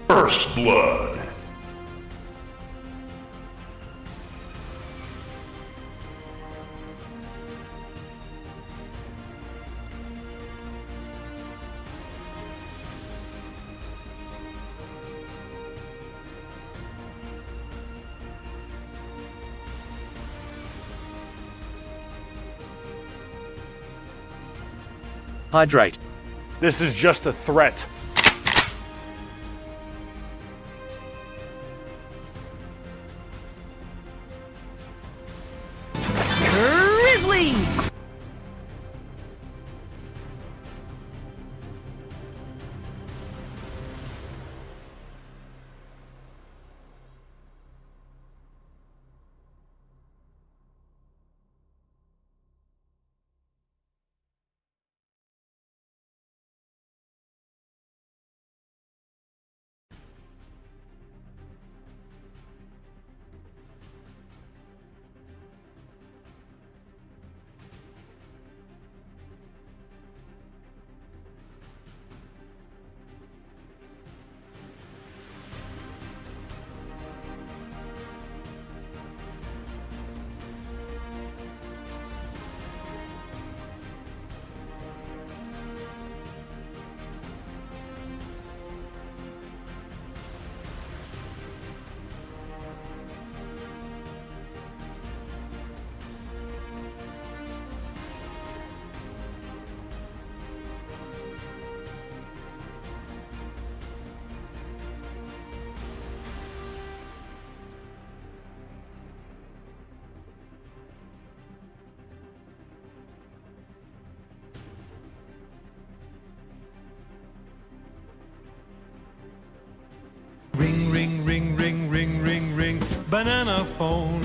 First Blood. Hydrate. This is just a threat. Grizzly! Ring, ring, ring, ring, ring, ring, ring, banana phone.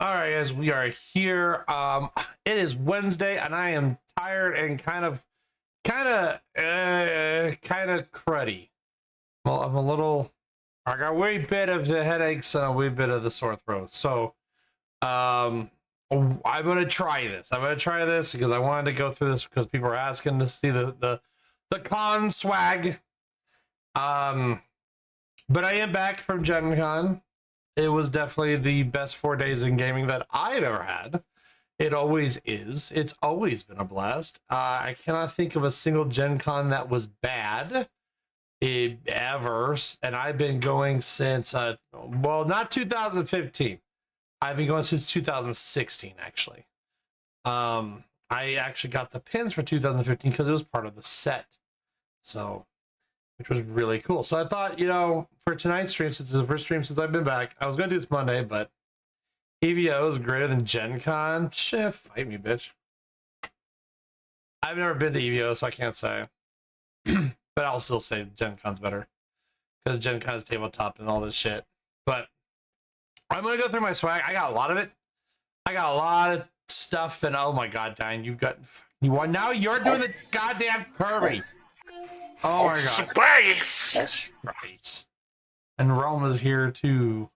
All right, guys, we are here. It is Wednesday, and I am tired and kind of cruddy. Well, I'm a little I got a wee bit of the headaches and a wee bit of the sore throat. So, I'm gonna try this. I'm gonna try this because I wanted to go through this because people are asking to see the con swag. But I am back from Gen Con. It was definitely the best 4 days in gaming that I've ever had. It always is. It's always been a blast. I cannot think of a single Gen Con that was bad ever. And I've been going since, well, not 2015. I've been going since 2016, actually. I actually got the pins for 2015 because it was part of the set. So, which was really cool. So I thought, you know, for tonight's stream, since it's the first stream since I've been back, I was going to do this Monday, but EVO is greater than Gen Con. Shit, fight me, bitch. I've never been to EVO, so I can't say. But I'll still say Gen Con's better. Because Gen Con's tabletop and all this shit. But I'm going to go through my swag. I got a lot of it. I got a lot of stuff. And oh my god, Diane, now you're doing the goddamn curry. Oh my god. That's right. And Realm is here too.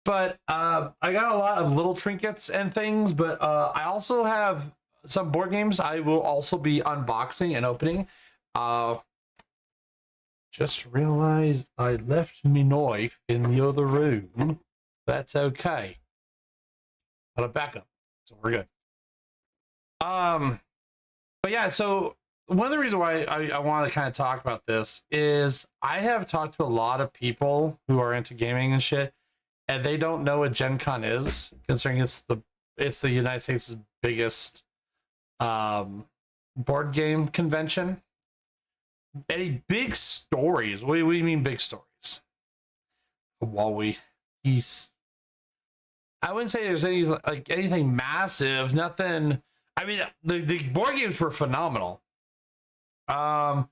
But I got a lot of little trinkets and things, but I also have some board games I will also be unboxing and opening. Just realized I left my knife in the other room. That's okay. Got a backup, so we're good. But yeah, so one of the reasons why I want to kind of talk about this is I have talked to a lot of people who are into gaming and shit, and they don't know what Gen Con is, considering it's the United States' biggest board game convention. Any big stories? What do you mean big stories? I wouldn't say there's anything massive. Nothing. I mean, the board games were phenomenal. I'll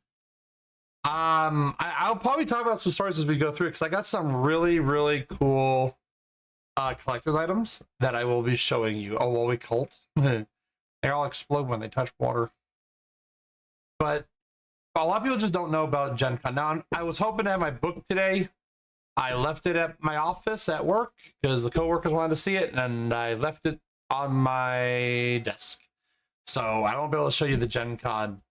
probably talk about some stories as we go through because I got some really, really cool collector's items that I will be showing you. Oh, well, we cult. They all explode when they touch water. But a lot of people just don't know about Gen Con. Now, I was hoping to have my book today. I left it at my office at work because the coworkers wanted to see it, and I left it on my desk. So I won't be able to show you the Gen Con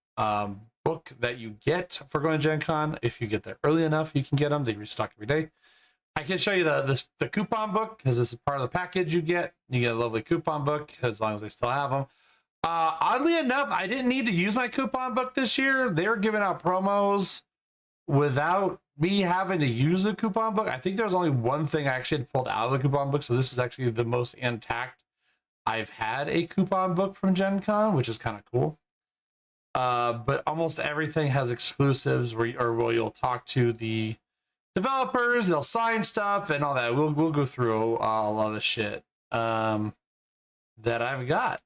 book that you get for going to Gen Con. If you get there early enough, you can get them. They restock every day. I can show you the coupon book because this is part of the package you get. You get a lovely coupon book as long as they still have them. Oddly enough, I didn't need to use my coupon book this year. They were giving out promos without me having to use the coupon book. I think there was only one thing I actually had pulled out of the coupon book, so this is actually the most intact I've had a coupon book from Gen Con, which is kind of cool. But almost everything has exclusives where you'll talk to the developers, they'll sign stuff and all that. We'll go through a lot of the shit that I've got.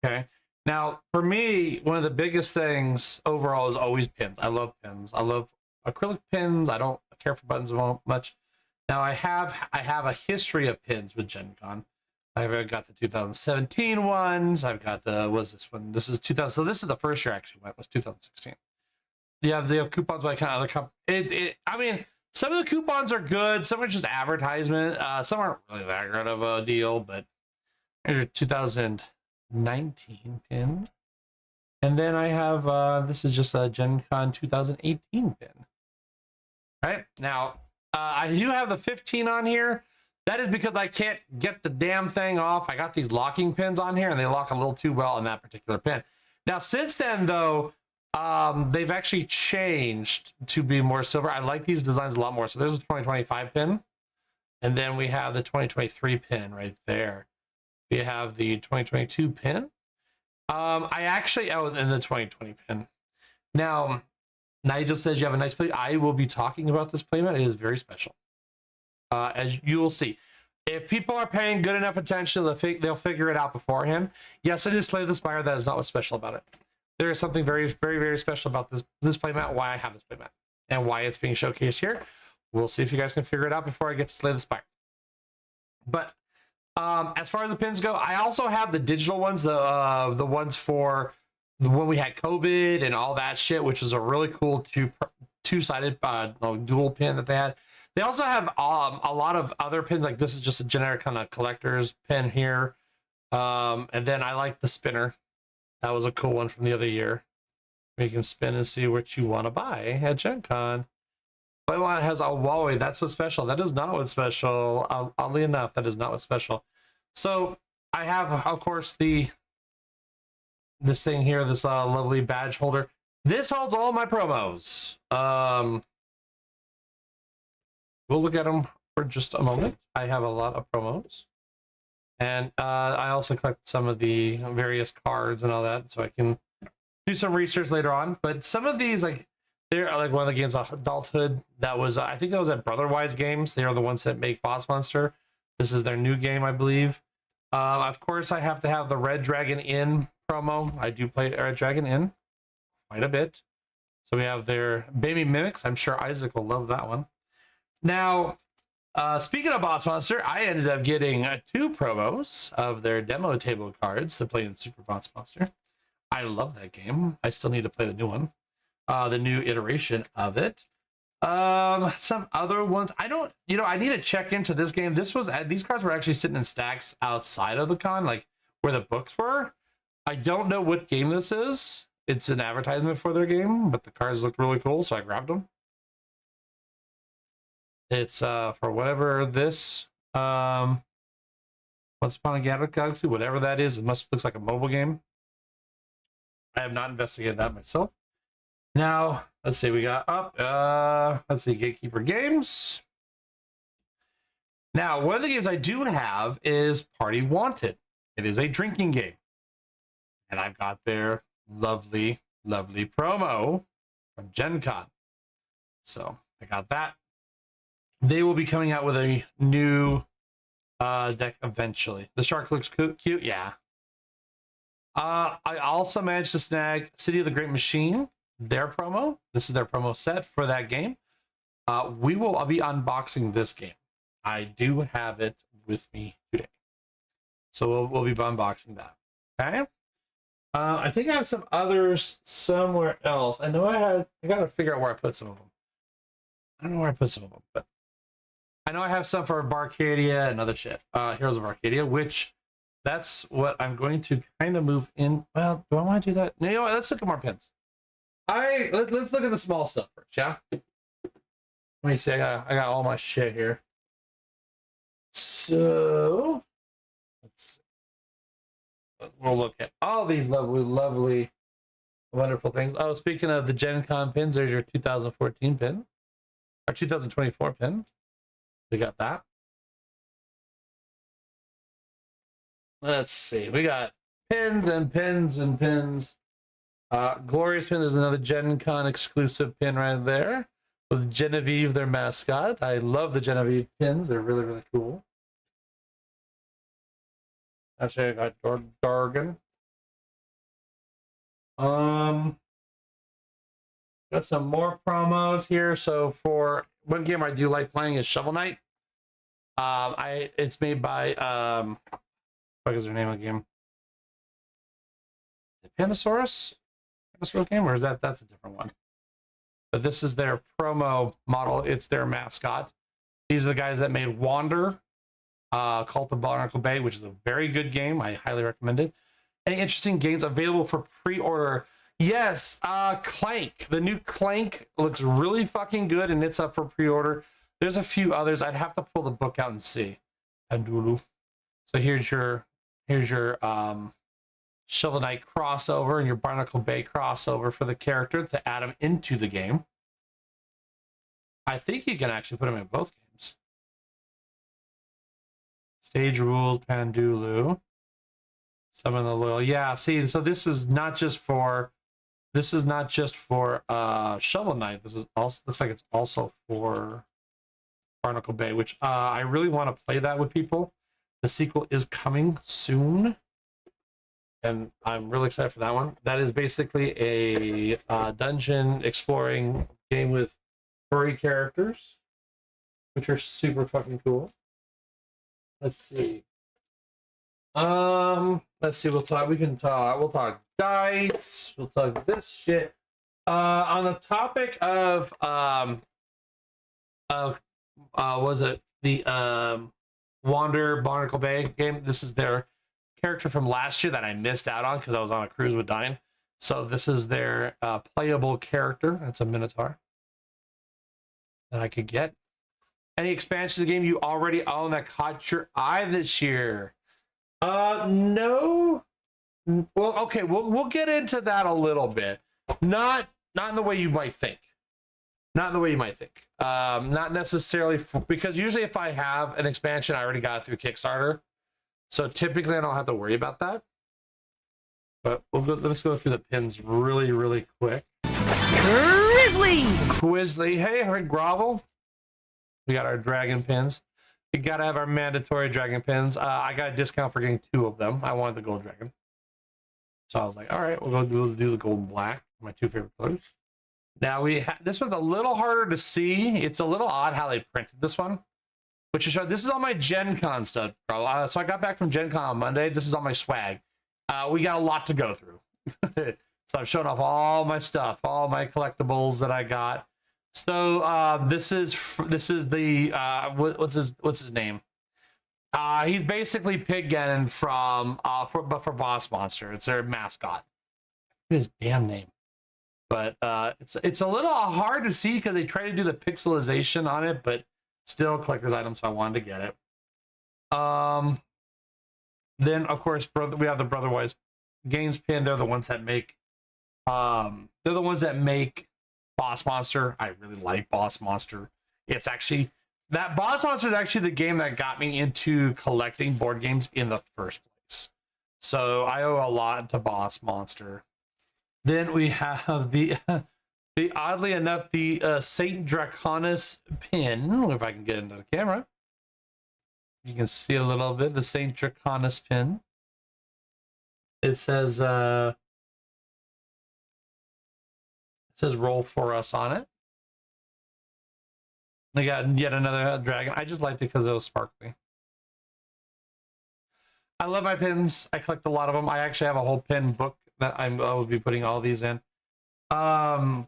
Okay. Now, for me, one of the biggest things overall is always pins. I love pins. I love acrylic pins. I don't care for buttons much. Now, I have a history of pins with Gen Con. I've got the 2017 ones. I've got what's this one? This is 2000. So this is the first year I actually went, was 2016. They have coupons by kind of other I mean, some of the coupons are good. Some are just advertisement. Some aren't really that good of a deal, but here's your 2019 pin. And then I have, this is just a Gen Con 2018 pin. All right, now, I do have the 15 on here. That is because I can't get the damn thing off. I got these locking pins on here, and they lock a little too well in that particular pin. Now, since then, though, they've actually changed to be more silver. I like these designs a lot more. So there's a 2025 pin, and then we have the 2023 pin right there. We have the 2022 pin. And the 2020 pin. Now, Nigel says you have a nice play. I will be talking about this playmat. It is very special. As you will see. If people are paying good enough attention, they'll figure it out beforehand. Yes, it is Slay the Spire. That is not what's special about it. There is something very, very, very special about this playmat, why I have this playmat, and why it's being showcased here. We'll see if you guys can figure it out before I get to Slay the Spire. But as far as the pins go, I also have the digital ones, the ones for when we had COVID and all that shit, which was a really cool two-sided dual pin that they had. They also have a lot of other pins. Like this is just a generic kind of collector's pin here. And then I like the spinner. That was a cool one from the other year. You can spin and see what you want to buy at Gen Con. But one has a Huawei. That's what's special. That is not what's special. Oddly enough, that is not what's special. So I have, of course, this thing here, this lovely badge holder. This holds all my promos. We'll look at them for just a moment. I have a lot of promos. And I also collect some of the various cards and all that, so I can do some research later on. But some of these, like, they're like one of the games of adulthood. That was, I think that was at Brotherwise Games. They are the ones that make Boss Monster. This is their new game, I believe. Of course, I have to have the Red Dragon Inn promo. I do play Red Dragon Inn quite a bit. So we have their Baby Mimics. I'm sure Isaac will love that one. Now, speaking of Boss Monster, I ended up getting 2 promos of their demo table cards to play in Super Boss Monster. I love that game. I still need to play the new one, the new iteration of it. Some other ones. I don't, I need to check into this game. These cards were actually sitting in stacks outside of the con, like where the books were. I don't know what game this is. It's an advertisement for their game, but the cards looked really cool, so I grabbed them. It's for whatever this Once Upon a Galaxy, whatever that is. It looks like a mobile game. I have not investigated that myself. Now, let's see, we got let's see, Gatekeeper Games. Now, one of the games I do have is Party Wanted. It is a drinking game. And I've got their lovely, lovely promo from Gen Con. So, I got that. They will be coming out with a new deck eventually. The shark looks cute, yeah. I also managed to snag City of the Great Machine, their promo. This is their promo set for that game. I'll be unboxing this game. I do have it with me today. So we'll be unboxing that. Okay. I think I have some others somewhere else. I know I gotta figure out where I put some of them. I don't know where I put some of them, but I know I have some for Barcadia and other shit. Heroes of Arcadia, which that's what I'm going to kind of move in. Well, do I want to do that? No, you know what? Let's look at more pins. Let's look at the small stuff first, yeah? Let me see. I got all my shit here. So let's see. We'll look at all these lovely, lovely, wonderful things. Oh, speaking of the Gen Con pins, there's your 2014 pin. Our 2024 pin. We got that. Let's see. We got pins and pins and pins. Glorious Pin is another Gen Con exclusive pin right there with Genevieve, their mascot. I love the Genevieve pins. They're really, really cool. Actually, I got Dargan. Got some more promos here. So for one game I do like playing is Shovel Knight. It's made by what is their name of the game? The Panasaurus? Panasaurus game, or is that's a different one? But this is their promo model. It's their mascot. These are the guys that made Wander, Cult of Barnacle Bay, which is a very good game. I highly recommend it. Any interesting games available for pre-order? Yes, Clank. The new Clank looks really fucking good, and it's up for pre-order. There's a few others. I'd have to pull the book out and see. Andulu. So here's your Shovel Knight crossover and your Barnacle Bay crossover for the character to add them into the game. I think you can actually put them in both games. Stage rules, Pandulu. Summon the Loyal. Yeah, see, so this is not just for Shovel Knight. This is also looks like it's also for Barnacle Bay, which I really want to play that with people. The sequel is coming soon, and I'm really excited for that one. That is basically a dungeon exploring game with furry characters, which are super fucking cool. Let's see. Let's see. We'll talk. We'll talk dice. We'll talk this shit. On the topic of was it the Wander Barnacle Bay game? This is their character from last year that I missed out on because I was on a cruise with Dine. So this is their playable character. That's a Minotaur that I could get. Any expansions of the game you already own that caught your eye this year? No. Well, okay, we'll get into that a little bit. Not in the way you might think. Not in the way you might think. Not necessarily because usually if I have an expansion, I already got it through Kickstarter. So typically I don't have to worry about that. But let's go through the pins really, really quick. Quizly. Hey, Grovel. We got our dragon pins. We gotta have our mandatory dragon pins. I got a discount for getting 2 of them. I wanted the gold dragon. So I was like, all right, we'll go do the gold and black, my 2 favorite colors. Now this one's a little harder to see. It's a little odd how they printed this one, which is this is all my Gen Con stuff, bro. So I got back from Gen Con on Monday. This is all my swag. We got a lot to go through. So I'm showing off all my stuff, all my collectibles that I got. So this is the what's his name? He's basically Pig Gannon from for Boss Monster. It's their mascot. His damn name. But it's a little hard to see because they try to do the pixelization on it, but still collector's item, so I wanted to get it. Then of course we have the Brotherwise Games pin. They're the ones that make Boss Monster. I really like Boss Monster. It's actually that Boss Monster is actually the game that got me into collecting board games in the first place. So I owe a lot to Boss Monster. Then we have the oddly enough the Saint Draconis pin. If I can get into the camera, you can see a little bit the Saint Draconis pin. It says roll for us on it. They got yet another dragon. I just liked it because it was sparkly. I love my pins. I collect a lot of them. I actually have a whole pin book that I will be putting all these in. Now,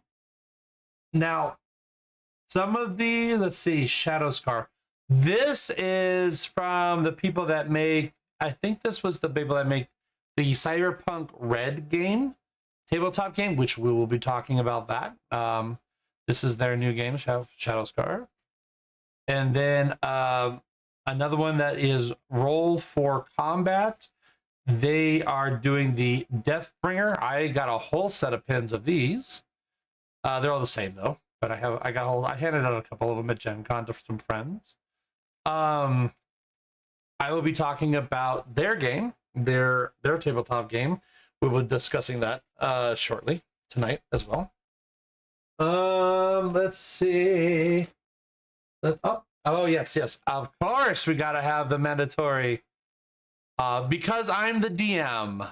some of these, let's see, Shadow Scar. This is from the people that make, I think this was the people that make the Cyberpunk Red game, tabletop game, which we will be talking about that. This is their new game, Shadow Scar. And then another one that is Roll for Combat. They are doing the Deathbringer. I got a whole set of pins of these. They're all the same though, but I handed out a couple of them at Gen Con to some friends. I will be talking about their game, their tabletop game. We will be discussing that shortly tonight as well. Let's see. Oh yes. Of course, we gotta have the mandatory. Because I'm the DM.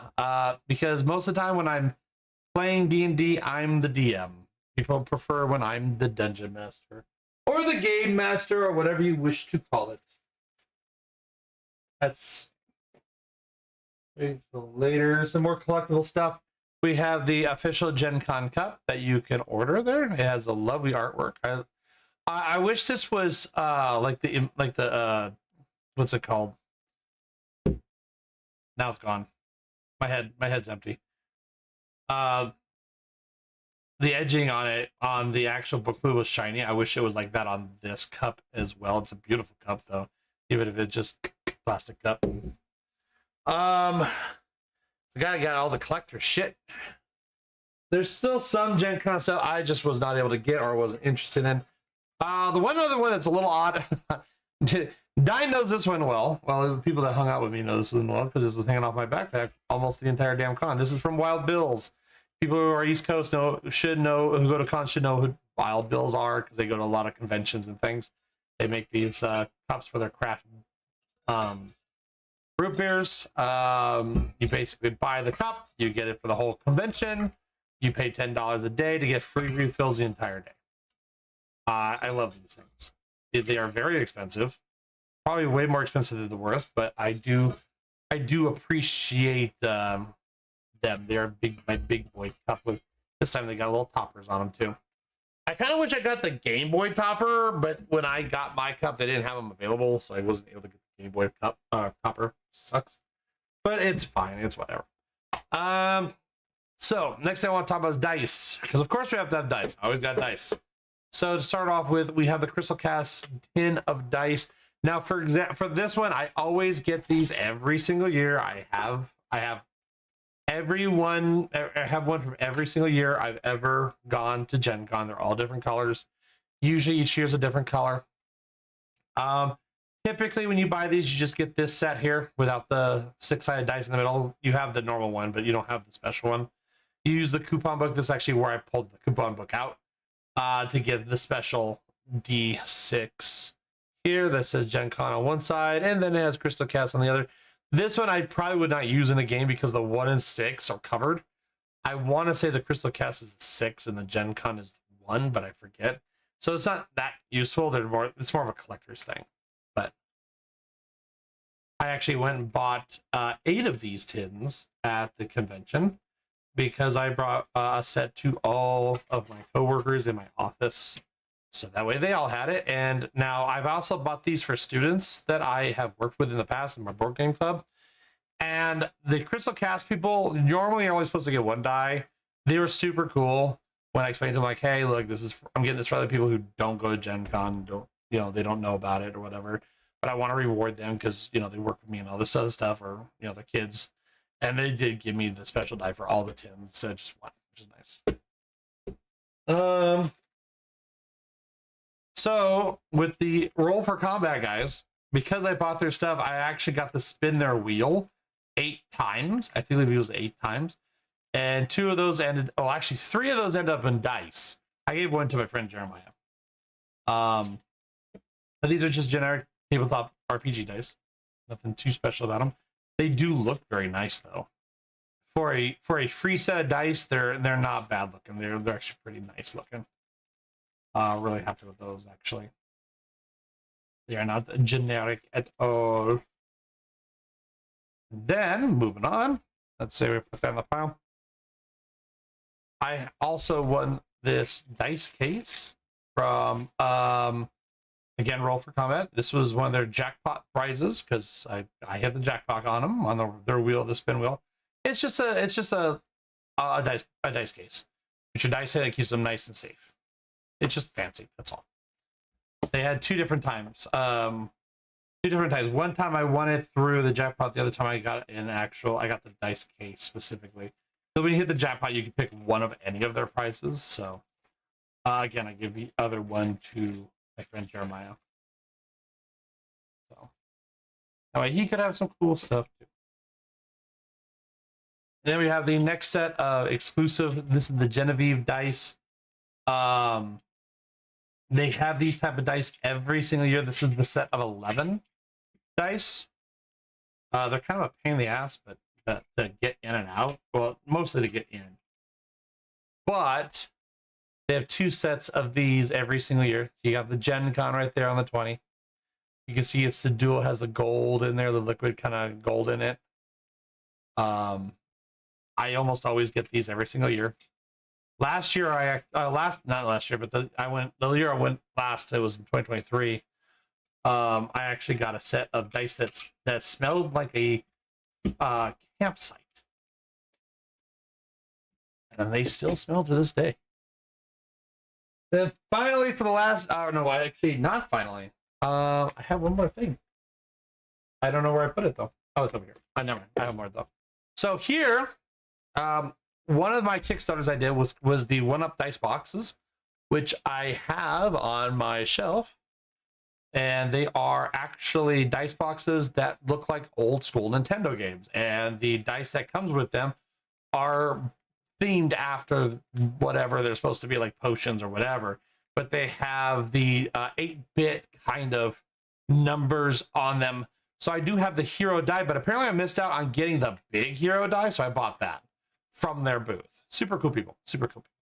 Because most of the time when I'm playing D&D, I'm the DM. People prefer when I'm the dungeon master or the game master or whatever you wish to call it. That's later. Some more collectible stuff. We have the official Gen Con cup that you can order there. It has a lovely artwork. I wish this was like the what's it called? Now it's gone. My head's empty. The edging on it on the actual booklet was shiny. I wish it was like that on this cup as well. It's a beautiful cup though, even if it's just plastic cup. I gotta get all the collector shit. There's still some Gen Con stuff I just was not able to get or wasn't interested in. The one other one that's a little odd. Dine knows this one well. Well, the people that hung out with me know this one well because this was hanging off my backpack almost the entire damn con. This is from Wild Bills. People who are East Coast should know, who go to cons should know who Wild Bills are because they go to a lot of conventions and things. They make these cups for their craft root beers. You basically buy the cup, you get it for the whole convention. You pay $10 a day to get free refills the entire day. I love these things. They are very expensive. Probably way more expensive than they're worth, but I do appreciate them. They're my big boy cup with This time they got little toppers on them too. I kind of wish I got the Game Boy topper, but when I got my cup, they didn't have them available, so I wasn't able to get the Game Boy cup topper. Sucks, but it's fine. It's whatever. So next thing I want to talk about is dice, because of course we have to have dice. I always got dice. So to start off with, we have the Crystal Cast tin of dice. Now, for this one, I always get these every single year. I have every one. I have one from every single year I've ever gone to Gen Con. They're all different colors. Usually each year's a different color. Typically when you buy these, you just get this set here without the 6-sided dice in the middle. You have the normal one, but you don't have the special one. You use the coupon book. This is actually where I pulled the coupon book out to get the special D6 here that says Gen Con on one side, and then it has Crystal Cast on the other. This one I probably would not use in a game because the 1 and 6 are covered. I want to say the Crystal Cast is the 6 and the Gen Con is the 1, but I forget. So it's not that useful. It's more of a collector's thing. But I actually went and bought 8 of these tins at the convention because I brought a set to all of my coworkers in my office. So that way they all had it. And now I've also bought these for students that I have worked with in the past in my board game club. And the Crystal Cast people normally are only supposed to get 1 die. They were super cool when I explained to them, like, hey, look, I'm getting this for other people who don't go to Gen Con, they don't know about it or whatever. But I want to reward them because, they work with me and all this other stuff, or, they're kids. And they did give me the special die for all the tins instead of just 1, which is nice. So with the Roll for Combat guys, because I bought their stuff, I actually got to spin their wheel 8 times. I think it was 8 times. And 2 of those actually 3 of those ended up in dice. I gave 1 to my friend Jeremiah. But these are just generic tabletop RPG dice. Nothing too special about them. They do look very nice though. For a free set of dice, they're not bad looking. They're actually pretty nice looking. Really happy with those actually. They are not generic at all. Then moving on, let's say we put that in the pile. I also won this dice case from again, Roll for Combat. This was one of their jackpot prizes because I had the jackpot on them on their wheel, the spin wheel. It's just a dice case. Put your dice in, it keeps them nice and safe. It's just fancy. That's all. They had 2 different times. 2 different times. One time I won it through the jackpot. The other time I got I got the dice case specifically. So when you hit the jackpot, you can pick one of any of their prizes. So again, I give the other one to my friend Jeremiah. So that way he could have some cool stuff too. And then we have the next set of exclusive. This is the Genevieve dice. They have these type of dice every single year. This is the set of 11 dice. They're kind of a pain in the ass, but to get in and out. Well, mostly to get in. But they have 2 sets of these every single year. You have the Gen Con right there on the 20. You can see it's the dual, has the gold in there, the liquid kind of gold in it. I almost always get these every single year. Last year, not last year, but the year I went last, it was in 2023. I actually got a set of dice that smelled like a campsite, and they still smell to this day. Then finally, for the last, not finally. I have one more thing. I don't know where I put it though. Oh, it's over here. Never mind. I have more though. So here, one of my Kickstarters I did was the 1-Up dice boxes, which I have on my shelf. And they are actually dice boxes that look like old school Nintendo games. And the dice that comes with them are themed after whatever they're supposed to be, like potions or whatever. But they have the 8-bit kind of numbers on them. So I do have the hero die, but apparently I missed out on getting the big hero die, so I bought that from their booth. Super cool people. Super cool people.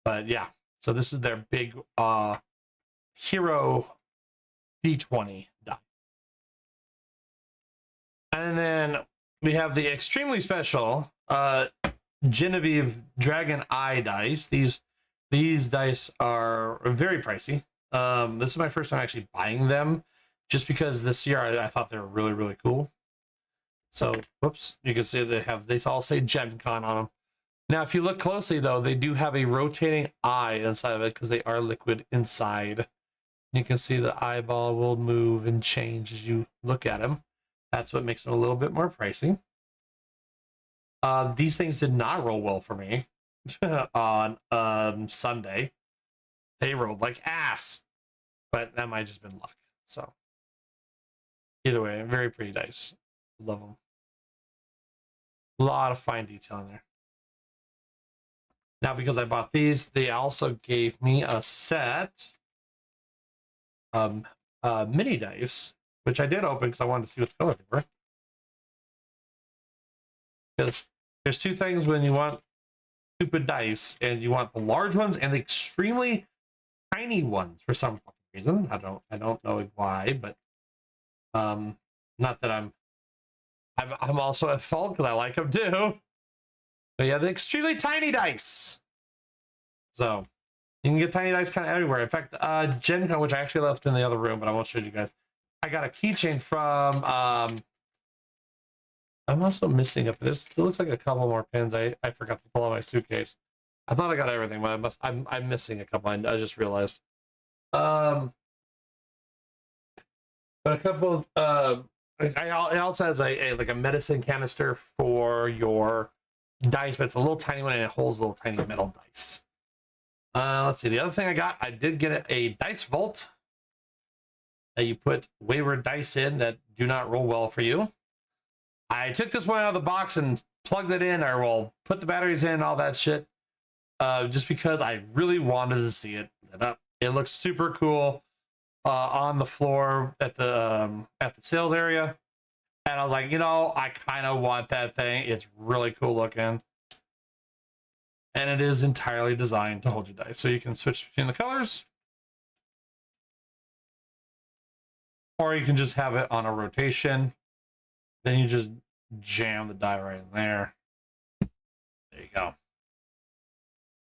But yeah, so this is their big hero D20 die. And then we have the extremely special Genevieve Dragon Eye dice. These dice are very pricey. This is my first time actually buying them, just because this year I thought they were really, really cool. So, whoops, you can see they all say Gen Con on them. Now, if you look closely, though, they do have a rotating eye inside of it because they are liquid inside. You can see the eyeball will move and change as you look at them. That's what makes them a little bit more pricey. These things did not roll well for me on Sunday. They rolled like ass, but that might have just been luck. So, either way, very pretty dice. Love them. A lot of fine detail in there. Now, because I bought these, they also gave me a set mini dice, which I did open because I wanted to see what the color they were. Because there's two things when you want stupid dice, and you want the large ones and the extremely tiny ones for some reason. I don't know why, but not that I'm also at fault because I like them too. But yeah, the extremely tiny dice. So you can get tiny dice kind of everywhere. In fact, Gen Con, which I actually left in the other room, but I won't show you guys. I got a keychain from. I'm also missing up. There still looks like a couple more pins. I forgot to pull out my suitcase. I thought I got everything, but I'm missing a couple. I just realized. But a couple. It also has a like a medicine canister for your dice, but it's a little tiny one and it holds little tiny metal dice. Let's see. The other thing I did get a dice vault that you put wayward dice in that do not roll well for you. I took this one out of the box and plugged it in, or well, put the batteries in and all that shit, just because I really wanted to see it lit up. It looks super cool on the floor at the sales area, and I was like, I kind of want that thing. It's really cool looking, and it is entirely designed to hold your dice, so you can switch between the colors, or you can just have it on a rotation. Then you just jam the die right in there. There you go.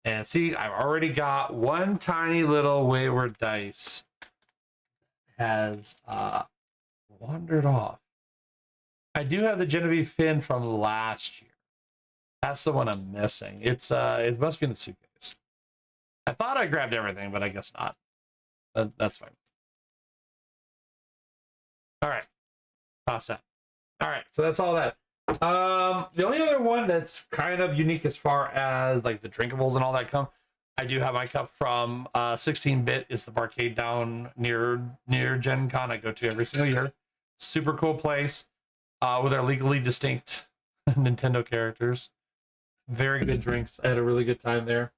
And see, I've already got one tiny little wayward dice has wandered off. I do have the Genevieve pin from last year. That's the one I'm missing. It must be in the suitcase. I thought I grabbed everything, but I guess not. That's fine. All right. Toss that. All right, so that's all that. The only other one that's kind of unique as far as like the drinkables and all that come, I do have my cup from 16-bit. It's the barcade down near Gen Con I go to every single year. Super cool place with our legally distinct Nintendo characters. Very good drinks. I had a really good time there.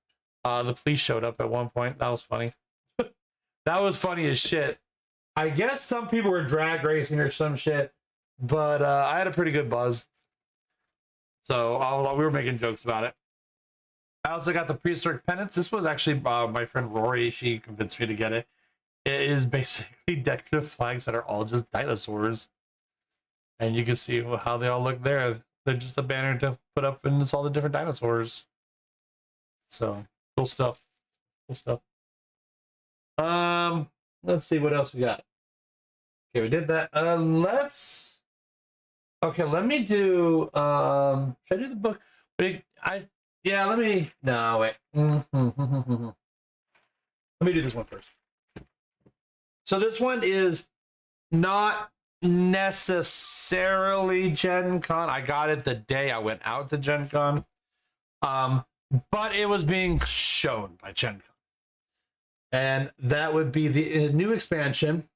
The police showed up at one point. That was funny. That was funny as shit. I guess some people were drag racing or some shit. But I had a pretty good buzz. So we were making jokes about it. I also got the prehistoric pennants. This was actually my friend Rory. She convinced me to get it. It is basically decorative flags that are all just dinosaurs. And you can see how they all look there. They're just a banner to put up, and it's all the different dinosaurs. So, cool stuff. Cool stuff. Let's see what else we got. Okay, we did that. Okay, let me do, should I do the book? Let me, no, wait. Let me do this one first. So this one is not necessarily Gen Con. I got it the day I went out to Gen Con. But it was being shown by Gen Con. And that would be the new expansion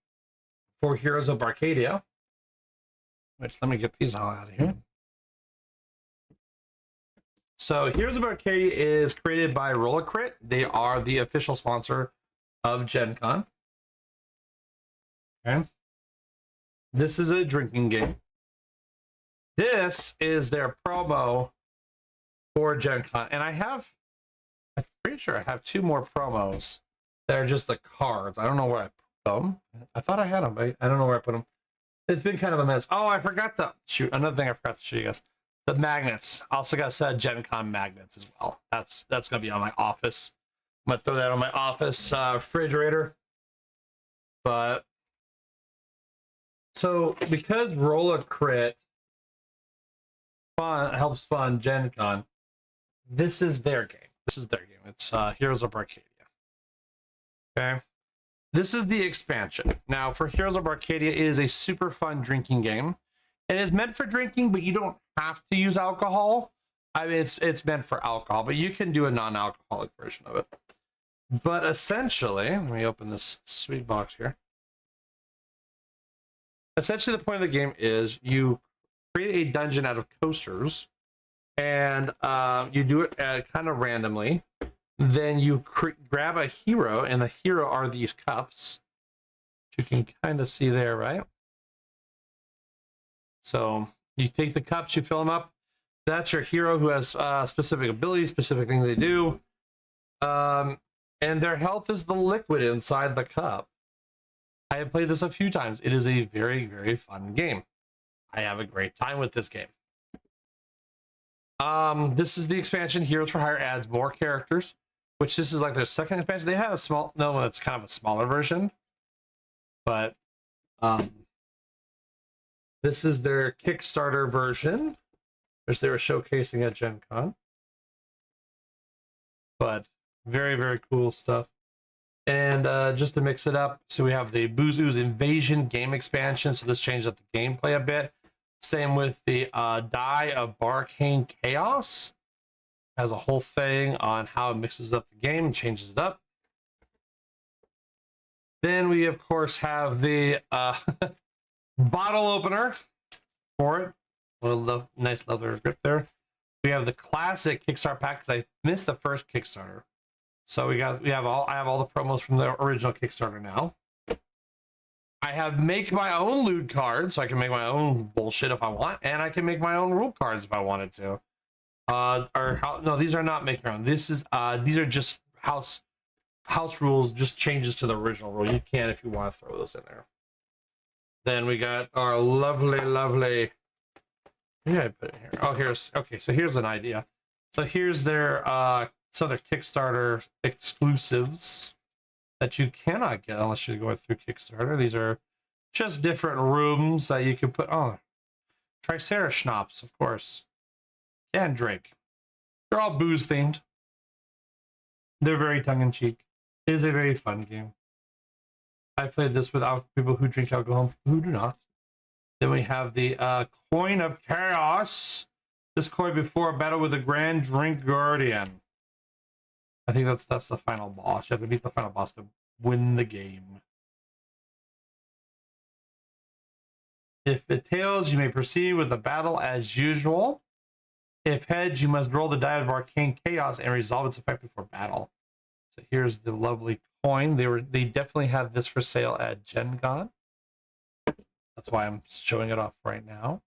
for Heroes of Arcadia. Which, let me get these all out of here. So, Heroes of Arcadia is created by Rollercrit. They are the official sponsor of Gen Con. Okay. This is a drinking game. This is their promo for Gen Con. And I'm pretty sure I have two more promos that are just the cards. I don't know where I put them. I thought I had them, but I don't know where I put them. It's been kind of a mess. Oh, I forgot another thing I forgot to show you guys. The magnets. Also got a set of Gen Con magnets as well. That's gonna be on my office. I'm gonna throw that on my office refrigerator. But so because Roll a Crit helps fund Gen Con, this is their game. This is their game. It's Heroes of Arcadia. Okay. This is the expansion. Now, for Heroes of Arcadia, it is a super fun drinking game. It is meant for drinking, but you don't have to use alcohol. I mean, it's meant for alcohol, but you can do a non-alcoholic version of it. But essentially, let me open this sweet box here. Essentially, the point of the game is you create a dungeon out of coasters, and you do it kind of randomly. Then you grab a hero, and the hero are these cups. You can kind of see there, right? So you take the cups, you fill them up. That's your hero who has specific abilities, specific things they do. And their health is the liquid inside the cup. I have played this a few times. It is a very, very fun game. I have a great time with this game. This is the expansion. Heroes for Hire adds more characters, which this is like their second expansion. They had a small, no, it's kind of a smaller version, but this is their Kickstarter version, which they were showcasing at Gen Con. But very, very cool stuff. And just to mix it up, so we have the Booze Ooze Invasion game expansion. So this changed up the gameplay a bit. Same with the Die of Barcane Chaos. Has a whole thing on how it mixes up the game and changes it up. Then we, of course, have the bottle opener for it. A little nice leather grip there. We have the classic Kickstarter pack because I missed the first Kickstarter. So I have all the promos from the original Kickstarter now. I have make my own loot cards, so I can make my own bullshit if I want, and I can make my own rule cards if I wanted to. No, these are not make your own. These are just house rules, just changes to the original rule. You can if you want to throw those in there. Then we got our lovely. Yeah, I put it here. Oh, so here's an idea. So here's their some of their Kickstarter exclusives that you cannot get unless you go through Kickstarter. These are just different rooms that you can put on. Triceratops, of course. And Drake. They're all booze themed. They're very tongue-in-cheek. It is a very fun game. I played this without people who drink alcohol, who do not. Then we have the Coin of Chaos. This coin before a battle with the Grand Drink Guardian. I think that's the final boss. You have to beat the final boss to win the game. If it tails, you may proceed with the battle as usual. If heads, you must roll the die of Arcane Chaos and resolve its effect before battle. So here's the lovely coin. They definitely had this for sale at Gen Con. That's why I'm showing it off right now.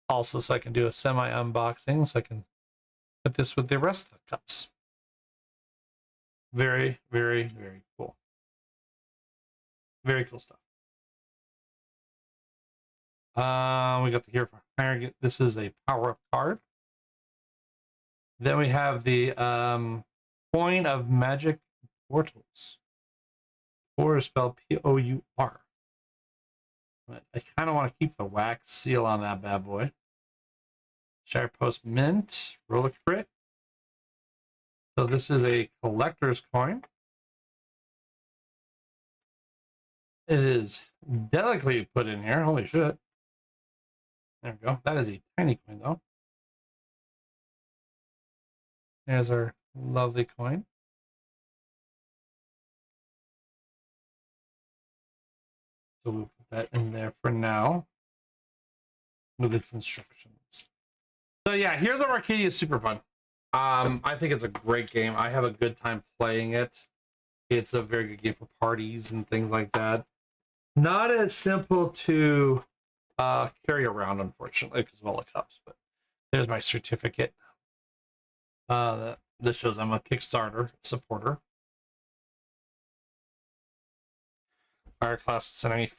Also, so I can do a semi-unboxing, so I can put this with the rest of the cups. Very, very, very cool. Very cool stuff. We got the Hero for Hire. This is a power-up card. Then we have the Coin of Magic Portals. Pour is spelled P-O-U-R. But I kind of want to keep the wax seal on that bad boy. Shire Post Mint. Roll a crit. So this is a collector's coin. It is delicately put in here. Holy shit. There we go. That is a tiny coin, though. There's our lovely coin. So we'll put that in there for now with its instructions. So yeah, Heroes of Arcadia is super fun. I think it's a great game. I have a good time playing it. It's a very good game for parties and things like that. Not as simple to carry around, unfortunately, because of all the cups. But there's my certificate. This shows I'm a Kickstarter supporter. Fire class sending me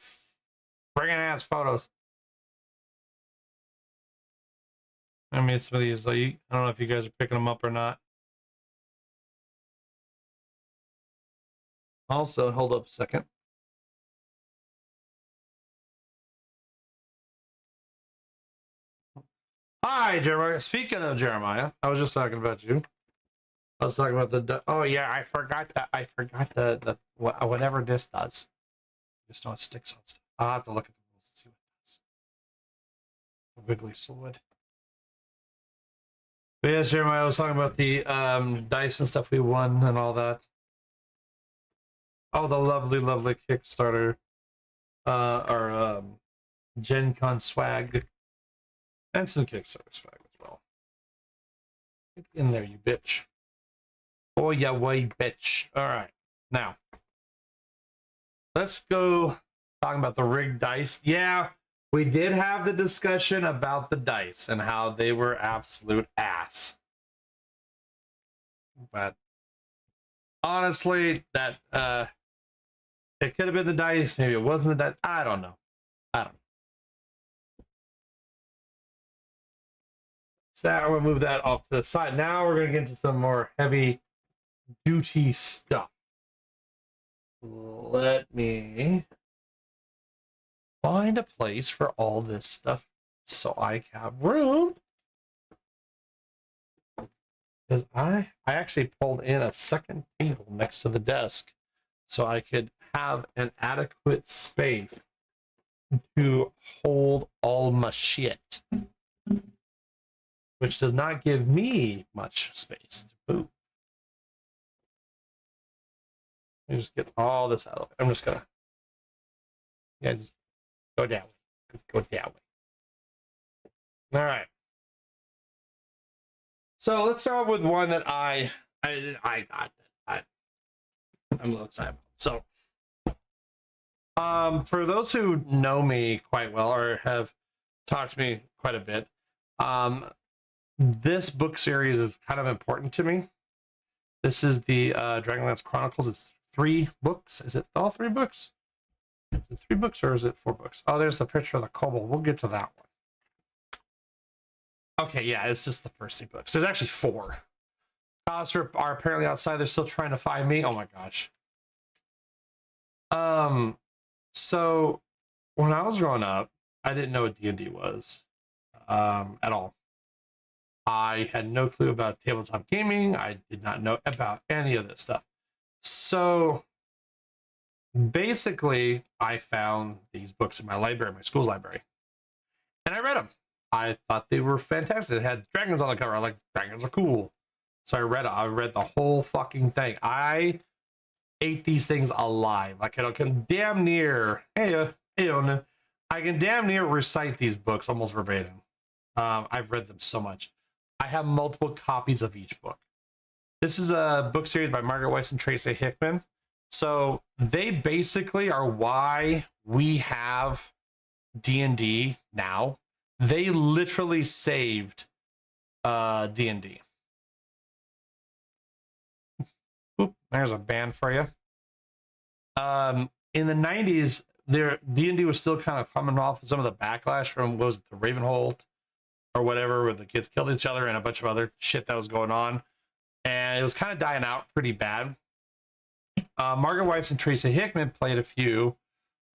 friggin' ass photos. I made some of these. I don't know if you guys are picking them up or not. Also, hold up a second. Hi, Jeremiah. Speaking of Jeremiah, I was just talking about you. I was talking about the. Oh yeah, I forgot that. I forgot the whatever this does. Just know it sticks on stuff. I'll have to look at the rules and see what it does. The wiggly fluid. But yes, Jeremiah, I was talking about the dice and stuff we won and all that. Oh, the lovely, lovely Kickstarter, or Gen Con swag, and some Kickstarter swag as well. Get in there, you bitch. Oh yeah, way bitch. All right, now let's go talking about the rigged dice. Yeah, we did have the discussion about the dice and how they were absolute ass. But honestly, that it could have been the dice, maybe it wasn't the dice. I don't know. So I'm gonna move that off to the side. Now we're gonna get into some more heavy duty stuff. Let me find a place for all this stuff so I have room. Because I actually pulled in a second table next to the desk so I could have an adequate space to hold all my shit, which does not give me much space to move. Let me just get all this out of it. I'm just gonna, yeah, just go that way. Go that way. All right. So let's start with one that I got. I'm a little excited about. So, for those who know me quite well or have talked to me quite a bit, this book series is kind of important to me. This is the Dragonlance Chronicles. It's 3 books. Is it all 3 books? Is it 3 books or is it 4 books? Oh, there's the picture of the kobold. We'll get to that one. Okay, yeah, it's just the first 3 books. There's actually 4. Cops are apparently outside. They're still trying to find me. Oh my gosh. So when I was growing up, I didn't know what D&D was at all. I had no clue about tabletop gaming. I did not know about any of this stuff. So basically, I found these books in my library, my school's library, and I read them. I thought they were fantastic. They had dragons on the cover. I like dragons are cool. So I read it. I read the whole fucking thing. I ate these things alive. Like I can damn near, I can damn near recite these books almost verbatim. I've read them so much. I have multiple copies of each book. This is a book series by Margaret Weiss and Tracy Hickman. So they basically are why we have D&D now. They literally saved D&D. Oop, there's a band for you. In the 90s, D&D was still kind of coming off of some of the backlash from, what was it, the Ravenhold or whatever, where the kids killed each other and a bunch of other shit that was going on. And it was kind of dying out pretty bad. Margaret Weiss and Tracy Hickman played a few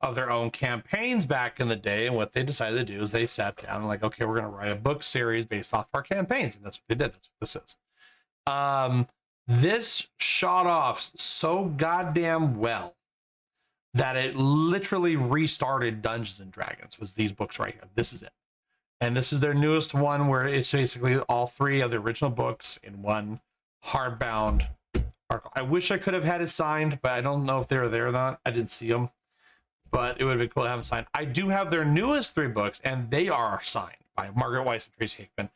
of their own campaigns back in the day, and what they decided to do is they sat down and like, okay, we're going to write a book series based off our campaigns, and that's what they did. That's what this is. This shot off so goddamn well that it literally restarted Dungeons and Dragons. Was these books right here? This is it, and this is their newest one, where it's basically all 3 of the original books in one hardbound article. I wish I could have had it signed, but I don't know if they were there or not. I didn't see them. But it would have been cool to have them signed. I do have their newest 3 books, and they are signed by Margaret Weiss and Tracy Hickman.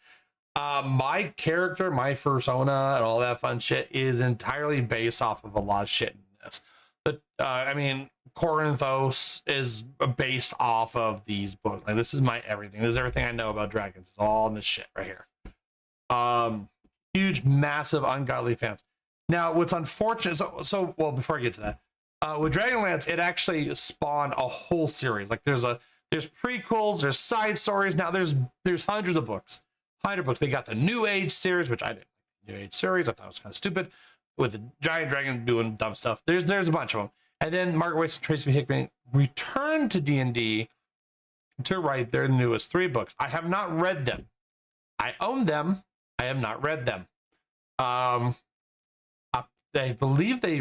My character, my persona, and all that fun shit is entirely based off of a lot of shit in this. But I mean, Corinthos is based off of these books. Like, this is my everything. This is everything I know about dragons. It's all in this shit right here. Huge, massive, ungodly fans. Now, what's unfortunate, so well, before I get to that, with Dragonlance, it actually spawned a whole series. Like there's prequels, there's side stories. Now there's hundreds of books, 100 books. They got the New Age series, which I didn't like the New Age series. I thought it was kind of stupid with the giant dragon doing dumb stuff. There's a bunch of them. And then Margaret Weis and Tracy Hickman returned to D&D to write their newest 3 books. I have not read them. I own them. I have not read them. I believe they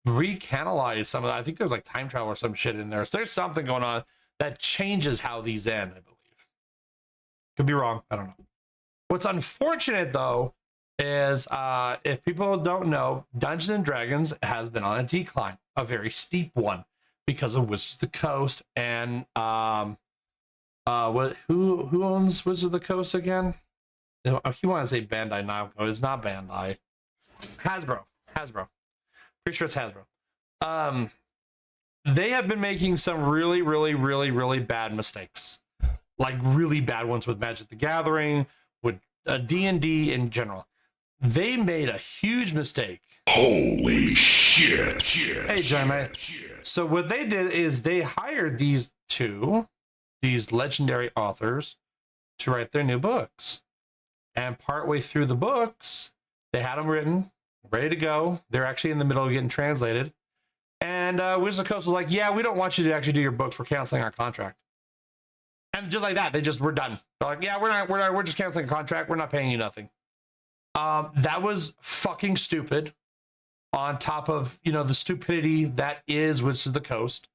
recanalized some of that. I think there's like time travel or some shit in there. So there's something going on that changes how these end, I believe. Could be wrong. I don't know. What's unfortunate, though, is if people don't know, Dungeons and Dragons has been on a decline, a very steep one, because of Wizards of the Coast and who owns Wizards of the Coast again? He wanted to say Bandai Namco. It's not Bandai. Hasbro. Pretty sure it's Hasbro. They have been making some really, really, really, really bad mistakes, like really bad ones with Magic the Gathering, with D&D in general. They made a huge mistake. Holy shit. Hey, John. So what they did is they hired these legendary authors to write their new books. And partway through the books, they had them written, ready to go. They're actually in the middle of getting translated. And Wizards of the Coast was like, yeah, we don't want you to actually do your books. We're canceling our contract. And just like that, we're done. They're like, yeah, we're just canceling a contract. We're not paying you nothing. That was fucking stupid. On top of, the stupidity that is Wizards of the Coast.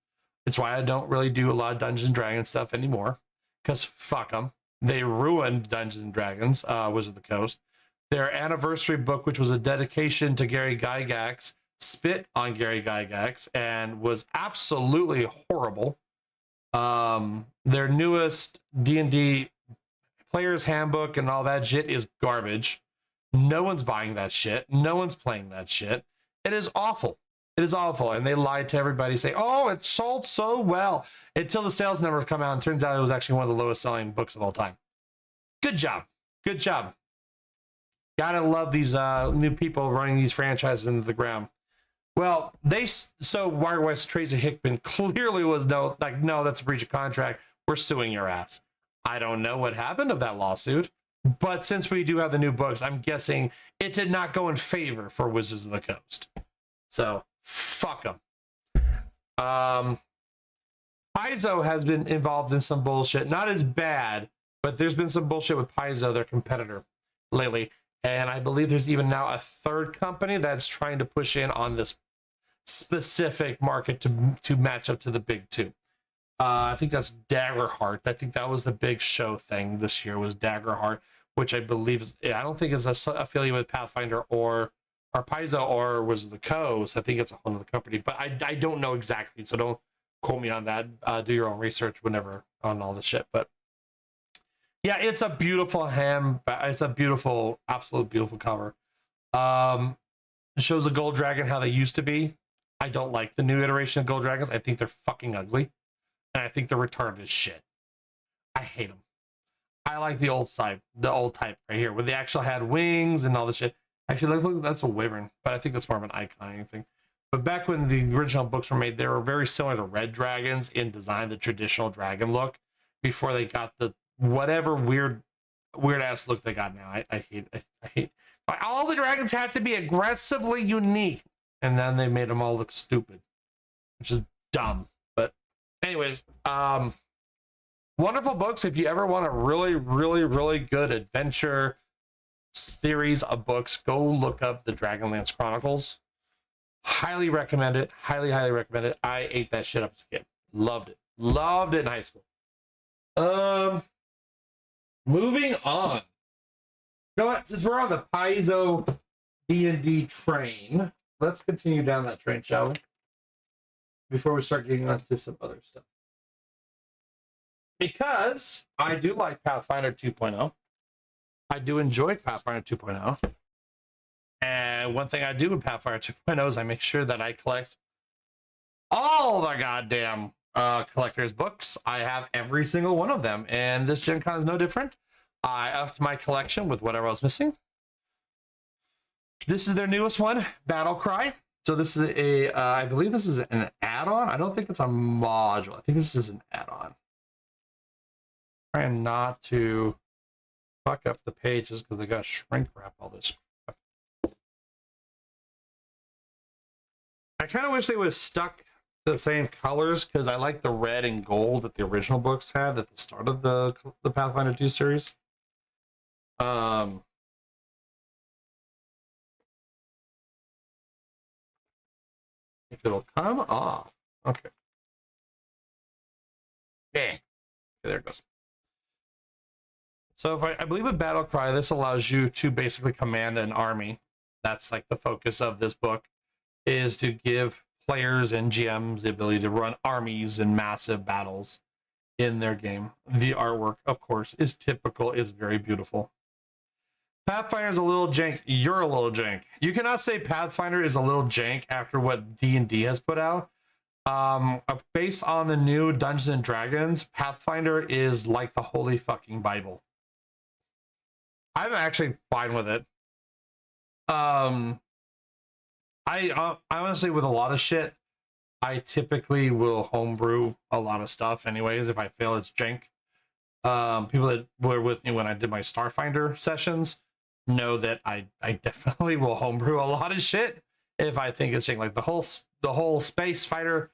It's why I don't really do a lot of Dungeons and Dragons stuff anymore. Because fuck them. They ruined Dungeons and Dragons, Wizards of the Coast. Their anniversary book, which was a dedication to Gary Gygax, spit on Gary Gygax and was absolutely horrible. Their newest D&D player's handbook and all that shit is garbage. No one's buying that shit. No one's playing that shit. It is awful. It is awful. And they lied to everybody, say, oh, it sold so well, until the sales numbers come out and turns out it was actually one of the lowest selling books of all time. Good job. Good job. Gotta love these new people running these franchises into the ground. Well, so Margaret Weis, Tracy Hickman clearly was no, that's a breach of contract. We're suing your ass. I don't know what happened of that lawsuit, but since we do have the new books, I'm guessing it did not go in favor for Wizards of the Coast. So fuck them. Paizo has been involved in some bullshit, not as bad, but there's been some bullshit with Paizo, their competitor, lately. And I believe there's even now a third company that's trying to push in on this specific market to match up to the big two. I think that's Daggerheart. I think that was the big show thing this year, was Daggerheart, which I believe is, I don't think it's affiliated with Pathfinder or Paizo or was the Coast. I think it's a whole other company, but I don't know exactly, so don't quote me on that. Do your own research whenever on all this shit. But yeah, it's a beautiful it's a beautiful, absolute beautiful cover. It shows a gold dragon how they used to be. I don't like the new iteration of gold dragons. I think they're fucking ugly. And I think they're retarded as shit. I hate them. I like the old type right here, where they actually had wings and all this shit. Actually, look, that's a wyvern, but I think that's more of an icon thing. But back when the original books were made, they were very similar to red dragons in design, the traditional dragon look, before they got the whatever weird ass look they got now. I hate. All the dragons have to be aggressively unique, and then they made them all look stupid, which is dumb. But anyways, wonderful books. If you ever want a really, really, really good adventure series of books, go look up the Dragonlance Chronicles. Highly recommend it. Highly, highly recommend it. I ate that shit up as a kid. Loved it. Loved it in high school. Moving on. You know what? Since we're on the Paizo D&D train, let's continue down that train, shall we? Before we start getting onto some other stuff. Because I do like Pathfinder 2.0. I do enjoy Pathfinder 2.0. And one thing I do with Pathfinder 2.0 is I make sure that I collect all the goddamn collector's books. I have every single one of them, and this Gen Con is no different. I upped my collection with whatever I was missing. This is their newest one, Battle Cry. So this is I believe this is an add-on. I don't think it's a module. I think this is an add-on. Trying not to fuck up the pages because they got shrink wrap all this. I kind of wish they would have stuck the same colors because I like the red and gold that the original books had at the start of the Pathfinder 2 series. If it'll come off. Okay. Yeah. Okay, there it goes. So if I believe with Battle Cry, this allows you to basically command an army. That's like the focus of this book, is to give players and GMs the ability to run armies and massive battles in their game. The artwork, of course, is typical. It's very beautiful. Pathfinder's a little jank. You're a little jank. You cannot say Pathfinder is a little jank after what D&D has put out. Based on the new Dungeons and Dragons, Pathfinder is like the holy fucking Bible. I'm actually fine with it. I honestly, with a lot of shit, I typically will homebrew a lot of stuff anyways. If I fail, it's jank. People that were with me when I did my Starfinder sessions know that I definitely will homebrew a lot of shit if I think it's jank. Like the whole space fighter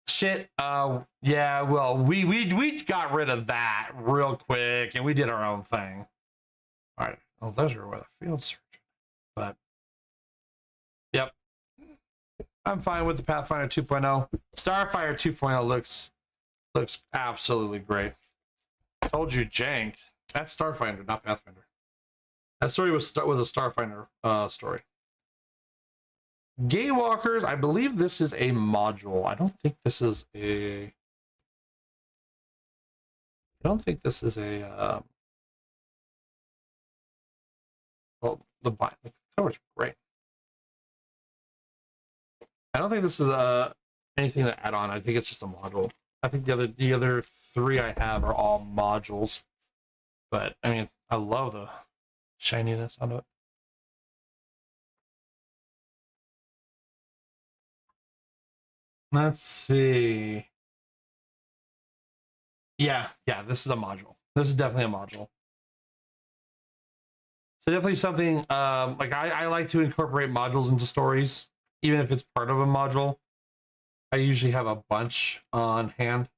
shit. Yeah, well, we got rid of that real quick and we did our own thing. All right. Well, those are with a field surgeon. But yep. I'm fine with the Pathfinder 2.0. Starfire 2.0 looks absolutely great. Told you, jank. That's Starfinder, not Pathfinder. That story was a Starfinder story. Gatewalkers, I believe this is a module. I don't think this is a well, the cover's great. I don't think this is anything to add on. I think it's just a module. I think the other three I have are all modules. But I mean, I love the shininess on it. Let's see. Yeah, this is a module. This is definitely a module. So definitely something like I like to incorporate modules into stories, even if it's part of a module. I usually have a bunch on hand.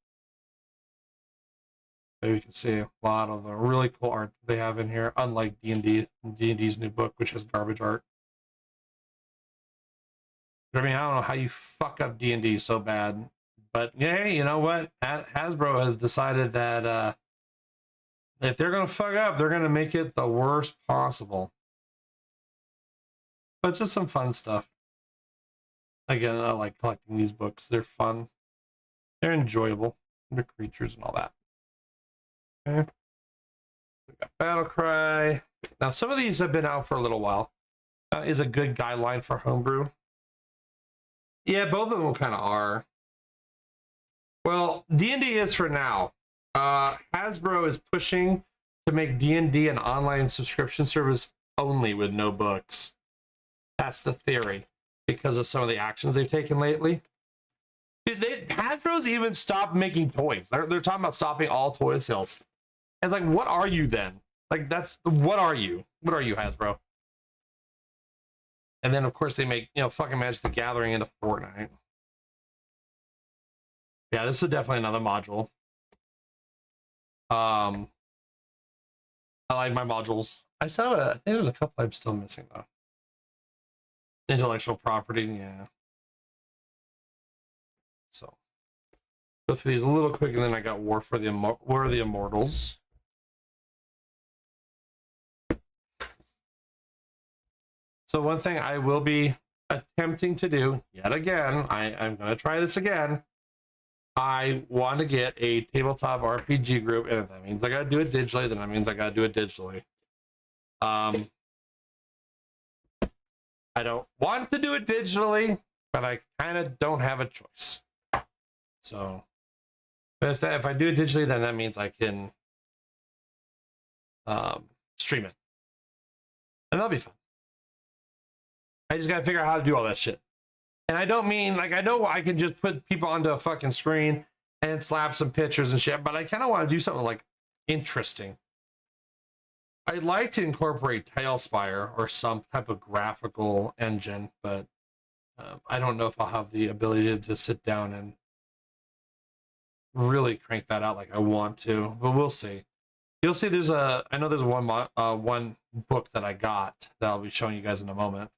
So you can see a lot of the really cool art they have in here, unlike D&D's new book, which has garbage art. I mean, I don't know how you fuck up D&D so bad, but yeah, you know what? Hasbro has decided that if they're gonna fuck up, they're gonna make it the worst possible. But just some fun stuff. Again, I like collecting these books. They're fun. They're enjoyable. They're creatures and all that. Okay. We got Battle Cry. Now, some of these have been out for a little while. Is a good guideline for homebrew. Yeah, both of them kind of are. Well, D&D is for now. Hasbro is pushing to make D&D an online subscription service only with no books. That's the theory, because of some of the actions they've taken lately. Dude, Hasbro's even stopped making toys. They're talking about stopping all toy sales. And it's like, what are you then? Like, what are you? What are you, Hasbro? And then, of course, they make, fucking Magic the Gathering into Fortnite. Yeah, this is definitely another module. I like my modules. I think there's a couple I'm still missing, though. Intellectual property, yeah. So, go through these a little quick, and then I got War of the Immortals. So one thing I will be attempting to do, yet again, I'm going to try this again. I want to get a tabletop RPG group, and if that means I got to do it digitally, then that means I got to do it digitally. I don't want to do it digitally, but I kind of don't have a choice. So if I do it digitally, then that means I can stream it. And that'll be fun. I just gotta figure out how to do all that shit. And I don't mean, like, I know I can just put people onto a fucking screen and slap some pictures and shit, but I kind of want to do something like interesting. I'd like to incorporate Tailspire or some type of graphical engine, but I don't know if I'll have the ability to sit down and really crank that out like I want to, but we'll see. You'll see I know there's one book that I got that I'll be showing you guys in a moment.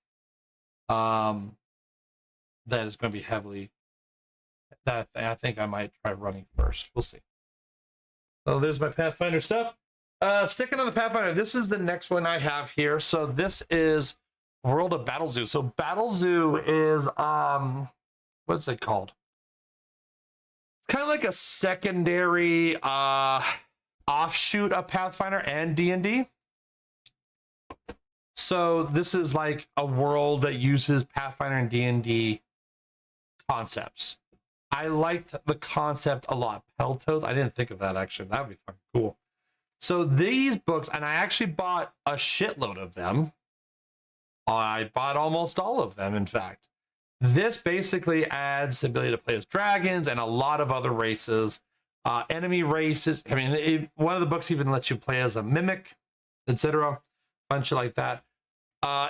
That is going to be heavily, that I think I might try running first. We'll see. So there's my Pathfinder stuff. Sticking on the Pathfinder, this is the next one I have here. So this is World of Battle Zoo. So Battle Zoo is, what's it called? It's kind of like a secondary offshoot of Pathfinder and D&D. So this is like a world that uses Pathfinder and D&D concepts. I liked the concept a lot. Peltos, I didn't think of that actually. That would be fucking cool. So these books, and I actually bought a shitload of them. I bought almost all of them, in fact. This basically adds the ability to play as dragons and a lot of other races, enemy races. I mean, one of the books even lets you play as a mimic, etc. Bunch of like that.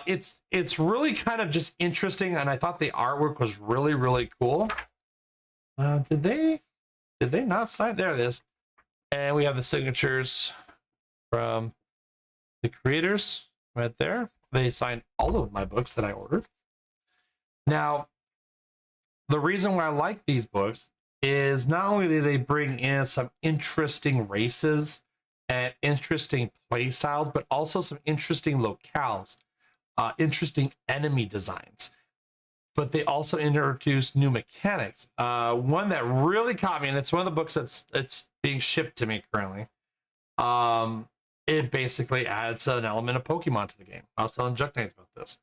It's really kind of just interesting, and I thought the artwork was really, really cool. Did they not sign? There it is. And we have the signatures from the creators right there. They signed all of my books that I ordered. Now, the reason why I like these books is not only do they bring in some interesting races and interesting play styles, but also some interesting locales, interesting enemy designs. But they also introduce new mechanics. One that really caught me, and it's one of the books that's being shipped to me currently. It basically adds an element of Pokemon to the game. I was telling Juck Knight about this.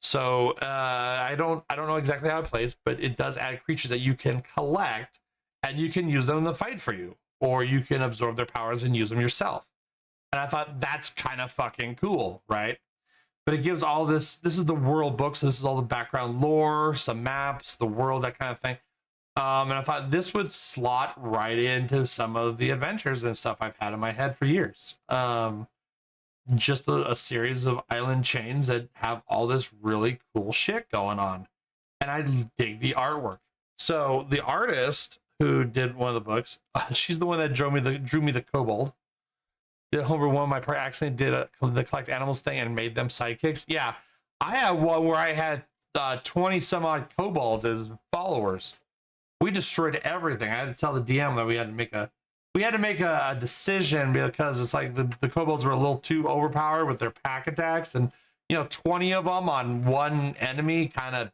So I don't know exactly how it plays, but it does add creatures that you can collect, and you can use them in the fight for you, or you can absorb their powers and use them yourself. And I thought that's kind of fucking cool, right? But it gives all this. This is the world book, so this is all the background lore, some maps, the world, that kind of thing. And I thought this would slot right into some of the adventures and stuff I've had in my head for years. Just a series of island chains that have all this really cool shit going on. And I dig the artwork. So the artist who did one of the books, she's the one that drew me the kobold. Did homebrew one of my part, accidentally did the collect animals thing and made them sidekicks. Yeah, I had one where I had 20 some odd kobolds as followers. We destroyed everything. I had to tell the DM that we had to make a decision, because it's like the kobolds were a little too overpowered with their pack attacks, and 20 of them on one enemy kind of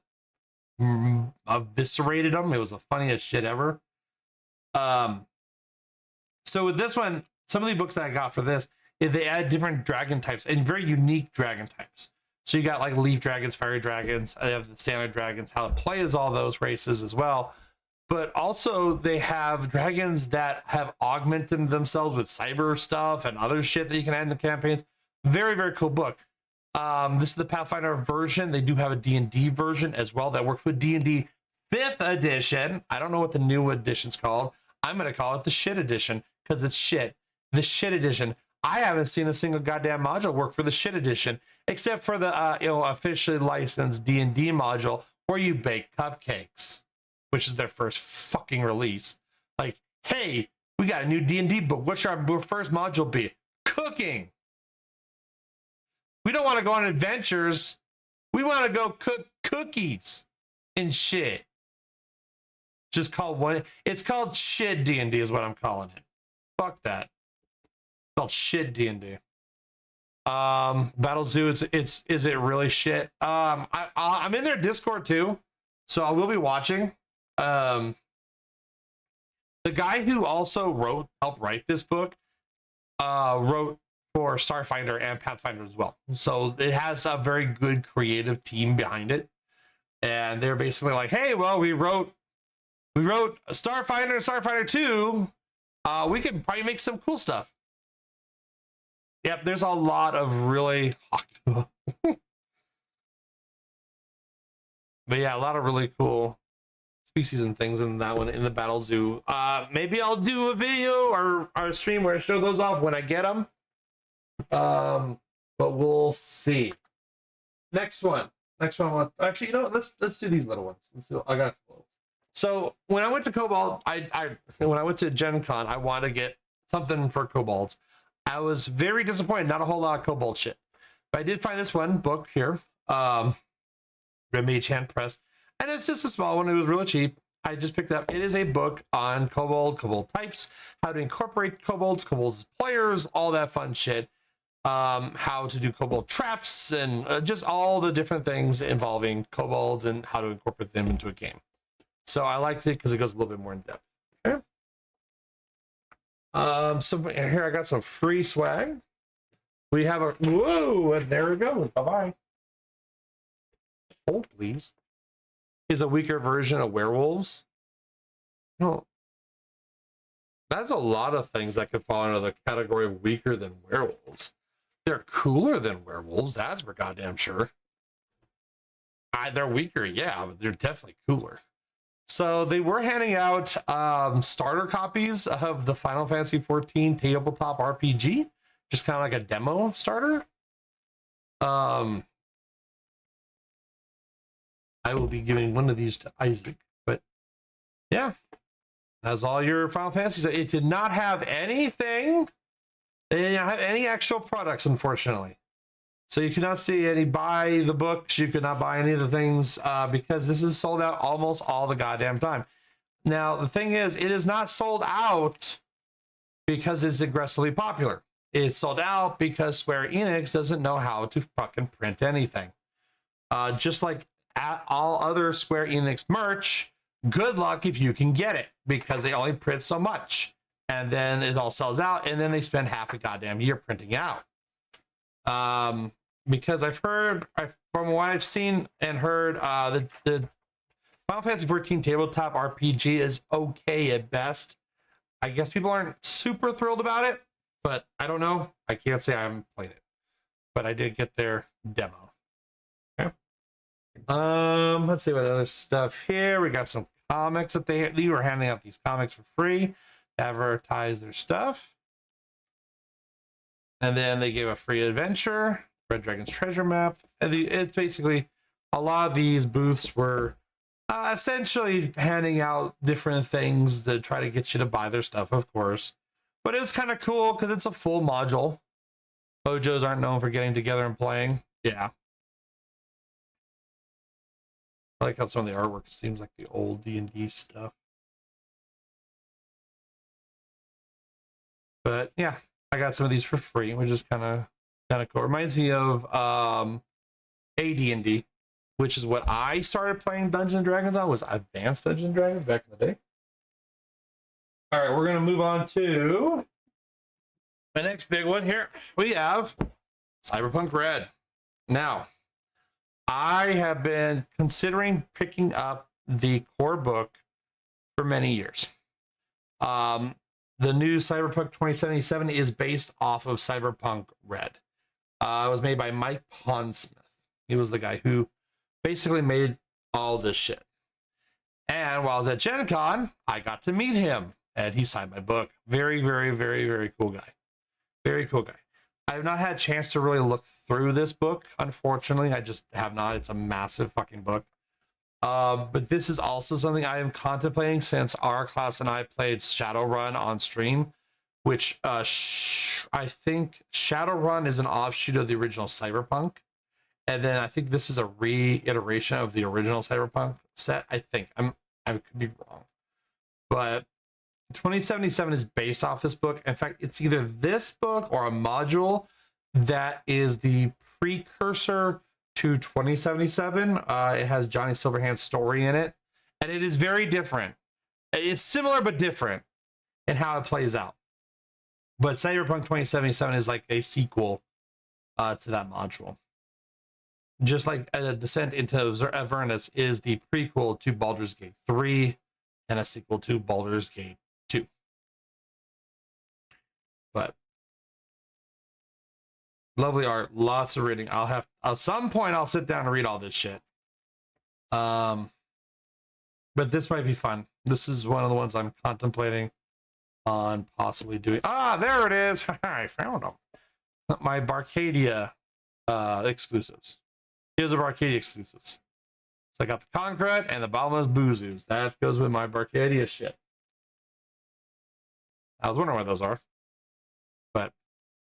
eviscerated them. It was the funniest shit ever. So with this one, some of the books that I got for this, they add different dragon types and very unique dragon types. So you got like leaf dragons, fairy dragons. I have the standard dragons, how to play as all those races as well. But also they have dragons that have augmented themselves with cyber stuff and other shit that you can add in the campaigns. Very, very cool book. This is the Pathfinder version. They do have a D&D version as well that works with D&D 5th edition. I don't know what the new edition's called. I'm going to call it the shit edition, because it's shit. The shit edition. I haven't seen a single goddamn module work for the shit edition, except for the officially licensed D&D module where you bake cupcakes, which is their first fucking release. Like, hey, we got a new D&D book. What should our first module be? Cooking. We don't want to go on adventures. We want to go cook cookies and shit. Just called one. It's called shit D&D is what I'm calling it. Fuck that. It's called shit D&D. Battle Zoo, is it really shit? I'm in their Discord too, so I will be watching. The guy who also helped write this book, wrote for Starfinder and Pathfinder as well. So it has a very good creative team behind it. And they're basically like, hey, well, we wrote Starfinder and Starfinder 2. We could probably make some cool stuff. Yep, there's a lot of really but yeah, a lot of really cool species and things in that one, in the Battle Zoo. Maybe I'll do a video or a stream where I show those off when I get them. But we'll see. Next one. Actually, you know what? Let's do these little ones. I got. So when I went to Cobalt, when I went to Gen Con, I wanted to get something for Kobolds. I was very disappointed. Not a whole lot of Cobalt shit, but I did find this one book here. Mage Hand Press, and it's just a small one. It was really cheap. I just picked it up. It is a book on Kobold types, how to incorporate Kobolds as players, all that fun shit. How to do Kobold traps, and just all the different things involving Kobolds and how to incorporate them into a game. So I liked it because it goes a little bit more in depth. Okay. So here I got some free swag. We have a whoa, and there it goes. Bye bye. Hold, please. Is a weaker version of werewolves. No, that's a lot of things that could fall under the category of weaker than werewolves. They're cooler than werewolves, that's for goddamn sure. They're weaker, yeah, but they're definitely cooler. So they were handing out starter copies of the Final Fantasy XIV tabletop RPG, just kind of like a demo starter. I will be giving one of these to Isaac, but yeah, that's all your Final Fantasy. It did not have anything. They didn't have any actual products, unfortunately. So you cannot see any buy the books. You could not buy any of the things because this is sold out almost all the goddamn time. Now, the thing is, it is not sold out because it's aggressively popular. It's sold out because Square Enix doesn't know how to fucking print anything. Just like all other Square Enix merch, good luck if you can get it because they only print so much. And then it all sells out, and then they spend half a goddamn year printing out. Because I've heard, from what I've seen and heard, the Final Fantasy XIV tabletop RPG is okay at best. I guess people aren't super thrilled about it, but I don't know. I can't say I haven't played it, but I did get their demo. Okay. Let's see what other stuff here. We got some comics that they were handing out these comics for free. Advertise their stuff, and then they gave a free adventure, Red Dragon's treasure map, and it's basically a lot of these booths were essentially handing out different things to try to get you to buy their stuff, of course. But it's kind of cool because it's a full module. Ojos aren't known for getting together and playing. Yeah, I like how some of the artwork seems like the old D&D stuff. But yeah, I got some of these for free, which is kind of cool. Reminds me of AD&D, which is what I started playing Dungeons and Dragons on, was Advanced Dungeons and Dragons back in the day. All right, we're gonna move on to my next big one here. We have Cyberpunk Red. Now, I have been considering picking up the core book for many years. The new Cyberpunk 2077 is based off of Cyberpunk Red. It was made by Mike Pondsmith. He was the guy who basically made all this shit. And while I was at Gen Con, I got to meet him, and he signed my book. Very, very, very, very cool guy. Very cool guy. I have not had a chance to really look through this book, unfortunately. I just have not. It's a massive fucking book. But this is also something I am contemplating since our class and I played Shadowrun on stream, which I think Shadowrun is an offshoot of the original Cyberpunk. And then I think this is a reiteration of the original Cyberpunk set. I think I could be wrong, but 2077 is based off this book. In fact, it's either this book or a module that is the precursor to 2077. It has Johnny Silverhand's story in it, and it is very different. It's similar but different in how it plays out. But Cyberpunk 2077 is like a sequel to that module. Just like a Descent into Avernus is the prequel to Baldur's Gate 3 and a sequel to Baldur's Gate 2. But lovely art, lots of reading. I'll have at some point I'll sit down and read all this shit. But this might be fun. This is one of the ones I'm contemplating on possibly doing. Ah, there it is. I found them. my Barcadia exclusives. Here's the Barcadia exclusives. So I got the Concrete and the Boundless Boozoos. That goes with my Barcadia shit. I was wondering where those are. But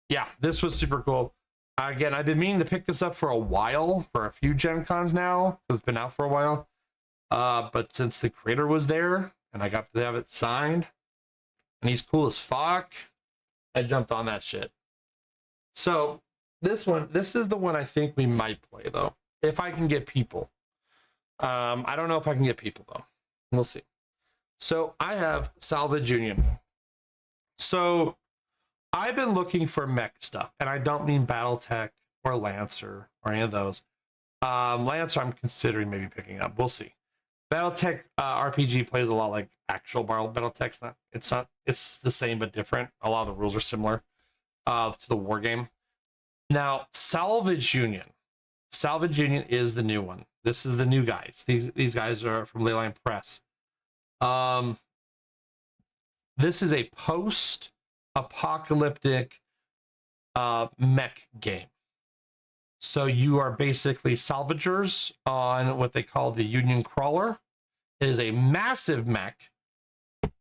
yeah, this was super cool. Again, I've been meaning to pick this up for a while, for a few Gen Cons now, because it's been out for a while. But since the creator was there and I got to have it signed, and he's cool as fuck, I jumped on that shit. So this is the one I think we might play though, if I can get people. I don't know if I can get people though. We'll see. So I have Salvage Union. So I've been looking for mech stuff, and I don't mean Battletech or Lancer or any of those. Lancer I'm considering maybe picking up. We'll see. Battletech RPG plays a lot like actual Battletech. It's the same but different. A lot of the rules are similar to the war game. Now, Salvage Union. Salvage Union is the new one. This is the new guys. These guys are from Leyline Press. This is a post-apocalyptic mech game. So you are basically salvagers on what they call the Union Crawler. It is a massive mech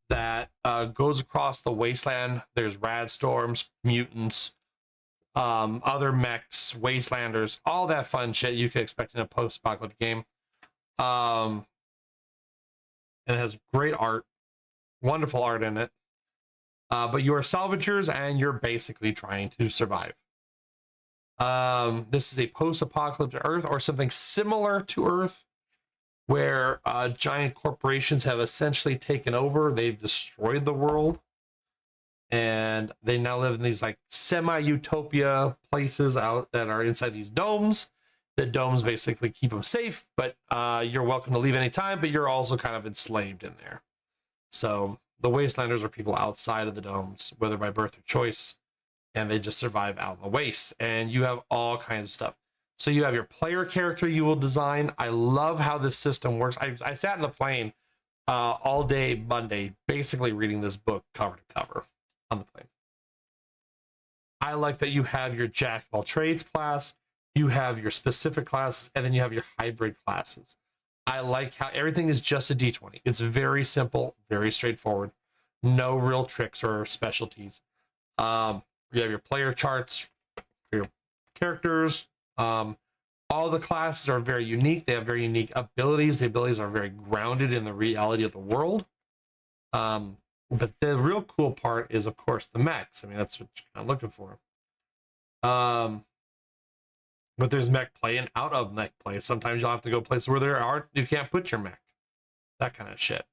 that goes across the wasteland. There's rad storms, mutants, other mechs, wastelanders, all that fun shit you could expect in a post-apocalyptic game. And it has great art, wonderful art in it. But you are salvagers and you're basically trying to survive. This is a post-apocalyptic Earth or something similar to Earth, where giant corporations have essentially taken over. They've destroyed the world, and they now live in these like semi-utopia places out that are inside these domes. The domes basically keep them safe, but you're welcome to leave anytime, but you're also kind of enslaved in there. So the wastelanders are people outside of the domes, whether by birth or choice, and they just survive out in the wastes. And you have all kinds of stuff. So you have your player character you will design. I love how this system works. I sat in the plane all day Monday, basically reading this book cover to cover on the plane. I like that you have your Jack of all trades class, you have your specific classes, and then you have your hybrid classes. I like how everything is just a D20. It's very simple, very straightforward. No real tricks or specialties. You have your player charts for your characters. All the classes are very unique. They have very unique abilities. The abilities are very grounded in the reality of the world. But the real cool part is, of course, the mechs. I mean, that's what you're kind of looking for. But there's mech play and out of mech play. Sometimes you'll have to go places where there aren't, you can't put your mech. That kind of shit.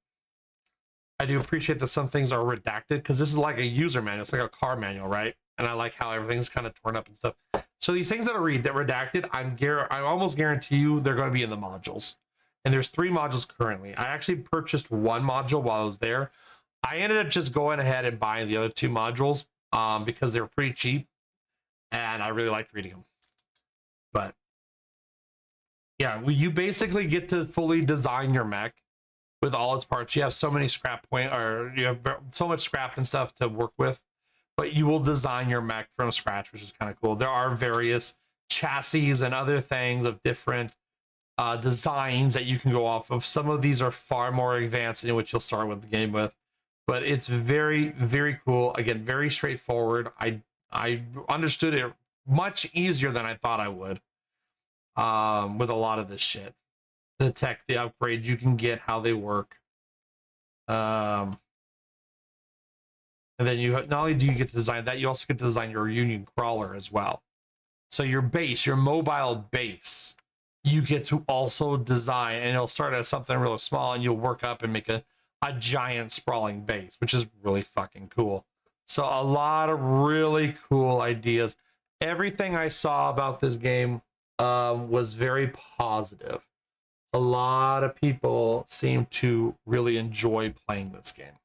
I do appreciate that some things are redacted, because this is like a user manual. It's like a car manual, right? And I like how everything's kind of torn up and stuff. So these things that are redacted, I almost guarantee you they're going to be in the modules. And there's 3 modules currently. I actually purchased 1 module while I was there. I ended up just going ahead and buying the other 2 modules because they were pretty cheap, and I really liked reading them. But yeah, you basically get to fully design your mech with all its parts. You have so many you have so much scrap and stuff to work with, but you will design your mech from scratch, which is kind of cool. There are various chassis and other things of different designs that you can go off of. Some of these are far more advanced in which you'll start with the game with, but it's very, very cool. Again, very straightforward. I understood it much easier than I thought I would with a lot of this shit. The tech, the upgrades you can get, how they work. And then you not only do you get to design that, you also get to design your Union Crawler as well. So your base, your mobile base, you get to also design, and it'll start as something really small, and you'll work up and make a giant sprawling base, which is really fucking cool. So a lot of really cool ideas. Everything I saw about this game was very positive. A lot of people seem to really enjoy playing this game.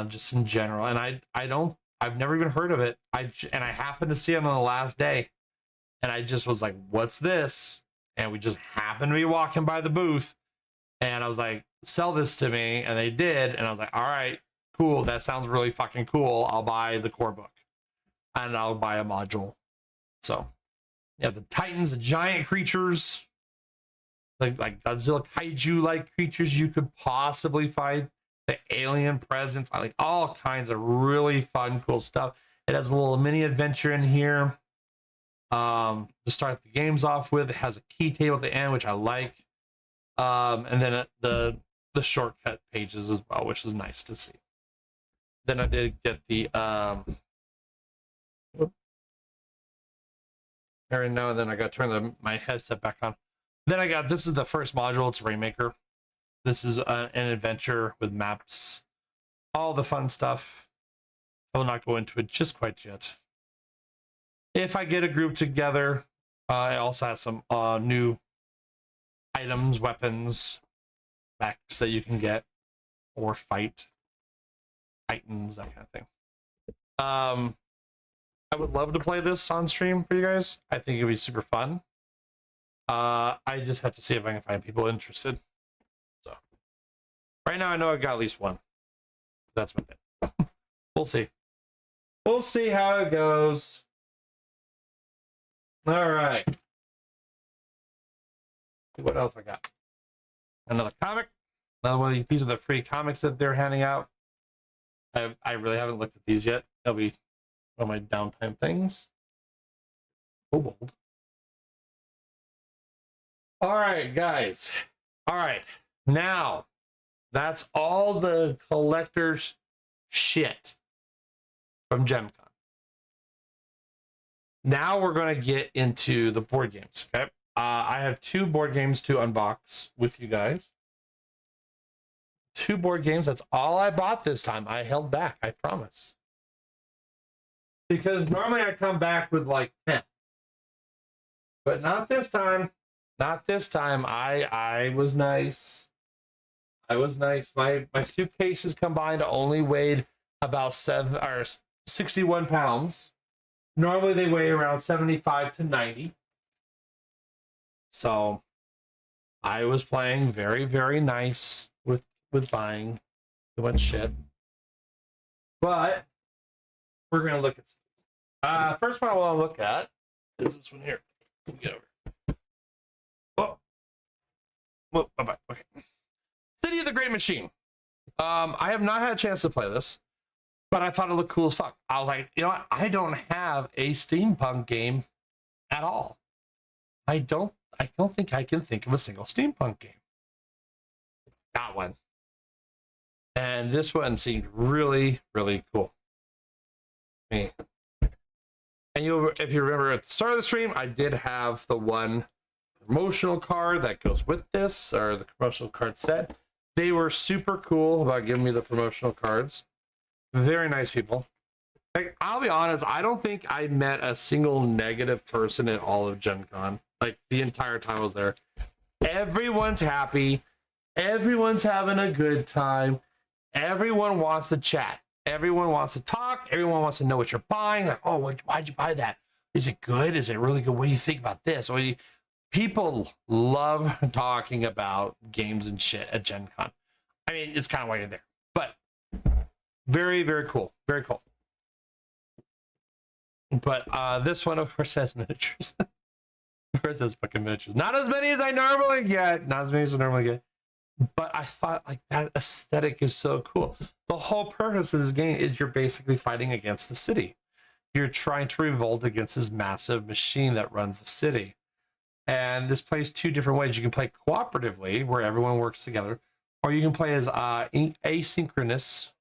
Just in general. And I've never even heard of it. I happened to see it on the last day. And I just was like, what's this? And we just happened to be walking by the booth. And I was like, sell this to me. And they did. And I was like, all right, cool. That sounds really fucking cool. I'll buy the core book. and I'll buy a module. So, yeah, the Titans, the giant creatures, like Godzilla kaiju like creatures you could possibly fight, the alien presence, like all kinds of really fun, cool stuff. It has a little mini adventure in here to start the games off with. It has a key table at the end, which I like. And then the shortcut pages as well, which is nice to see. Then I did get the every now and then I got to turn my headset back on. Then I got, this is the first module. It's Rainmaker. This is an adventure with maps, all the fun stuff. I will not go into it just quite yet. If I get a group together, it also has some new items, weapons, packs that you can get or fight titans, that kind of thing. I would love to play this on stream for you guys. I think it'd be super fun. I just have to see if I can find people interested. So right now I know I've got at least one. That's my bit. We'll see. We'll see how it goes. All right. What else I got? Another comic. Another one of these are the free comics that they're handing out. I really haven't looked at these yet. They'll be one of my downtime things. Kobold. All right, guys. All right. Now, that's all the collector's shit from Gen Con. Now we're going to get into the board games, okay? I have 2 board games to unbox with you guys. 2 board games. That's all I bought this time. I held back, I promise. Because normally I come back with like 10. But not this time. Not this time. I was nice. I was nice. My suitcases combined only weighed about 61 pounds. Normally they weigh around 75 to 90. So I was playing very, very nice with buying too much shit. But we're going to look at first one I want to look at is this one here. Let me get over. Whoa, bye-bye. Okay. City of the Great Machine. I have not had a chance to play this, but I thought it looked cool as fuck. I was like, you know what? I don't have a steampunk game at all. I don't think I can think of a single steampunk game. Got one. And this one seemed really, really cool. Me. And if you remember at the start of the stream, I did have the one promotional card that goes with this, or the promotional card set. They were super cool about giving me the promotional cards. Very nice people. Like, I'll be honest, I don't think I met a single negative person in all of Gen Con. Like, the entire time I was there. Everyone's happy. Everyone's having a good time. Everyone wants to chat. Everyone wants to talk. Everyone wants to know what you're buying. Like, oh, why'd you buy that? Is it good? Is it really good? What do you think about this? People love talking about games and shit at Gen Con. I mean, it's kind of why you're there. But very, very cool. Very cool. But this one, of course, has miniatures. Of course, it has fucking miniatures. Not as many as I normally get. Not as many as I normally get. But I thought, like, that aesthetic is so cool. The whole purpose of this game is you're basically fighting against the city. You're trying to revolt against this massive machine that runs the city. And this plays 2 different ways. You can play cooperatively, where everyone works together, or you can play as asynchronous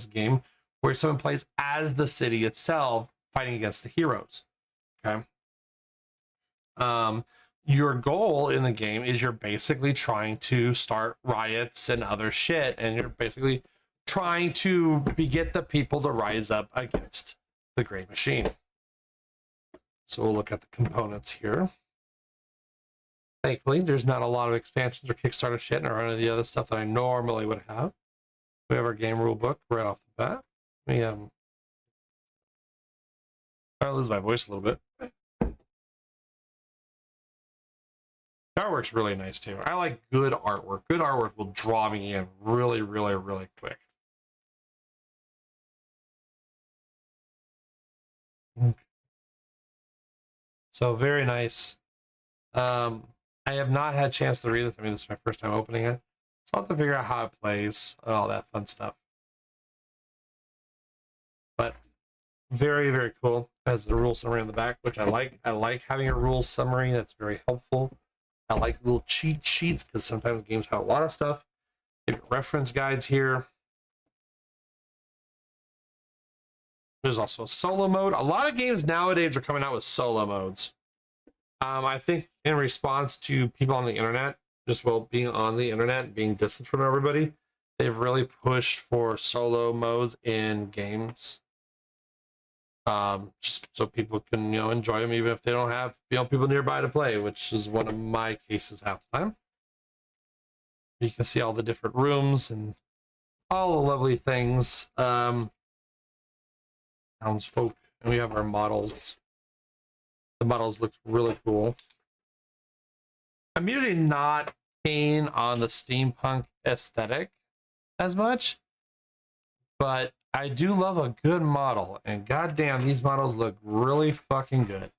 game, where someone plays as the city itself, fighting against the heroes. Okay. Your goal in the game is you're basically trying to start riots and other shit, and you're basically trying to get the people to rise up against the Great Machine. So we'll look at the components here. Thankfully, there's not a lot of expansions or Kickstarter shit or any of the other stuff that I normally would have. We have our game rule book right off the bat. I'll lose my voice a little bit. Artwork's really nice too. I like good artwork. Good artwork will draw me in really, really, really quick. So very nice. I have not had a chance to read it. I mean, this is my first time opening it. So I'll have to figure out how it plays, all that fun stuff. But very, very cool. Has the rule summary on the back, which I like. I like having a rule summary. That's very helpful. I like little cheat sheets because sometimes games have a lot of stuff. Give you reference guides here. There's also a solo mode. A lot of games nowadays are coming out with solo modes. I think in response to people on the internet, just being on the internet, being distant from everybody, they've really pushed for solo modes in games. Just so people can, enjoy them even if they don't have, people nearby to play, which is one of my cases half the time. You can see all the different rooms and all the lovely things. Townsfolk, and we have our models. The models look really cool. I'm usually not keen on the steampunk aesthetic as much, but I do love a good model, and goddamn, these models look really fucking good.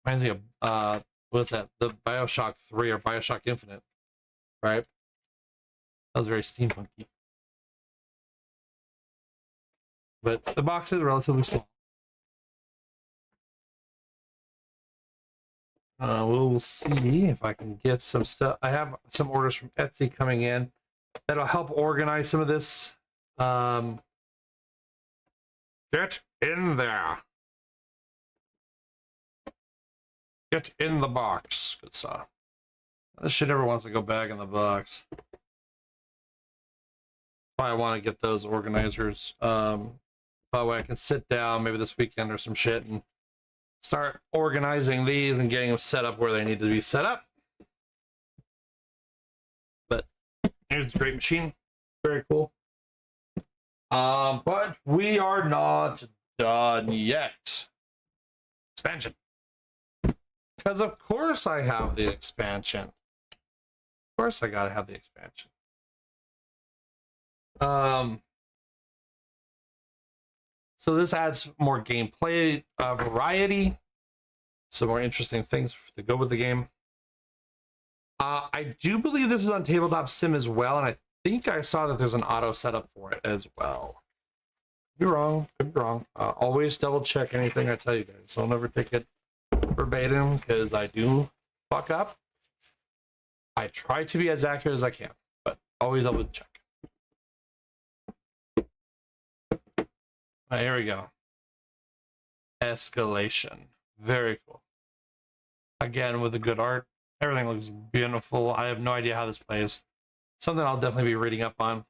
Reminds me of what's that? The BioShock 3 or BioShock Infinite, right? That was very steampunky. But the box is relatively small. We'll see if I can get some stuff. I have some orders from Etsy coming in that'll help organize some of this. Get in there. Get in the box. Good stuff. This shit never wants to go back in the box. I want to get those organizers. That way I can sit down maybe this weekend or some shit and start organizing these and getting them set up where they need to be set up. But it's a great machine. Very cool. But we are not done yet. Expansion. Because of course I have the expansion. Of course I gotta have the expansion. So this adds more gameplay variety, some more interesting things to go with the game. I do believe this is on Tabletop Sim as well, and I think I saw that there's an auto setup for it as well. Could be wrong, could be wrong. Always double check anything I tell you guys. So I'll never take it verbatim because I do fuck up. I try to be as accurate as I can, but always double check. Here we go. Escalation. Very cool. Again, with the good art. Everything looks beautiful. I have no idea how this plays. Something I'll definitely be reading up on.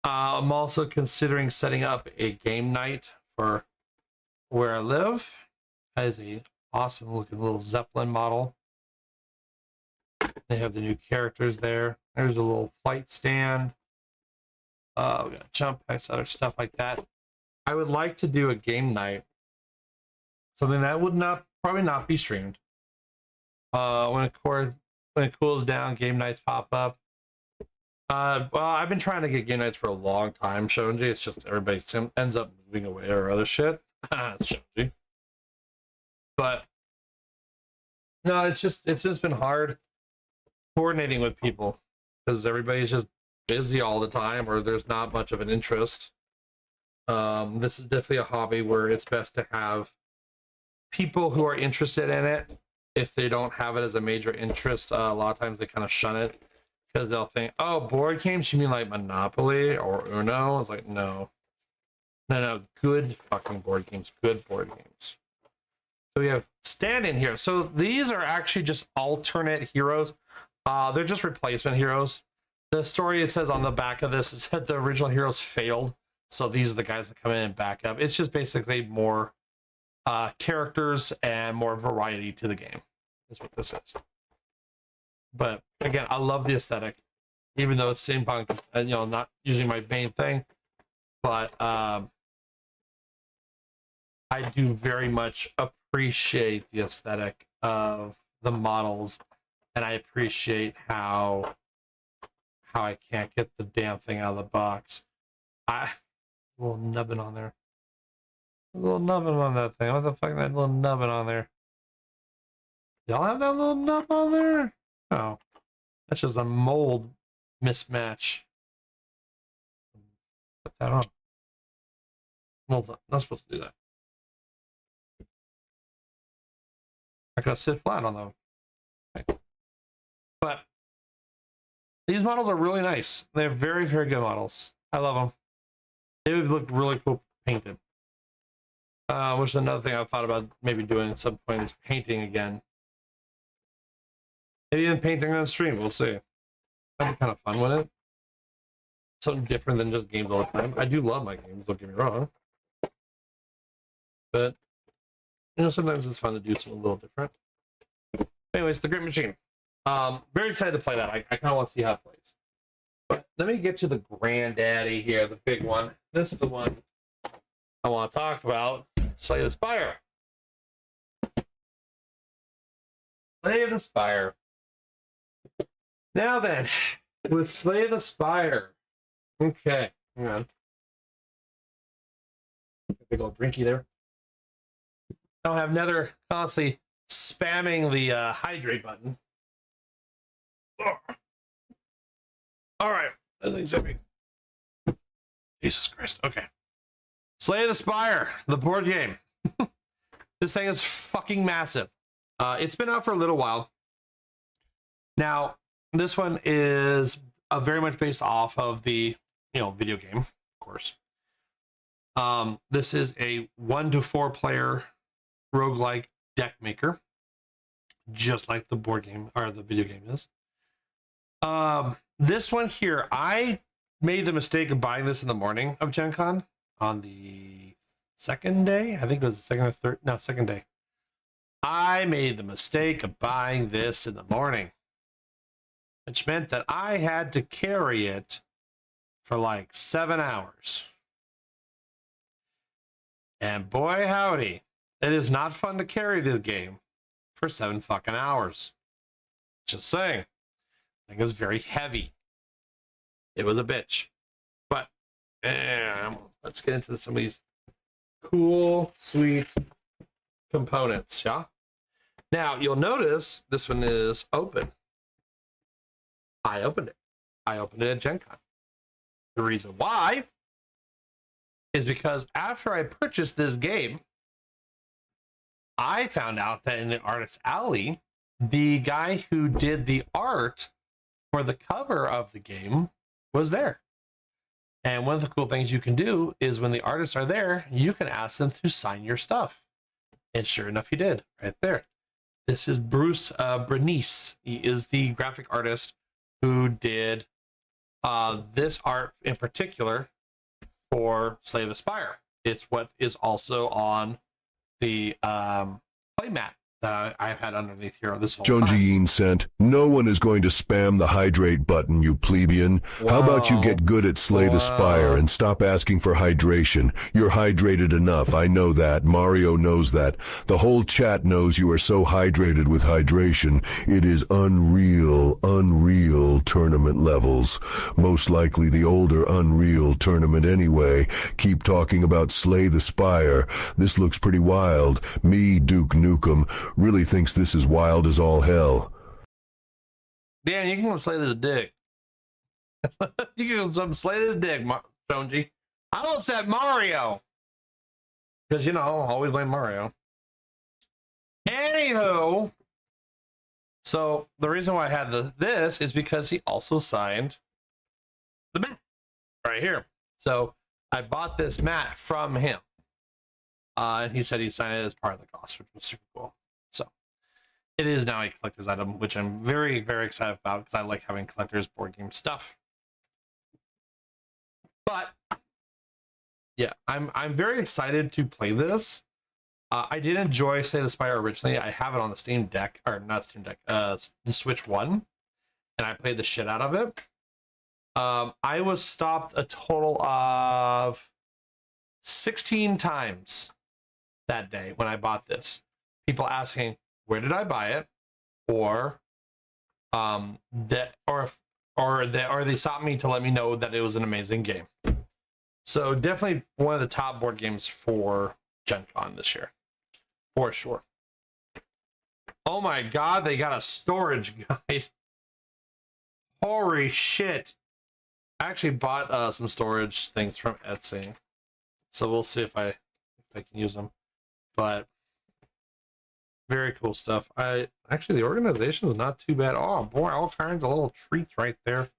I'm also considering setting up a game night for where I live. That is a awesome looking little Zeppelin model. They have the new characters there. There's a little flight stand. We got jump packs, other stuff like that. I would like to do a game night. Something that would probably not be streamed. When it cools down, game nights pop up. Well, I've been trying to get game nights for a long time, Shonji. It's just everybody ends up moving away or other shit. Shonji. But no, it's just been hard coordinating with people because everybody's just busy all the time, or there's not much of an interest. This is definitely a hobby where it's best to have people who are interested in it. If they don't have it as a major interest, a lot of times they kind of shun it because they'll think, oh, board games, you mean like Monopoly or Uno? It's like, no, good fucking board games, good board games. So we have stand-in here. So these are actually just alternate heroes. They're just replacement heroes. The story it says on the back of this is that the original heroes failed. So these are the guys that come in and back up. It's just basically more characters and more variety to the game. That's what this is. But again, I love the aesthetic, even though it's steampunk, not usually my main thing. But I do very much appreciate the aesthetic of the models, and I appreciate how I can't get the damn thing out of the box. A little nubbin on there. A little nubbin on that thing. What the fuck is that little nubbin on there? Y'all have that little nub on there? Oh. That's just a mold mismatch. Put that on. Mold's not supposed to do that. I gotta sit flat on them. Okay. But these models are really nice. They're very, very good models. I love them. They would look really cool painted. Which is another thing I've thought about maybe doing at some point is painting again. Maybe even painting on stream, we'll see. That'd be kind of fun, wouldn't it? Something different than just games all the time. I do love my games, don't get me wrong. But, you know, sometimes it's fun to do something a little different. Anyways, the Great Machine. Very excited to play that. I kind of want to see how it plays. But let me get to the granddaddy here, the big one. This is the one I want to talk about. Slay the Spire. Slay the Spire. Now then, with Slay the Spire. Okay, hang on. Big old drinky there. I don't have Nether constantly spamming the hydrate button. All right, that thing's heavy. Jesus Christ. Okay. Slay the Spire, the board game. This thing is fucking massive. It's been out for a little while. Now, this one is very much based off of the, video game, of course. This is a 1 to 4 player roguelike deck maker, just like the board game or the video game is. This one here, I made the mistake of buying this in the morning of Gen Con on the second day. I think it was the second or third. No, second day. I made the mistake of buying this in the morning, which meant that I had to carry it for like 7 hours. And boy, howdy, it is not fun to carry this game for 7 fucking hours. Just saying. The thing is very heavy. It was a bitch. But let's get into some of these cool, sweet components, yeah? Now, you'll notice this one is open. I opened it. I opened it at Gen Con. The reason why is because after I purchased this game, I found out that in the Artist Alley, the guy who did the art for the cover of the game was there. And one of the cool things you can do is when the artists are there, you can ask them to sign your stuff. And sure enough, he did right there. This is Bruce Bernice. He is the graphic artist who did this art in particular for Slay the Spire. It's what is also on the playmat that I've had underneath here this whole time. Jonjiin sent, no one is going to spam the hydrate button, you plebeian. How about you get good at Slay the Spire and stop asking for hydration? You're hydrated enough, I know that. Mario knows that. The whole chat knows you are so hydrated with hydration. It is unreal tournament levels. Most likely the older Unreal tournament anyway. Keep talking about Slay the Spire. This looks pretty wild. Me, Duke Nukem, really thinks this is wild as all hell. Dan, you can go slay this dick. You can go slay this dick, Jonji. I will say Mario. Because, always blame Mario. Anywho, so the reason why I had this is because he also signed the mat right here. So I bought this mat from him. And he said he signed it as part of the cost, which was super cool. So it is now a collector's item, which I'm very, very excited about because I like having collector's board game stuff. But yeah, I'm very excited to play this. I did enjoy Slay the Spire originally. I have it on the Steam Deck, or not Steam Deck, the Switch 1, and I played the shit out of it. I was stopped a total of 16 times that day when I bought this. People asking, where did I buy it? Or they stopped me to let me know that it was an amazing game. So definitely one of the top board games for Gen Con this year, for sure. Oh my god, they got a storage guide. Holy shit. I actually bought some storage things from Etsy. So we'll see if I can use them. But very cool stuff. Actually, the organization is not too bad. Oh boy, all kinds of little treats right there.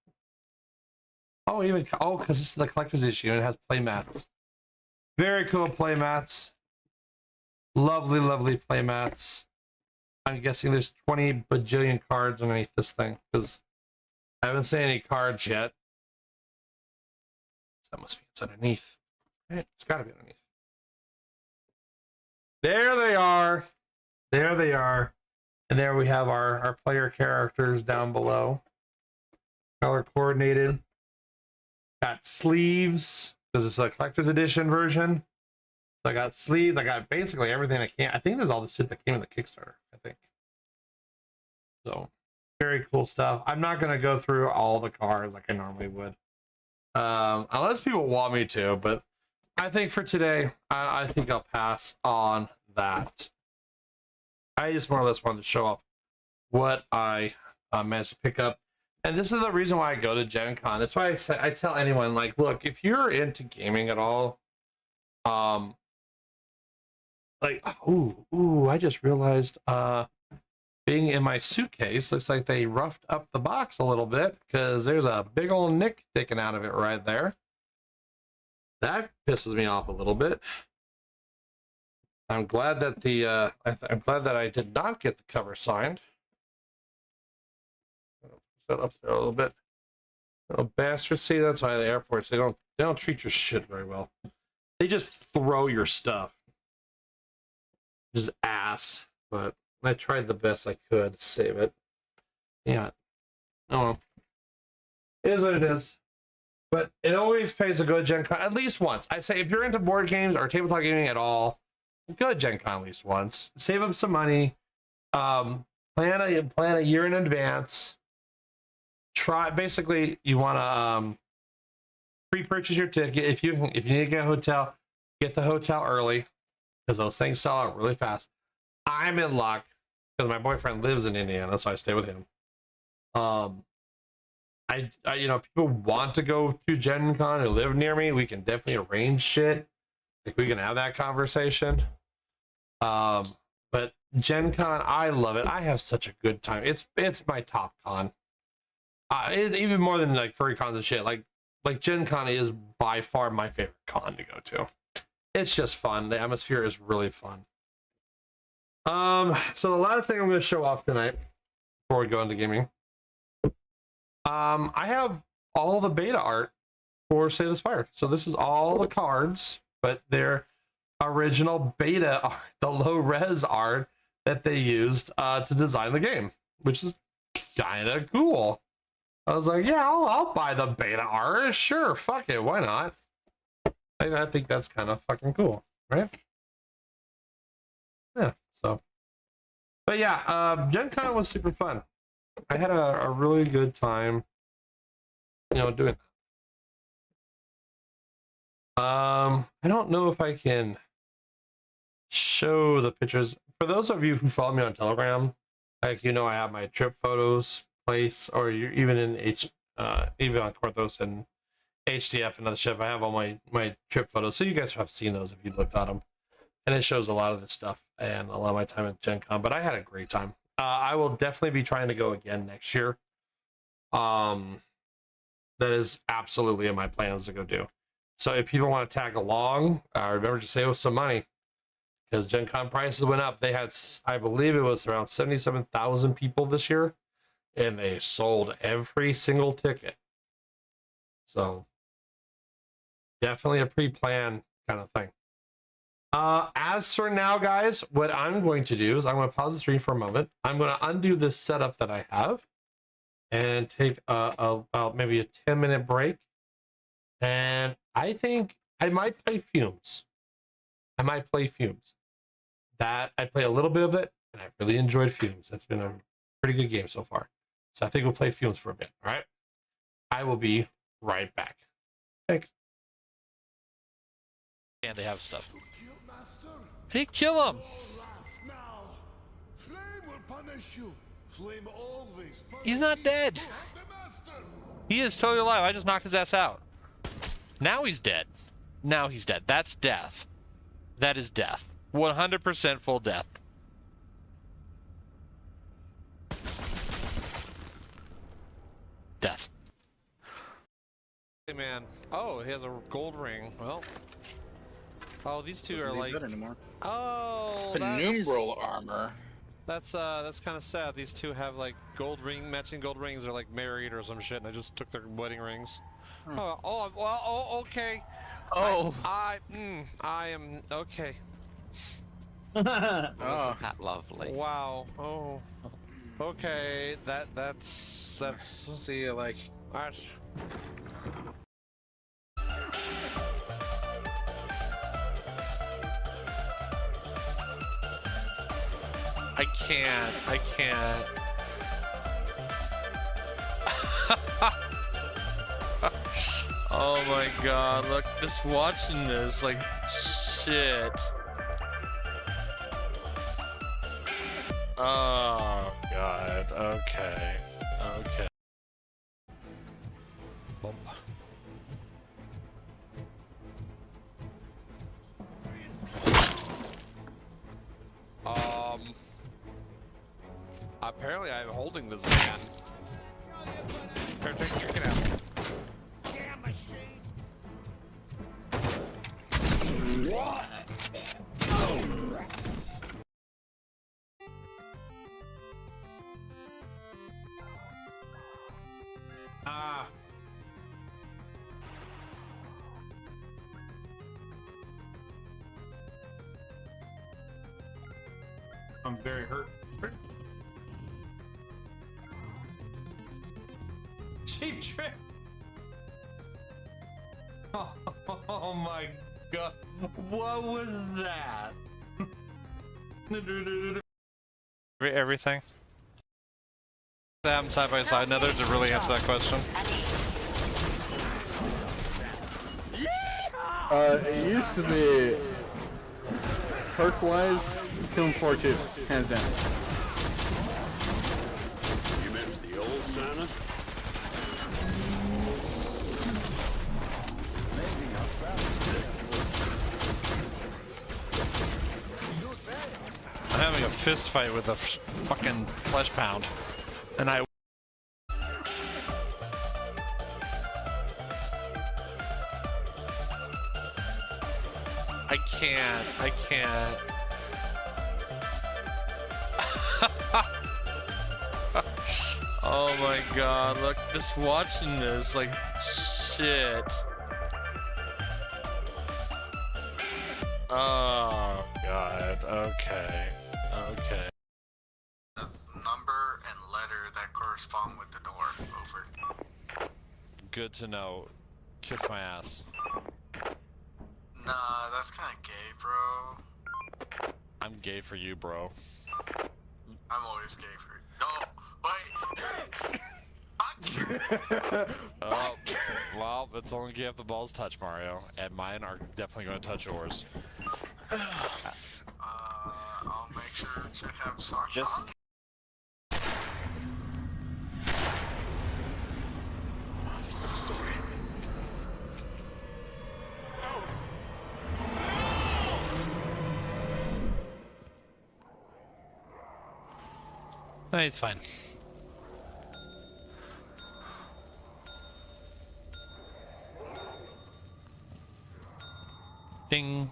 Oh, because this is the collector's issue and it has play mats. Very cool play mats. Lovely, lovely play mats. I'm guessing there's 20 bajillion cards underneath this thing because I haven't seen any cards yet. So that must be it's underneath. Right? It's got to be underneath. There they are. There they are. And there we have our player characters down below. Color coordinated. Got sleeves because it's a collector's edition version. So I got sleeves. I got basically everything I can. I think there's all the shit that came in the Kickstarter, I think. So very cool stuff. I'm not going to go through all the cards like I normally would. Unless people want me to, but I think for today, I think I'll pass on that. I just more or less wanted to show up what I managed to pick up. And this is the reason why I go to Gen Con. That's why I tell anyone, like, look, if you're into gaming at all, like, I just realized, being in my suitcase, looks like they roughed up the box a little bit because there's a big old nick taken out of it right there. That pisses me off a little bit. I'm glad that I'm glad that I did not get the cover signed. Set up there a little bit. Oh, bastards! See, that's why the airports they don't treat your shit very well. They just throw your stuff. Just ass. But I tried the best I could to save it. Yeah. Oh well. It is what it is. But it always pays to go to Gen Con at least once. I say if you're into board games or tabletop gaming at all, go to Gen Con at least once. Save up some money. Plan a year in advance. Basically you want to pre-purchase your ticket. If you need to get a hotel, get the hotel early because those things sell out really fast. I'm in luck because my boyfriend lives in Indiana, so I stay with him. I people want to go to Gen Con who live near me. We can definitely arrange shit. Like we can have that conversation. But Gen Con, I love it. I have such a good time. It's my top con. Even more than like furry cons and shit. Like Gen Con is by far my favorite con to go to. It's just fun. The atmosphere is really fun. So the last thing I'm going to show off tonight before we go into gaming. I have all the beta art for Slay the Spire. So this is all the cards, but they're original beta art, the low res art that they used to design the game, which is kind of cool. I was like, yeah, I'll buy the beta art. Sure, fuck it, why not? I think that's kind of fucking cool, right? Yeah, so. But yeah, Gen Con was super fun. I had a really good time, doing that. I don't know if I can show the pictures. For those of you who follow me on Telegram, like I have my trip photos place, or even in even on Corthos and HDF and other shit. I have all my trip photos, so you guys have seen those if you looked at them, and it shows a lot of this stuff and a lot of my time at Gen Con. But I had a great time. I will definitely be trying to go again next year. That is absolutely in my plans to go do. So if people want to tag along, remember to save us some money because Gen Con prices went up. They had, I believe it was around 77,000 people this year, and they sold every single ticket. So definitely a pre-planned kind of thing. As for now, guys, what I'm going to do is I'm going to pause the stream for a moment. I'm going to undo this setup that I have and take about maybe a 10-minute break. And I think I might play Fumes. That I play a little bit of it, and I really enjoyed Fumes. That's been a pretty good game so far. So I think we'll play Fumes for a bit. All right. I will be right back. Thanks. And they have stuff. He kill him. He's not dead. He is totally alive. I just knocked his ass out. Now he's dead. Now he's dead. That's death. That is death. 100% full death. Death. Hey man. Oh, he has a gold ring. Well. Oh, these two are like. Anymore. Oh. Penumbral armor. That's kind of sad. These two have like matching gold rings. They're like married or some shit, and I just took their wedding rings. Okay. Oh. I am okay. Oh. That lovely. Wow. Oh. Okay. That's. See you like. That's... I can't. Oh my god, look, just watching this, like, shit. Oh god, okay. Bump. Apparently I'm holding this man. Check it out. I'm very hurt. Cheap trick! Oh my god. What was that? Everything. Them side by side another to really answer that question. It used to be perk-wise, kill him 4-2, hands down. You meant the old Santa? I'm having a fist fight with a fucking flesh pound, and I can't. Oh my god, look, just watching this, like, shit. Oh god, okay. The number and letter that correspond with the door. Over. Good to know. Kiss my ass. Nah, that's kind of gay, bro. I'm gay for you, bro. I'm always gay for you. No, wait. Oh, well, it's only gay if the balls touch, Mario, and mine are definitely going to touch yours. I'll make sure to have socks. Just No, it's fine. Ding.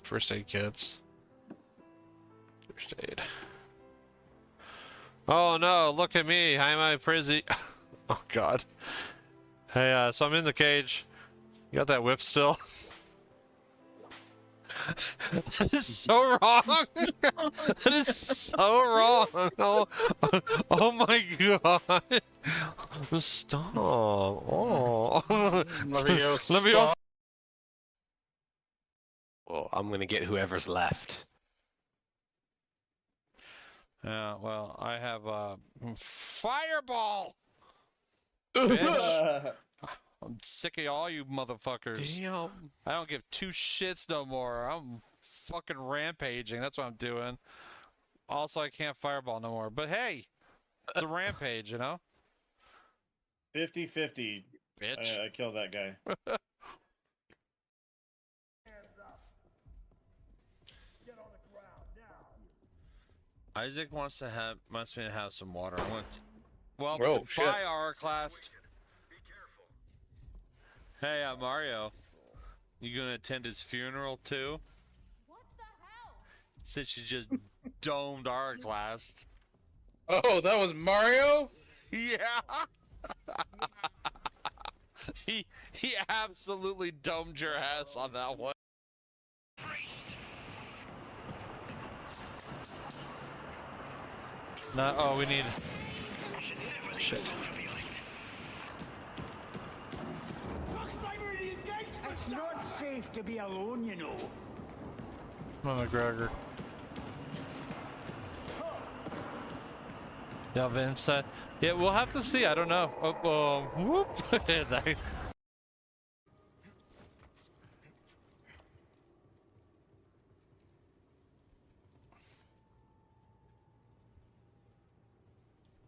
First aid kits. First aid. Oh no, look at me. I'm a prison. Oh god. Hey, so I'm in the cage. You got that whip still? That is so wrong. That is so wrong. Oh my god. Stop. Oh. Let me go. Let me go. well, I'm gonna get whoever's left. Yeah, well, I have a fireball. Bitch. I'm sick of all you motherfuckers. Damn. I don't give two shits no more. I'm fucking rampaging. That's what I'm doing. Also, I can't fireball no more. But hey, it's a rampage, you know? 50-50. Bitch. I killed that guy. Isaac wants me to have some water. I want. Well, Oh, shit. bye, our class. Hey, Mario. You gonna attend his funeral too? What the hell? Since you just domed our class. Oh, that was Mario? Yeah. he absolutely domed your ass on that one. No, oh, we need. Shit. It's not safe to be alone, you know. Come on, McGregor. Yeah, Vince. Yeah, we'll have to see. I don't know. Whoop.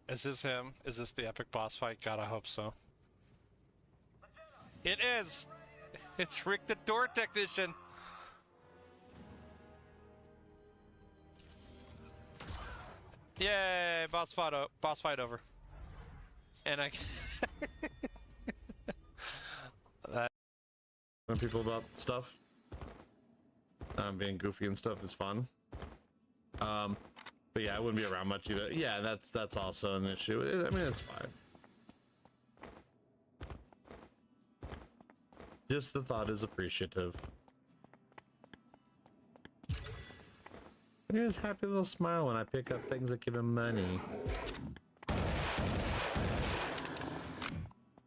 Is this him? Is this the epic boss fight? God, I hope so. It is! It's Rick the door technician! Yay! Boss fight over. And I that people about stuff. Being goofy and stuff is fun. But yeah, I wouldn't be around much either. Yeah, that's also an issue. I mean, it's fine. Just the thought is appreciative. Look at his happy little smile when I pick up things that give him money.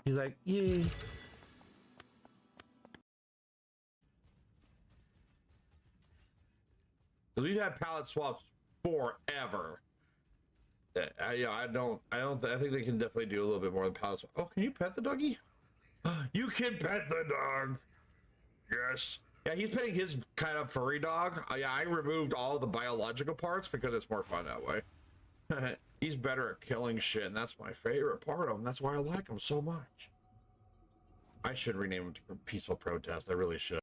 He's like, yay. We've had palette swaps forever. I think they can definitely do a little bit more than palette swap. Oh, can you pet the doggy? You can pet the dog. Yes. Yeah, he's petting his kind of furry dog. Yeah, I removed all the biological parts because it's more fun that way. He's better at killing shit, and that's my favorite part of him. That's why I like him so much. I should rename him to Peaceful Protest. I really should.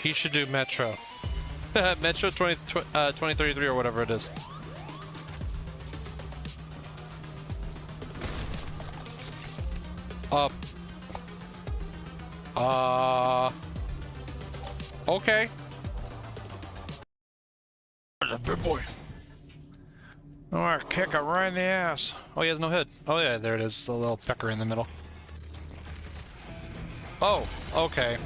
he should do Metro. Metro 2033 or whatever it is. Okay. There's a big boy. Alright, kick it right in the ass. Oh, he has no head. Oh yeah, there it is. The little pecker in the middle. Oh, okay.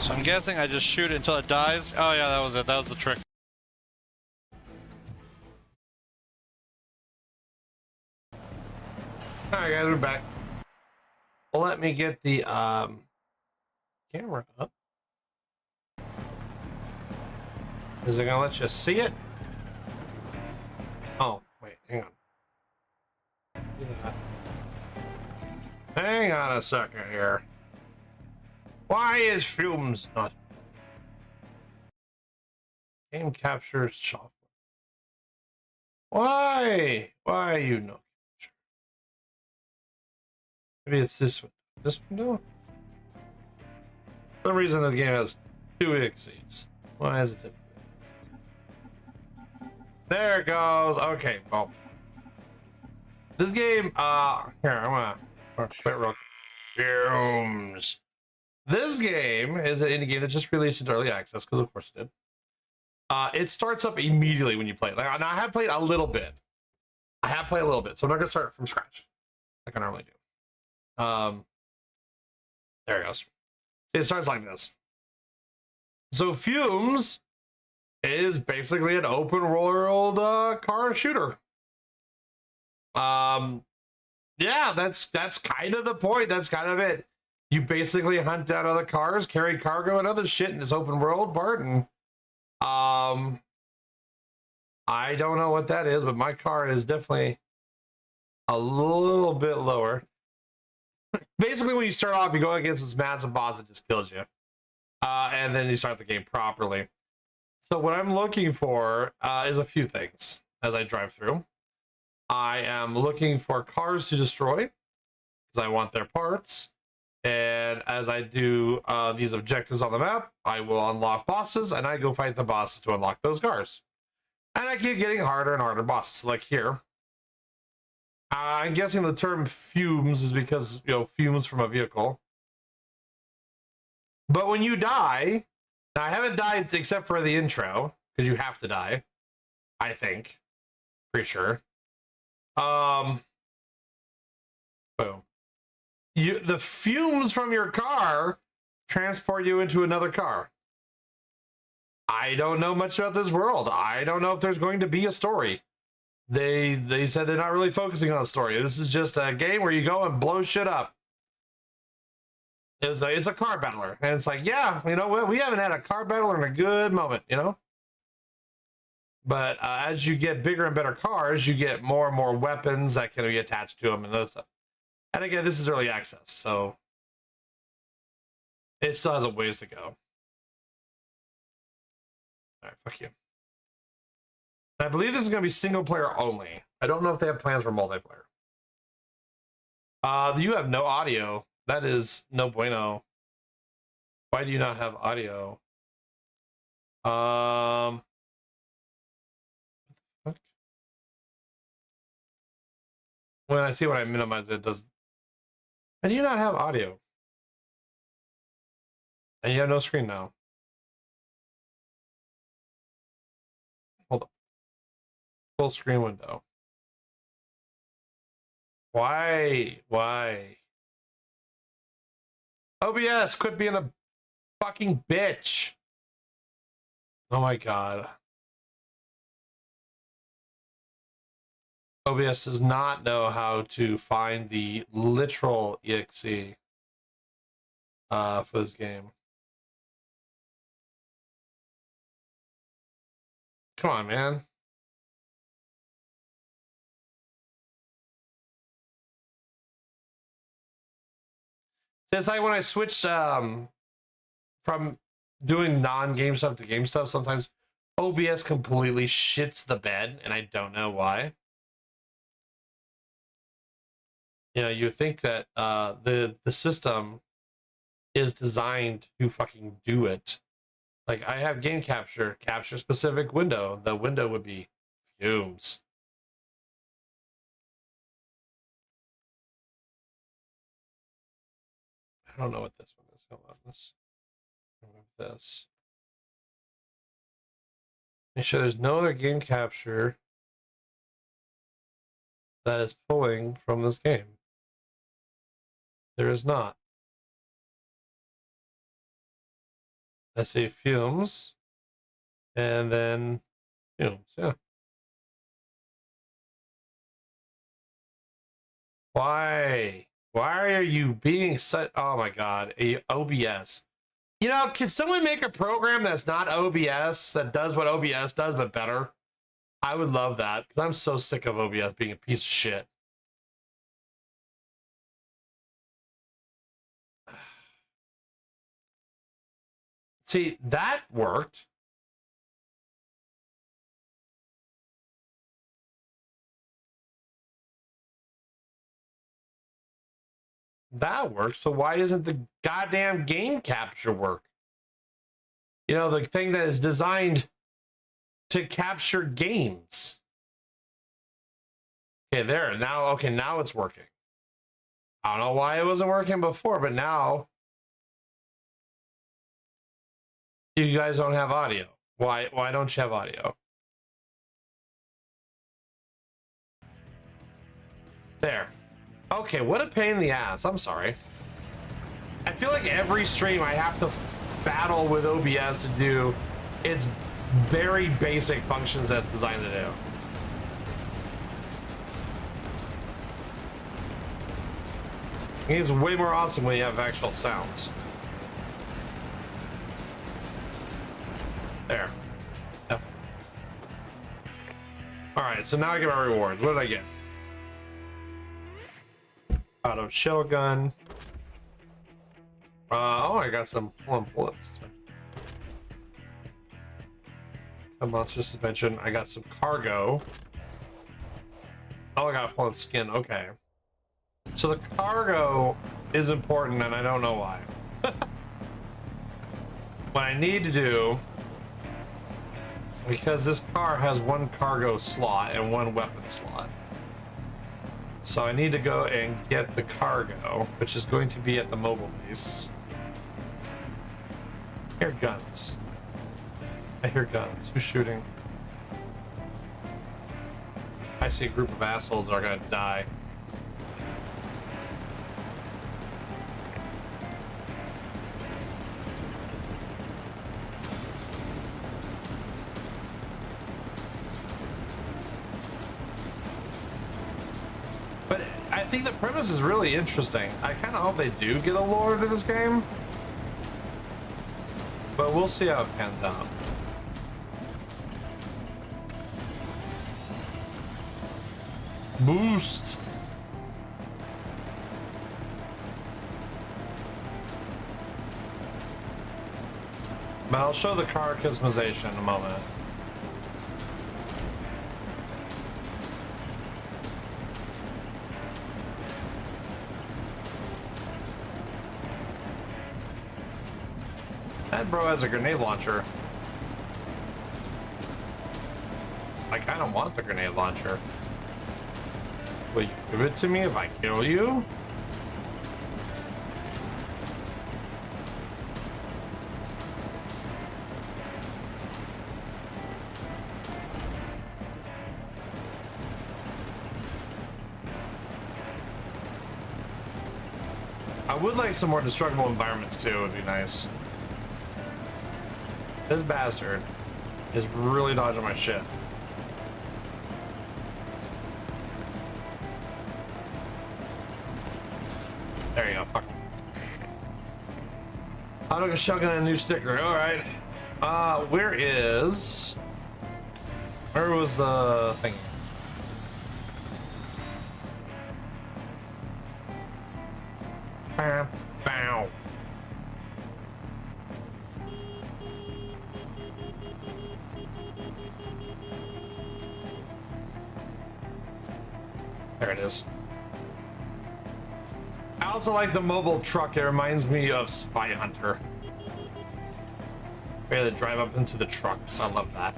So I'm guessing I just shoot it until it dies. Oh yeah, that was it. That was the trick. Alright guys, we're back. Let me get the camera up. Is it gonna let you see it? Oh, wait, hang on. Yeah. Hang on a second here. Why is Fumes not? Game capture software. Why? Why are you no capture? Maybe it's this one. This window? For some reason the game has 2 exes. Why is it different? There it goes. Okay, well. This game, here, I'm gonna quit real Fumes. This game is an indie game that just released into early access, because of course it did. It starts up immediately when you play it. Like, and I have played a little bit. I have played a little bit, so I'm not gonna start from scratch like I normally do. There it goes. It starts like this. So Fumes is basically an open world car shooter. Yeah, that's kind of the point. That's kind of it. You basically hunt down other cars, carry cargo and other shit in this open world part, and I don't know what that is, but my car is definitely a little bit lower. Basically, when you start off, you go against this massive boss that just kills you. And then you start the game properly. So what I'm looking for is a few things as I drive through. I am looking for cars to destroy because I want their parts. And as I do these objectives on the map, I will unlock bosses, and I go fight the bosses to unlock those cars. And I keep getting harder and harder bosses, like here. I'm guessing the term fumes is because, you know, fumes from a vehicle. But when you die, now I haven't died except for the intro, because you have to die, I think. Pretty sure. Boom. The fumes from your car transport you into another car. I don't know much about this world. I don't know if there's going to be a story. They said they're not really focusing on the story. This is just a game where you go and blow shit up. It's a car battler. And it's like, yeah, you know what? We haven't had a car battler in a good moment, you know? But as you get bigger and better cars, you get more and more weapons that can be attached to them and other stuff. And again, this is early access, so it still has a ways to go. All right, fuck you. I believe this is going to be single player only. I don't know if they have plans for multiplayer. You have no audio. That is no bueno. Why do you not have audio? When I see when I minimize it, it does. Why do you not have audio? And you have no screen now. Hold on. Full screen window. Why? OBS, quit being a fucking bitch. Oh my god. OBS does not know how to find the literal exe for this game. Come on, man. It's like when I switch from doing non-game stuff to game stuff, sometimes OBS completely shits the bed, and I don't know why. You know, you think that the system is designed to fucking do it. Like, I have game capture specific window. The window would be fumes. I don't know what this one is. Hold on, let's remove this. Make sure there's no other game capture that is pulling from this game. There is not. I say fumes, and then fumes, yeah. Why? Why are you being such... Oh my god, OBS. You know, can someone make a program that's not OBS, that does what OBS does, but better? I would love that, because I'm so sick of OBS being a piece of shit. See, that worked. That works. So why isn't the goddamn game capture work? You know, the thing that is designed to capture games. Okay, there. Now, okay, now it's working. I don't know why it wasn't working before, but now you guys don't have audio. Why don't you have audio? There. Okay, what a pain in the ass. I'm sorry. I feel like every stream I have to battle with OBS to do its very basic functions that it's designed to do. It's way more awesome when you have actual sounds. There. Alright, so now I get my rewards. What did I get? Auto shell gun. Oh, I got some bullets. A monster suspension. I got some cargo. Oh, I got a pull skin. Okay. So the cargo is important, and I don't know why. What I need to do, because this car has one cargo slot and one weapon slot. So I need to go and get the cargo, which is going to be at the mobile base. I hear guns. I hear guns. Who's shooting? I see a group of assholes that are gonna die. But I think the premise is really interesting. I kind of hope they do get a lore to this game. But we'll see how it pans out. Boost. But I'll show the car customization in a moment. That bro has a grenade launcher. I kind of want the grenade launcher. Will you give it to me if I kill you? I would like some more destructible environments too, would be nice. This bastard is really dodging my shit. There you go, fuck. I took a shotgun and a new sticker, alright. Where was the thing? Bow, bow. There it is. I also like the mobile truck. It reminds me of Spy Hunter. We had to drive up into the trucks. I love that.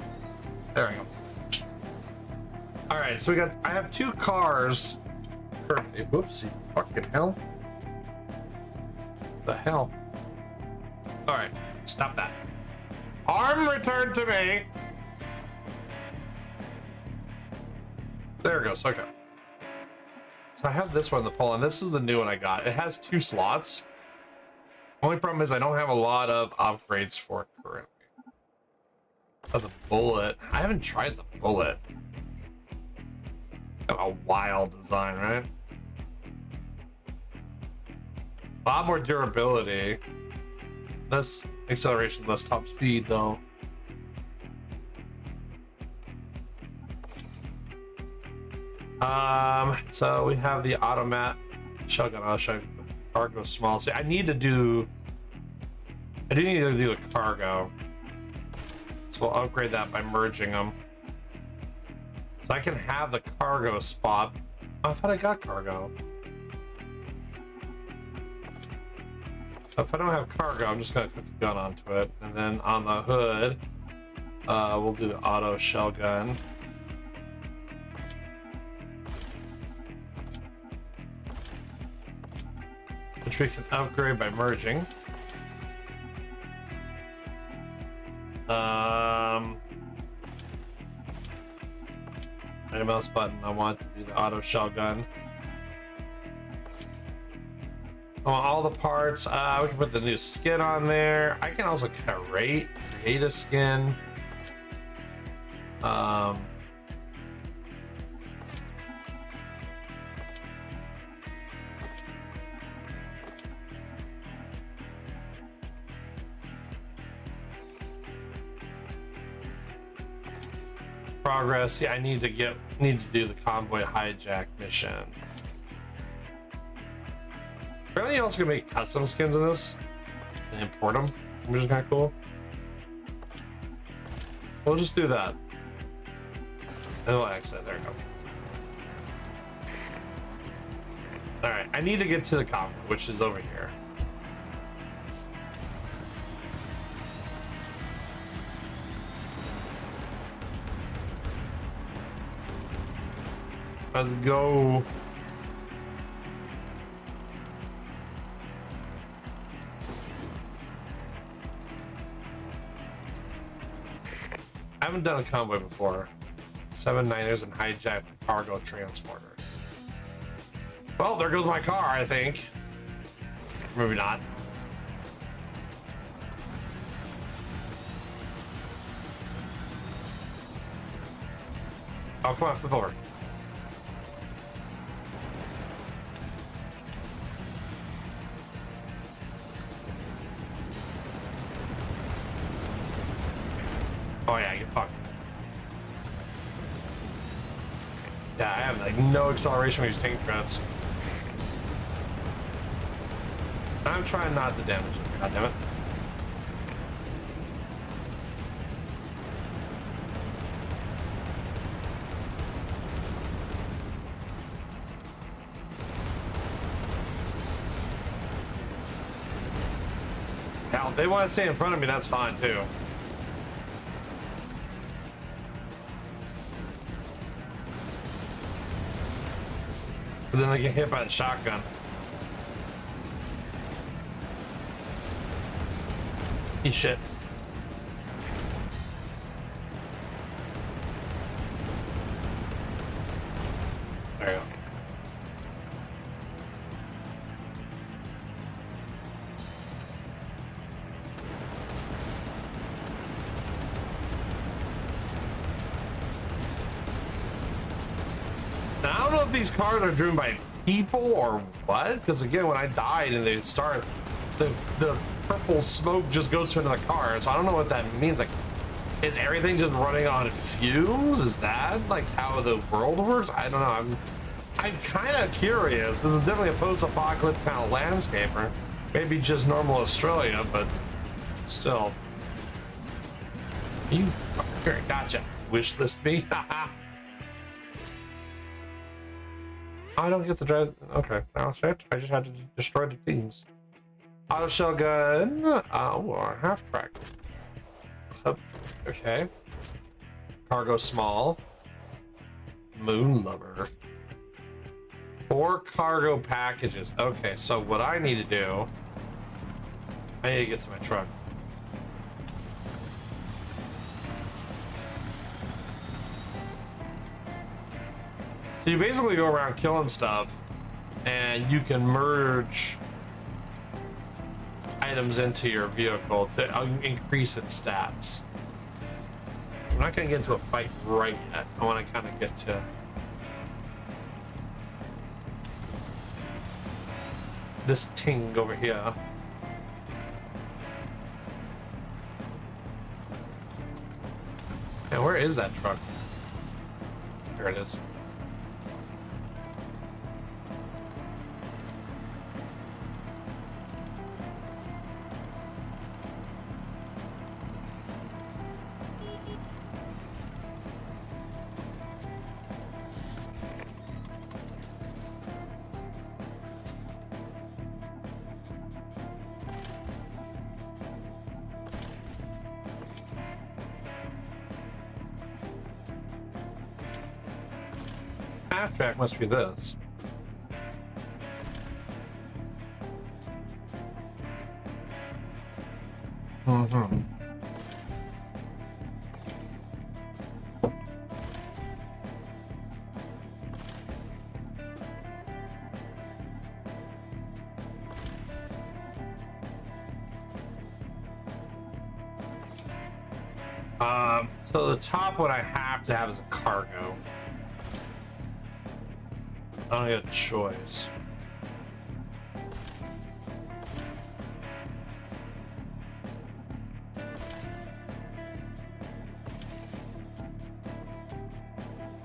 There we go. All right, so I have two cars. Whoops! Fucking hell! The hell! All right, stop that. Arm returned to me. There it goes. Okay. So I have this one, the pull, and this is the new one I got. It has 2 slots. Only problem is I don't have a lot of upgrades for it currently. Oh, the bullet. I haven't tried the bullet. Got a wild design, right? A lot more durability. Less acceleration, less top speed, though. So we have the automat shotgun. I'll show you. Cargo small. See, I do need to do the cargo. So we'll upgrade that by merging them. So I can have the cargo spot. Oh, I thought I got cargo. So if I don't have cargo, I'm just gonna put the gun onto it. And then on the hood, we'll do the auto shell gun. Which we can upgrade by merging. My mouse button, I want to do the auto shell gun. all the parts. We can put the new skin on there. I can also create a skin. Progress. Yeah, I need to do the convoy hijack mission. Apparently, you also can make custom skins in this and import them, which is kind of cool. We'll just do that. And we'll exit. There we go. All right, I need to get to the convoy, which is over here. Let's go. I haven't done a convoy before. 7 Niners and hijacked the cargo transporter. Well, there goes my car, I think. Maybe not. Oh, come on, flip over. Oh yeah, you fucked. Yeah, I have like no acceleration when he's taking threats. I'm trying not to damage him, god damn it. Now, if they want to stay in front of me, that's fine too. But then they get hit by the shotgun. Eat shit. There you go. Now, I don't know if these cars are driven by people or what, because again, when I died and they start, the purple smoke just goes to another car, so I don't know what that means. Like, is everything just running on fumes? Is that like how the world works? I don't know. I'm kind of curious. This is definitely a post-apocalyptic kind of landscape, or maybe just normal Australia, but still. You fucker, gotcha. Wish list me. I don't get the drive. Okay, now I just had to destroy the things. Auto shell gun. Or half track. Okay. Cargo small. Moon lover. 4 cargo packages. Okay, so what I need to do, I need to get to my truck. So you basically go around killing stuff, and you can merge items into your vehicle to increase its stats. I'm not going to get into a fight right yet. I want to kind of get to this ting over here. And where is that truck? There it is. Half track must be this. Mm-hmm. So the top one I have to have is a cargo. I don't get a choice.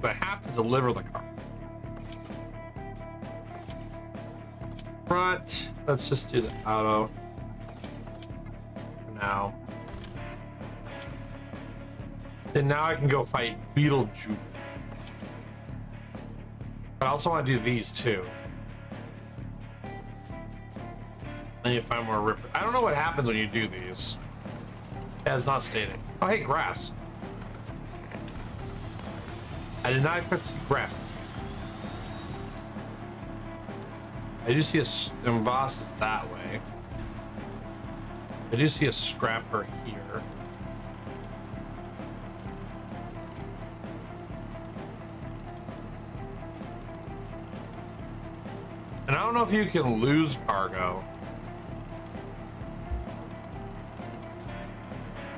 But I have to deliver the car. Front, let's just do the auto for now. Then now I can go fight Beetlejuice. But I also want to do these too. Then you find more ripper. I don't know what happens when you do these. As not stated. Oh, hey, grass. I did not expect to see grass. I do see a emboss that way. I do see a scrapper here. And I don't know if you can lose cargo.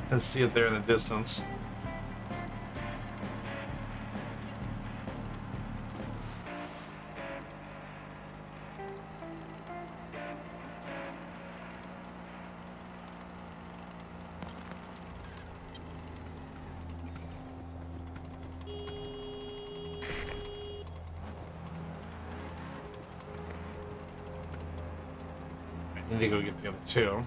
And see it there in the distance. I need to go get the other two.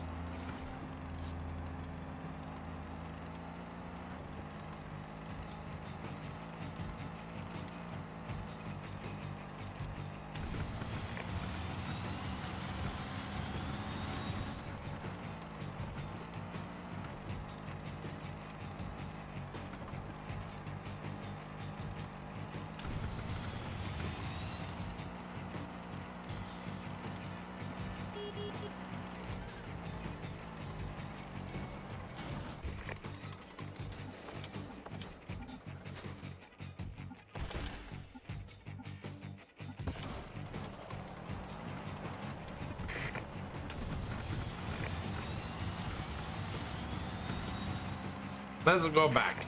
Let's go back.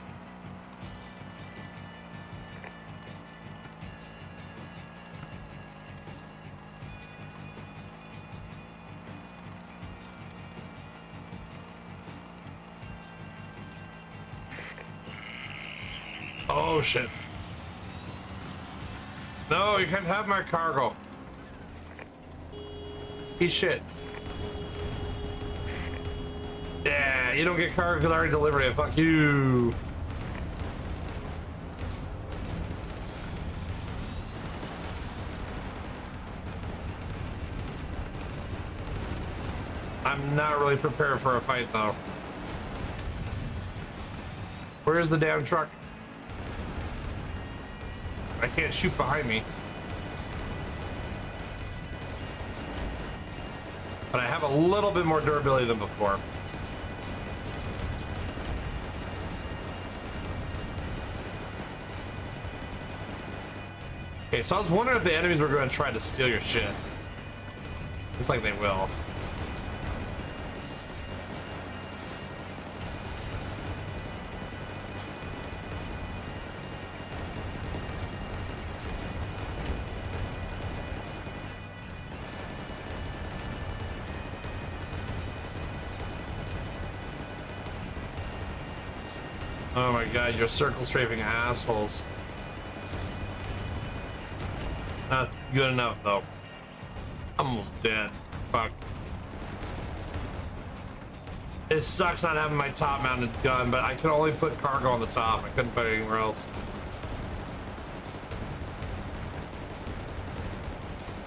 Oh shit. No, you can't have my cargo. Eat shit. Yeah, you don't get cargo because I already delivered it. Fuck you. I'm not really prepared for a fight though. Where's the damn truck? I can't shoot behind me. But I have a little bit more durability than before. Okay, so I was wondering if the enemies were going to try to steal your shit. Looks like they will. Oh my god, you're circle strafing assholes. Not good enough though. I'm almost dead. Fuck. It sucks not having my top mounted gun, but I can only put cargo on the top. I couldn't put it anywhere else.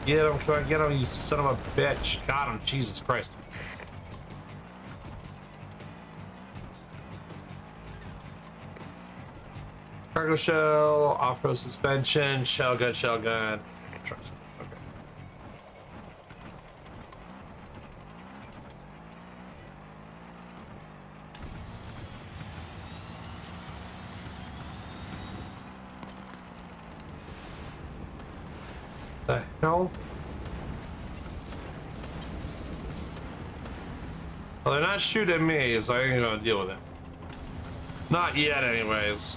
Get him, come on, get him, you son of a bitch. Got him, Jesus Christ. Cargo shell, off-road suspension, shell gun, shell gun. Trucks. Okay. The hell? Well, they're not shooting me, so I ain't gonna deal with it. Not yet, anyways.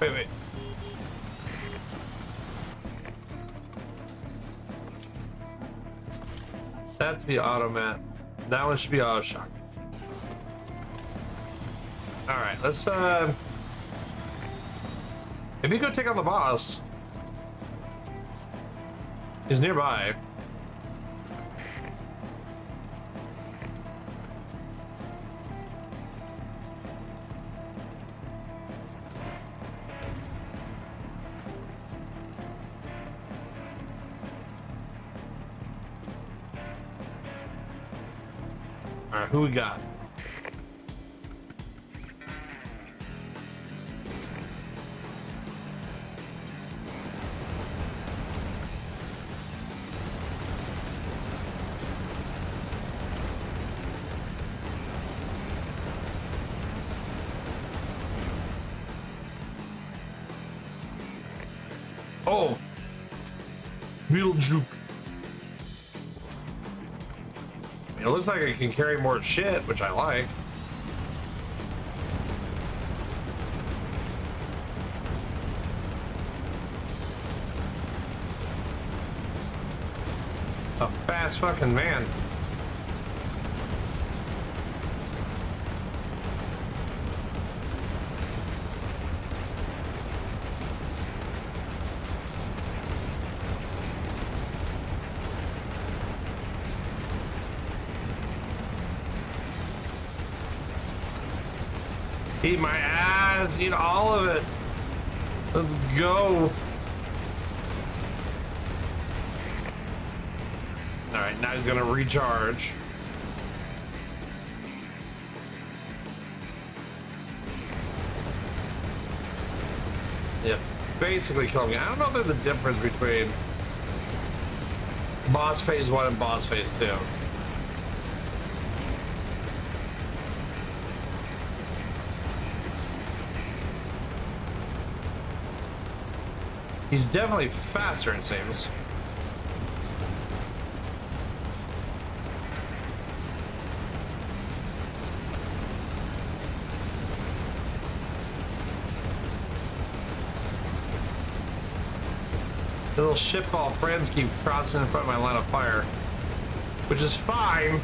Wait. That's the automat. That one should be auto shock. Alright, let's maybe go take on the boss. He's nearby. Alright, who we got? Oh, Beetle Juke. It looks like it can carry more shit, which I like. A fast fucking man. Eat my ass, eat all of it. Let's go. All right, now he's gonna recharge. Yep, basically kill me. I don't know if there's a difference between boss phase 1 and boss phase 2. He's definitely faster, it seems. The little shitball friends keep crossing in front of my line of fire, which is fine.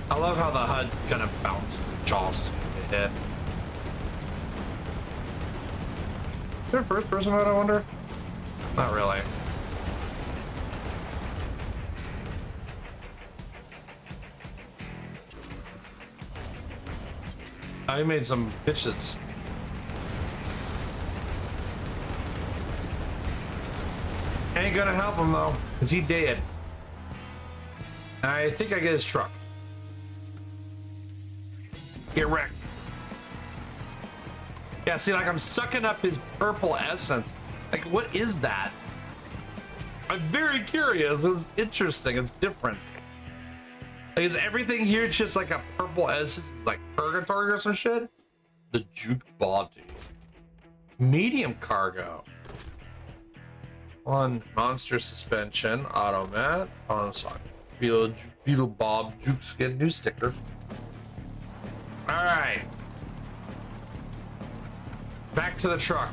I love how the HUD kind of bounces and jaws when they hit. Is there a first person mode, I wonder? Not really. I made some bitches. Ain't gonna help him though, cause he dead. I think I get his truck. Get wrecked. Yeah, see, like I'm sucking up his purple essence. Like, what is that? I'm very curious. It's interesting. It's different. Like, is everything here just like a purple essence, like purgatory or some shit? The juke body. Medium cargo. On monster suspension, automat, palm sock, beetle bob, juke skin, new sticker. All right, back to the truck.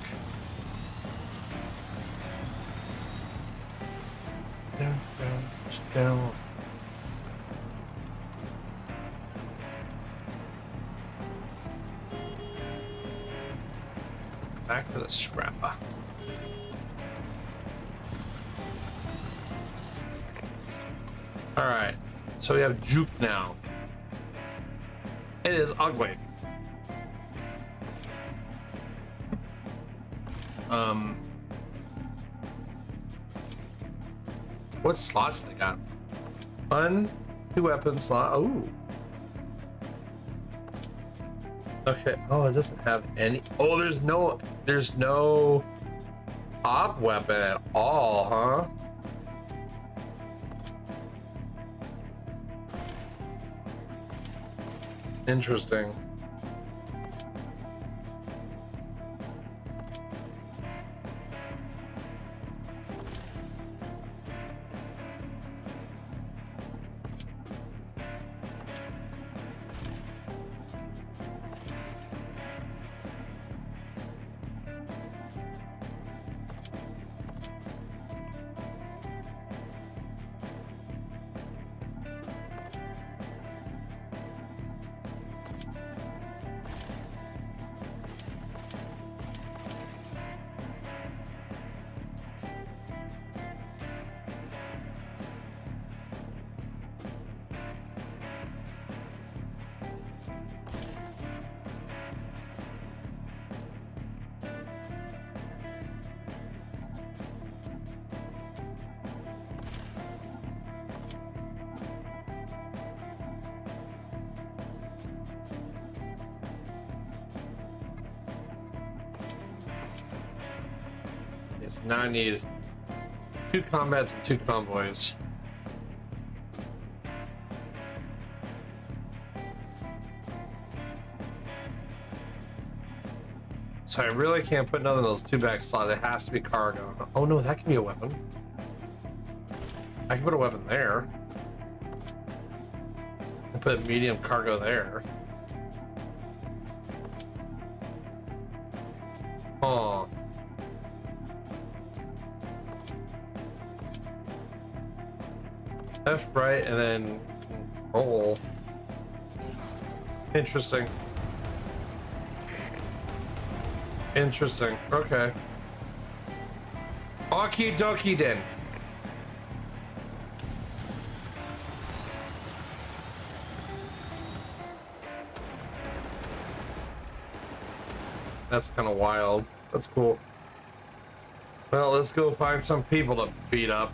Down. Back to the scrapper. All right, so we have juke now. It is ugly. What slots they got? 1, 2 weapon slot. Ooh. Okay. Oh, it doesn't have any. Oh, there's no op weapon at all, huh? Interesting. Yes, now I need 2 combats and 2 convoys. So I really can't put none of those 2 back slots. It has to be cargo. Oh no, that can be a weapon. I can put a weapon there. I put medium cargo there. Oh. Left, right, and then control. Interesting. Interesting. Okay. Okie dokie then. That's kind of wild. That's cool. Well, let's go find some people to beat up.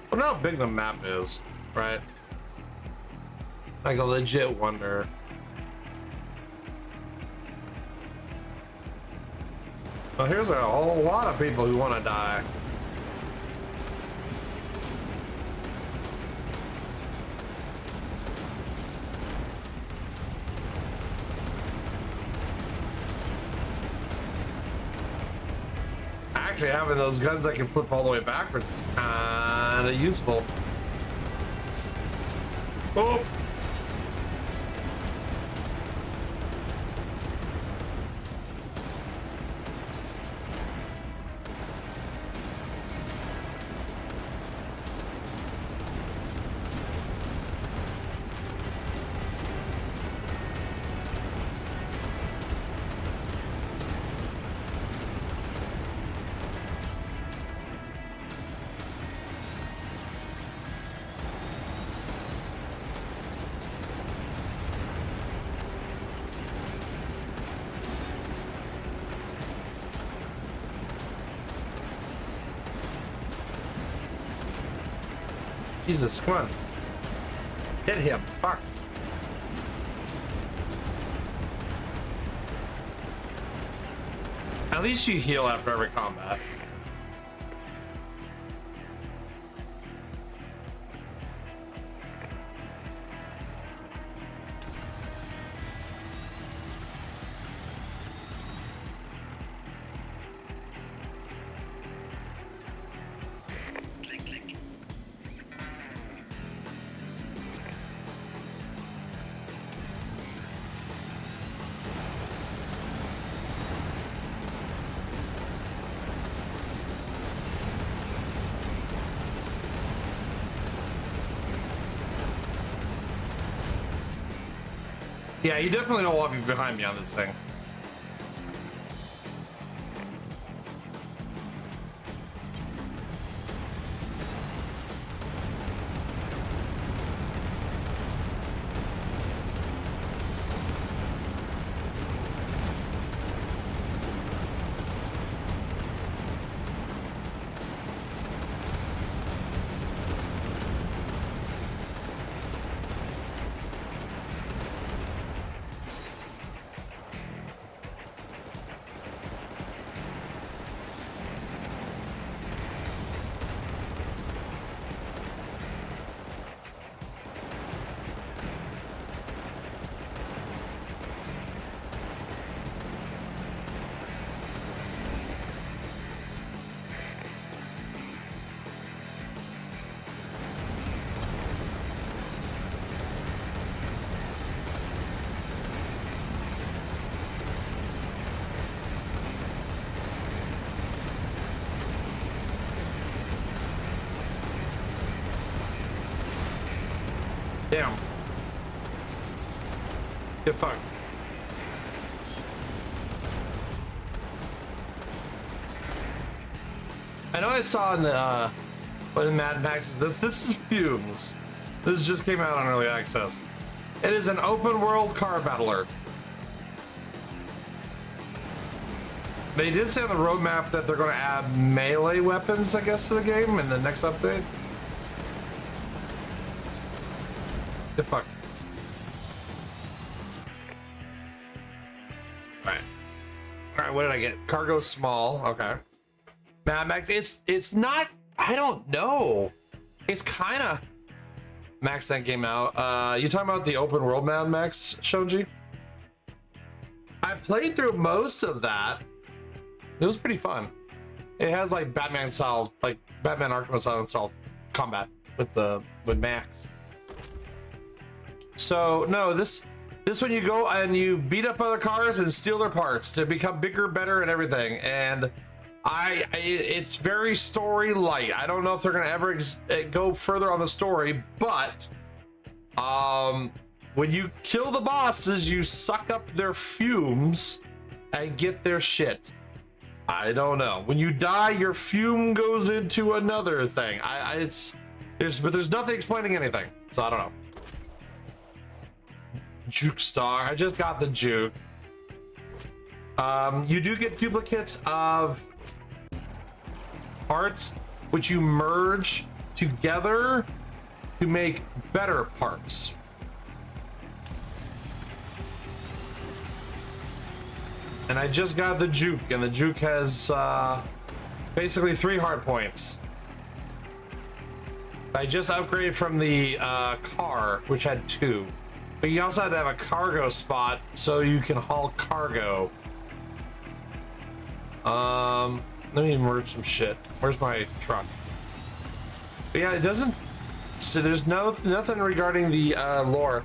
I wonder how big the map is, right? Like a legit wonder. Well, here's a whole lot of people who want to die. Actually, having those guns that can flip all the way backwards is kind of useful. Oh! Jesus, come on. Hit him. Fuck. At least you heal after every combat. Yeah, you definitely don't want me behind me on this thing. Damn. Get fucked. I know I saw in the Mad Max this is Fumes. This just came out on early access. It is an open world car battler. They did say on the roadmap that they're going to add melee weapons, I guess, to the game in the next update. Get fucked. Alright, what did I get? Cargo small, okay. Mad Max, it's not, I don't know. It's kinda Max that game out. You talking about the open world Mad Max, Shoji? I played through most of that. It was pretty fun. It has like Batman style, like Batman Arkham style combat with Max. So no, this one you go and you beat up other cars and steal their parts to become bigger, better, and everything. And it's very story light. I don't know if they're gonna ever go further on the story, but when you kill the bosses, you suck up their fumes and get their shit. I don't know. When you die, your fume goes into another thing. There's nothing explaining anything, so I don't know. Juke Star. I just got the Juke. You do get duplicates of parts, which you merge together to make better parts. And I just got the Juke, and the Juke has basically 3 hard points. I just upgraded from the car, which had 2. But you also have to have a cargo spot so you can haul cargo. Let me merge some shit. Where's my truck? But yeah, it doesn't. So there's nothing regarding the lore.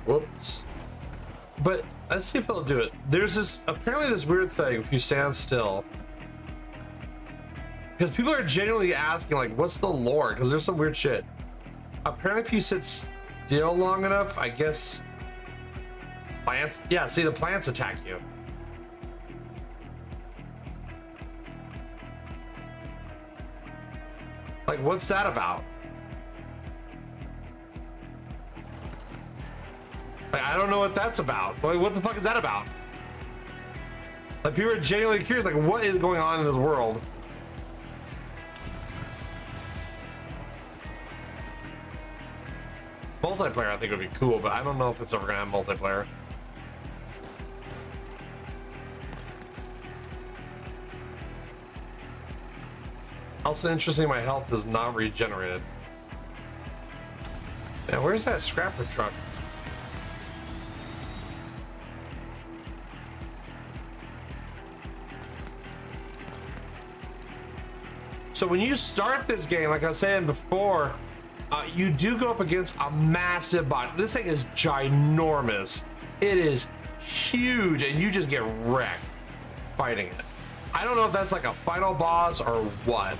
Whoops. But let's see if it'll do it. There's apparently this weird thing if you stand still. Because people are genuinely asking, like, what's the lore? Because there's some weird shit. Apparently if you sit still long enough, I guess plants, yeah, see, the plants attack you. Like, what's that about? Like, I don't know what that's about. Like, what the fuck is that about? Like, people are genuinely curious, like, what is going on in this world? Multiplayer, I think, would be cool, but I don't know if it's ever gonna have multiplayer. Also interesting, my health is not regenerated. Now, where's that scrapper truck? So when you start this game, like I was saying before, you do go up against a massive bot. This thing is ginormous. It is huge, and you just get wrecked fighting it. I don't know if that's like a final boss or what.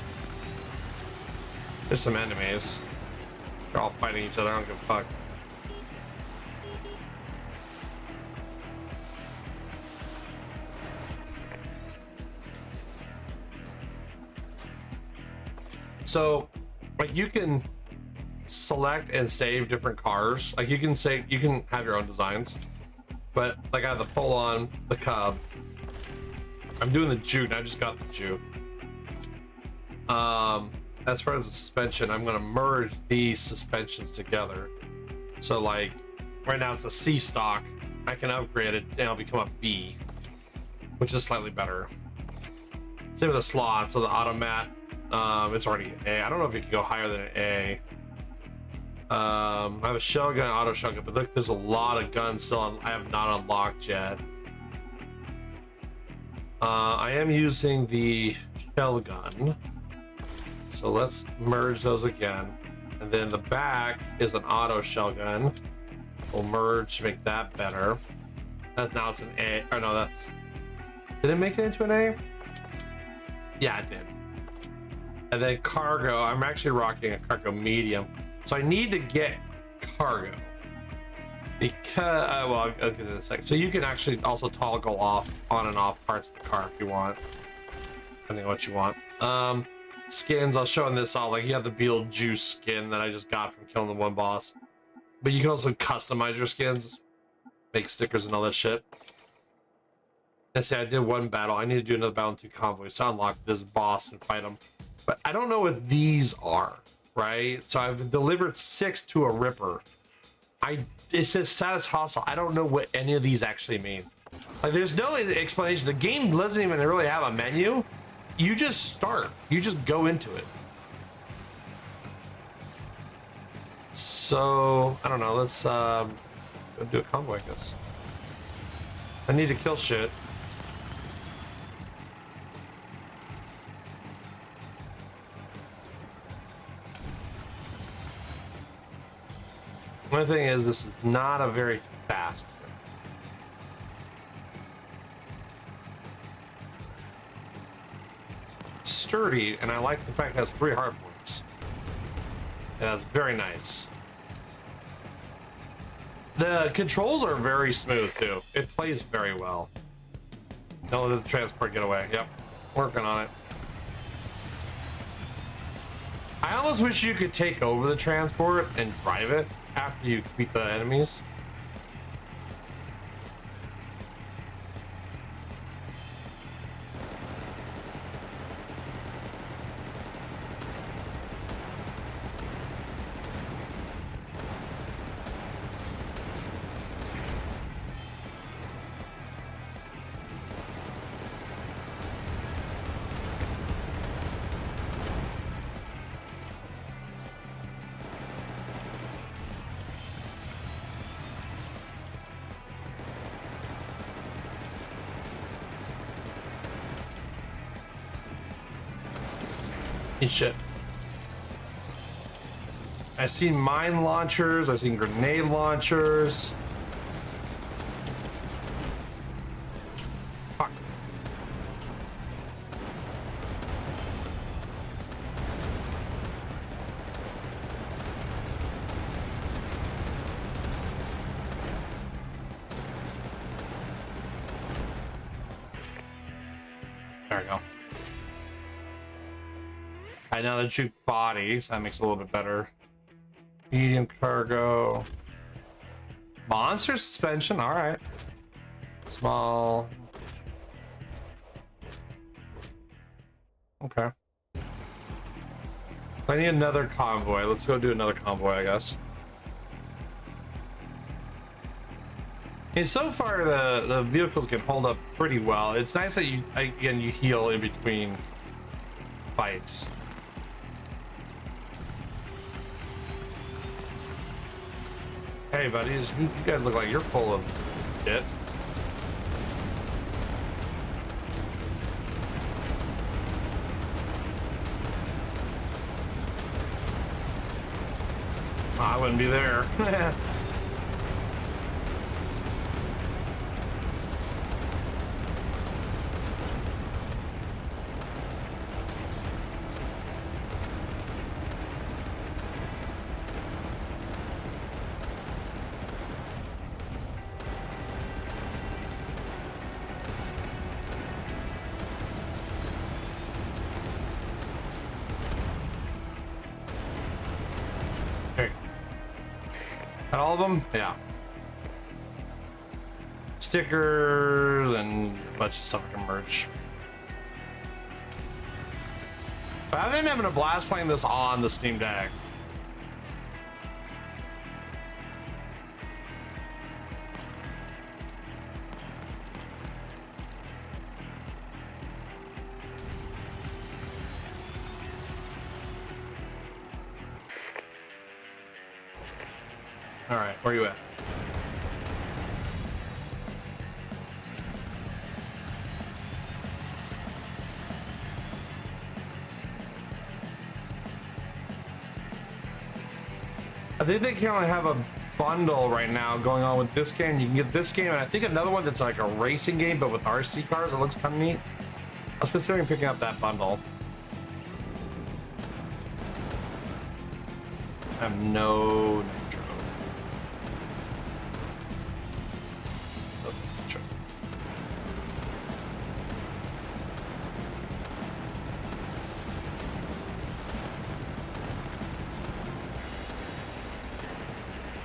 There's some enemies. They're all fighting each other. I don't give a fuck. So, like, you can select and save different cars. Like, you can say you can have your own designs, but like I have the pull-on, the Cub. I'm doing the Juke. I just got the Juke. As far as the suspension, I'm gonna merge these suspensions together. So, like, right now it's a C stock. I can upgrade it and it'll become a B, which is slightly better. Same with the slot. So the automat, it's already an A. I don't know if you can go higher than an A. I have a shell gun, auto shell gun, but look, there's a lot of guns still I have not unlocked yet. I am using the shell gun, so let's merge those again. And then the back is an auto shell gun. We'll merge to make that better. Now it's an A. Oh no, that's. Did it make it into an A? Yeah, it did. And then cargo. I'm actually rocking a cargo medium. So I need to get cargo because well, I'll get to that in a second. So you can actually also toggle off on and off parts of the car if you want, depending on what you want. Skins, I'll show in this all. Like, you have the Beetlejuice skin that I just got from killing the one boss, but you can also customize your skins, make stickers and all that shit. Let's say I did one battle. I need to do another battle in 2 convoys to unlock this boss and fight him, but I don't know what these are. Right, so I've delivered 6 to a Ripper. It says status hostile. I don't know what any of these actually mean. Like, there's no explanation. The game doesn't even really have a menu. You just start. You just go into it. So I don't know. Let's go do a convoy, I guess. I need to kill shit. One thing is, this is not a very fast thing. It's sturdy, and I like the fact it has 3 hard points. Yeah, that's very nice. The controls are very smooth too. It plays very well. Don't let the transport get away. Yep, working on it. I almost wish you could take over the transport and drive it after you beat the enemies. Shit. I've seen mine launchers, I've seen grenade launchers. Fuck. There we go. I know the juke body, so that makes it a little bit better. Medium cargo. Monster suspension, alright. Small. Okay. I need another convoy. Let's go do another convoy, I guess. And so far, the vehicles can hold up pretty well. It's nice that you heal in between fights. Hey buddies, you guys look like you're full of shit. I wouldn't be there. There you go. And all of them? Yeah. Stickers and a bunch of stuff I can merge. But I've been having a blast playing this on the Steam Deck. All right, where you at? I think they can only have a bundle right now going on with this game. You can get this game, and I think another one that's like a racing game, but with RC cars. It looks kind of neat. I was considering picking up that bundle. I have no nitro. No nitro.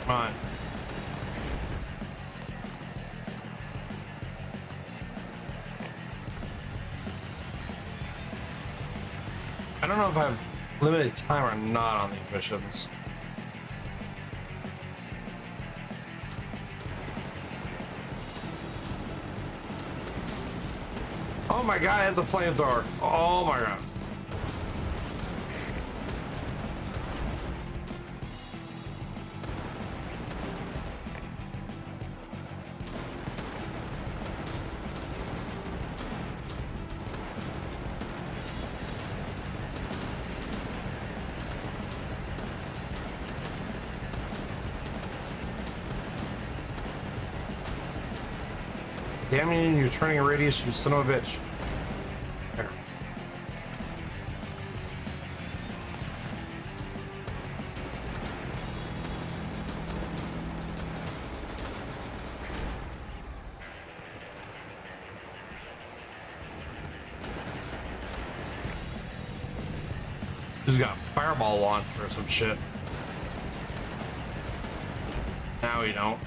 Come on. I don't know if I have limited time or not on these missions. Oh my god, it's a flamethrower. Oh my god. Damn you, you're turning a radius, you son of a bitch. There. He's got a fireball launcher or some shit. Now you don't.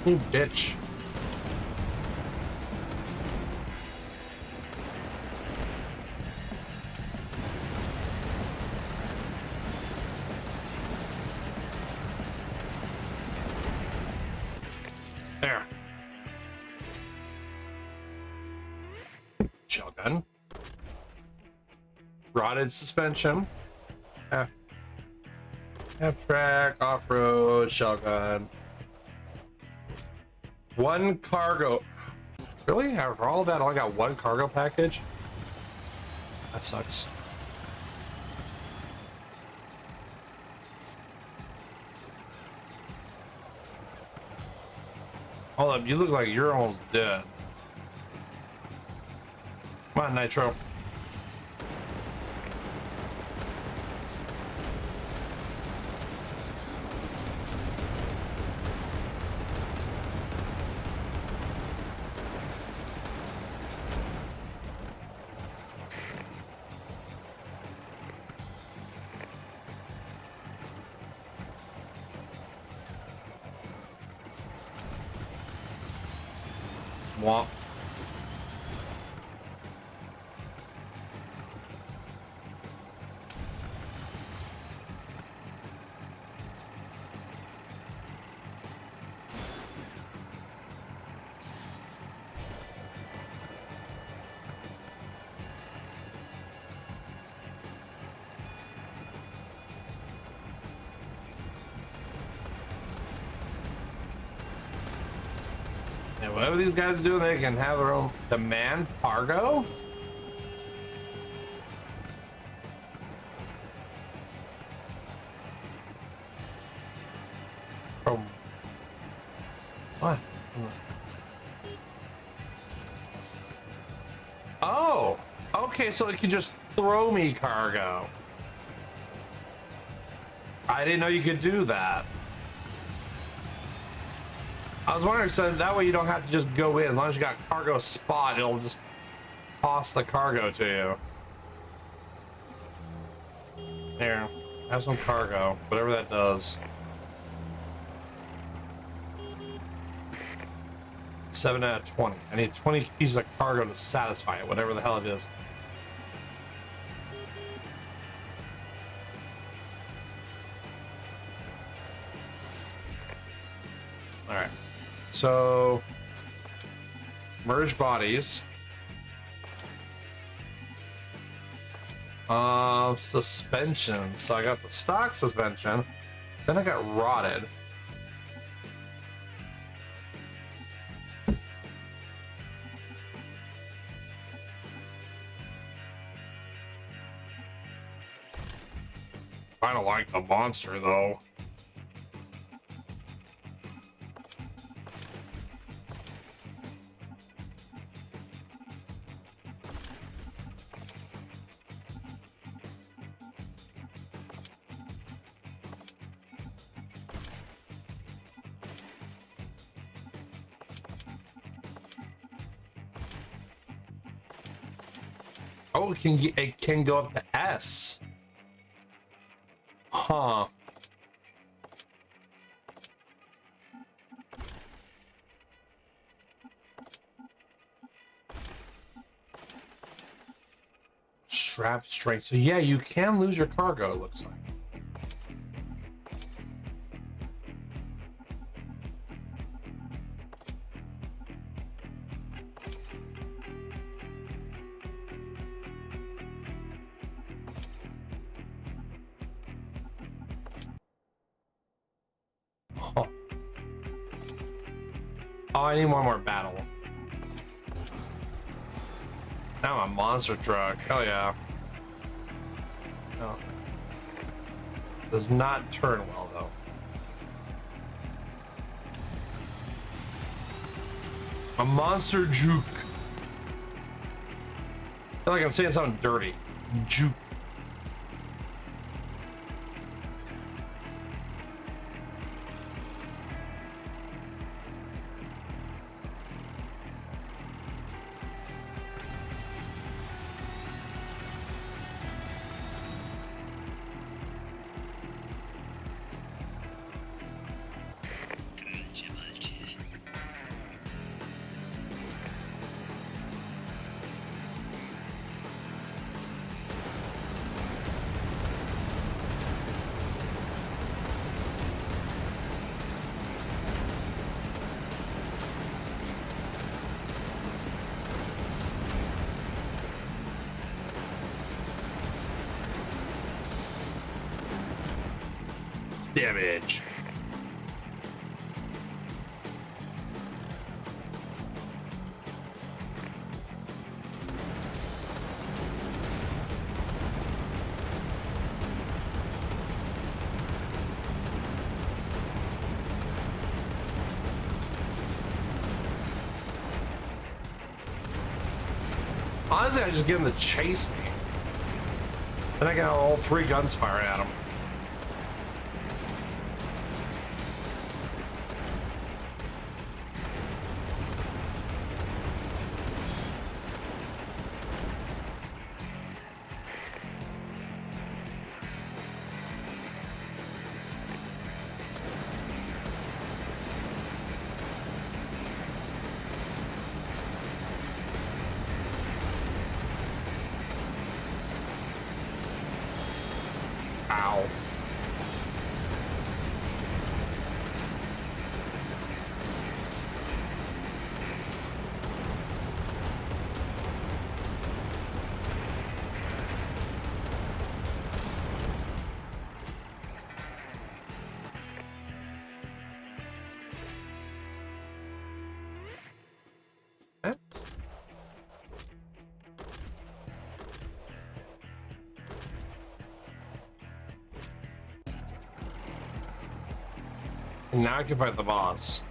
You bitch. There. Shotgun. Rotted suspension. Half track, off-road, shotgun. One cargo. Really? After all of that, I only got one cargo package? That sucks. Hold up, you look like you're almost dead. Come on, Nitro. Womp. Yeah, whatever these guys do, they can have their own demand cargo. What? Oh, okay, so it can just throw me cargo. I didn't know you could do that. I was wondering, so that way you don't have to just go in. As long as you got cargo spot, it'll just toss the cargo to you. Here, have some cargo, whatever that does. 7 out of 20. I need 20 pieces of cargo to satisfy it, whatever the hell it is. All right. So, merge bodies. Suspension. So I got the stock suspension. Then I got rotted. I don't like the monster though. Oh, it can go up to S. Huh. Strap strength. So yeah, you can lose your cargo, it looks like. Huh. Oh, I need one more battle. Now I'm a monster truck. Hell yeah. Oh. Does not turn well though. A monster juke. I feel like I'm saying something dirty. Juke. Damage. Honestly, I just get him to chase me. Then I got all 3 guns firing at him. Ow. Eh? And now I can fight the boss.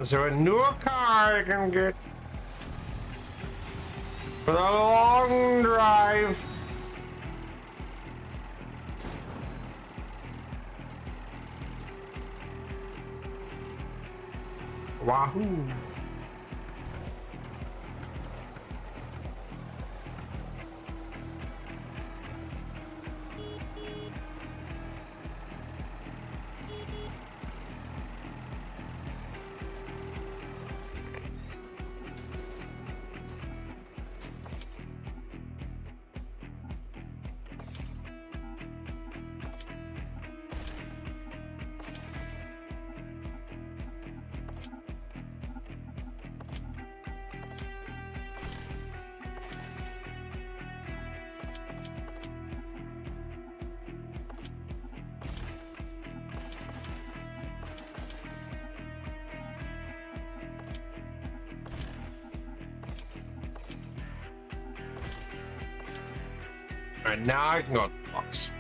Is there a new car I can get for the long drive? Wahoo! Alright, now I can go to the box.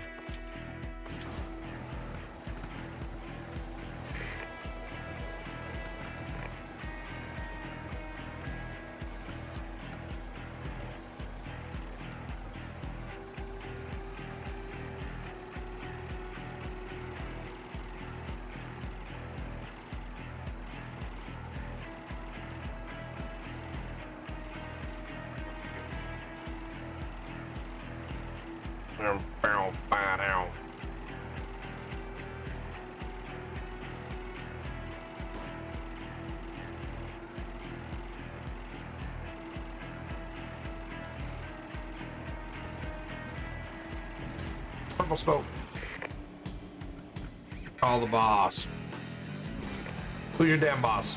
Purple smoke. Call the boss. Who's your damn boss?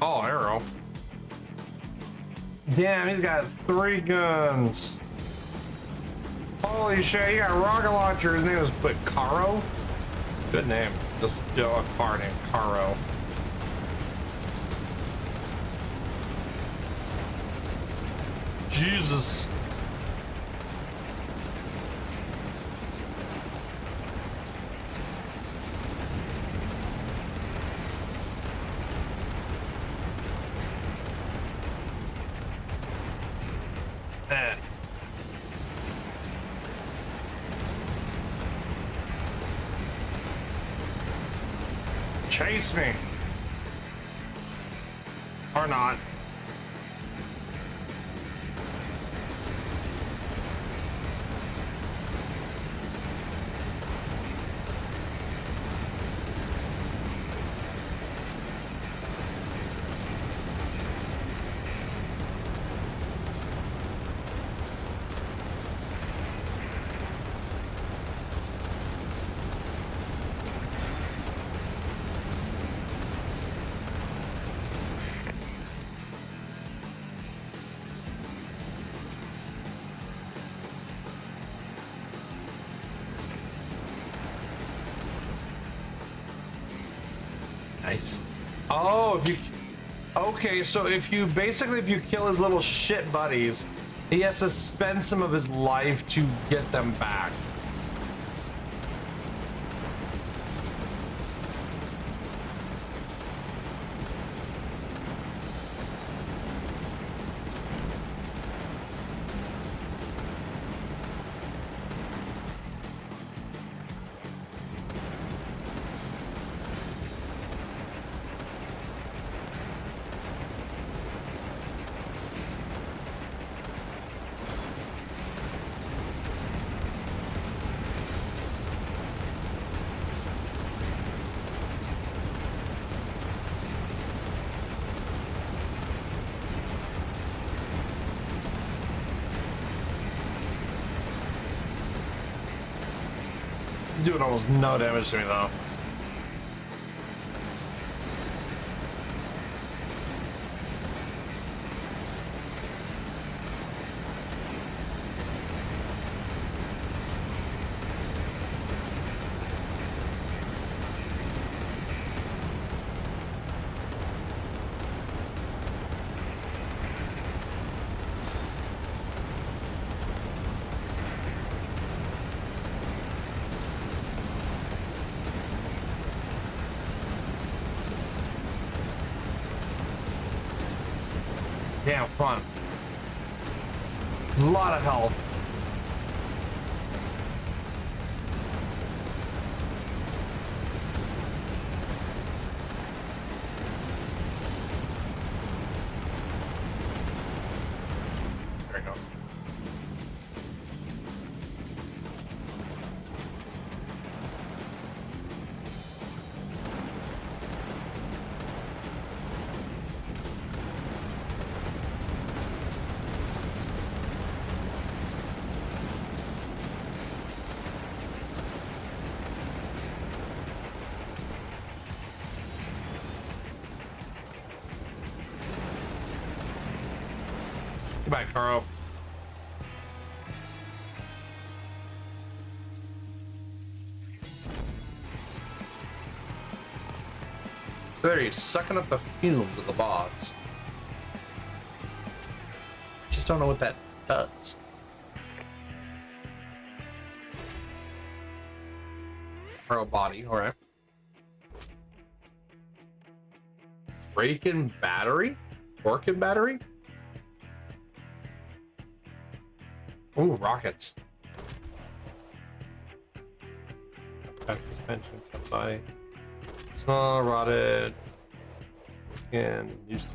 Oh, arrow. Damn, he's got 3 guns. Holy shit, he got a rocket launcher. His name is Caro. Good name. Just a car named Caro. Jesus. Chase me. Or not. Nice. Oh, if you... Okay, so if you kill his little shit buddies, he has to spend some of his life to get them back. Doing almost no damage to me though. Damn, come on. A lot of health. There we go. Goodbye, Caro. There, he's sucking up the fumes of the boss. Just don't know what that does. Caro body, alright. Draken battery? Orkin battery? Ooh, rockets. Back suspension, cut by small, rotted, and used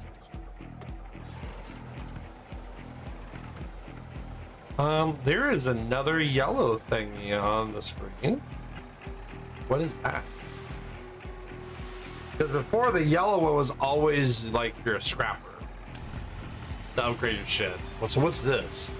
to. There is another yellow thingy on the screen. What is that? Because before the yellow one was always like you're a scrapper. To upgrade your shit. So what's this?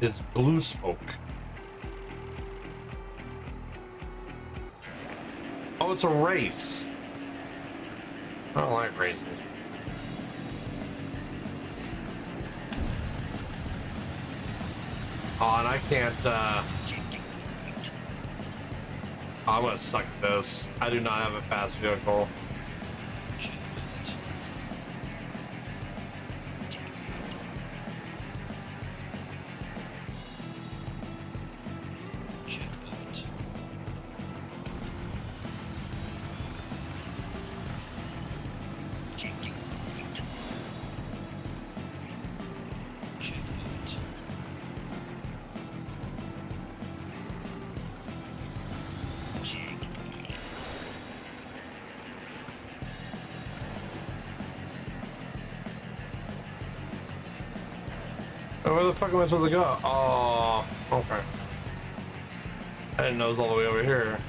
It's blue smoke. Oh, it's a race. I don't like races. Oh, and I can't, I'm gonna suck at this. I do not have a fast vehicle. Oh, where the fuck am I supposed to go? Oh, okay. I didn't know it was all the way over here.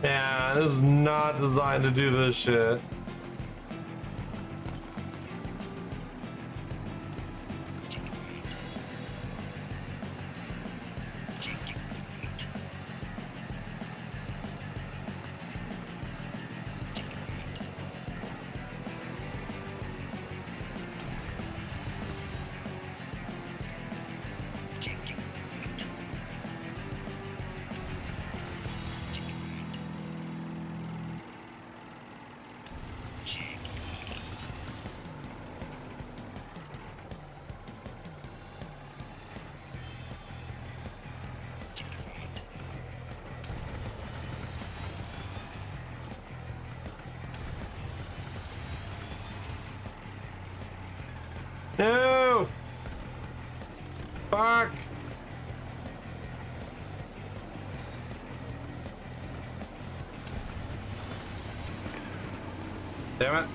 Yeah, this is not designed to do this shit. No! Fuck! Damn it.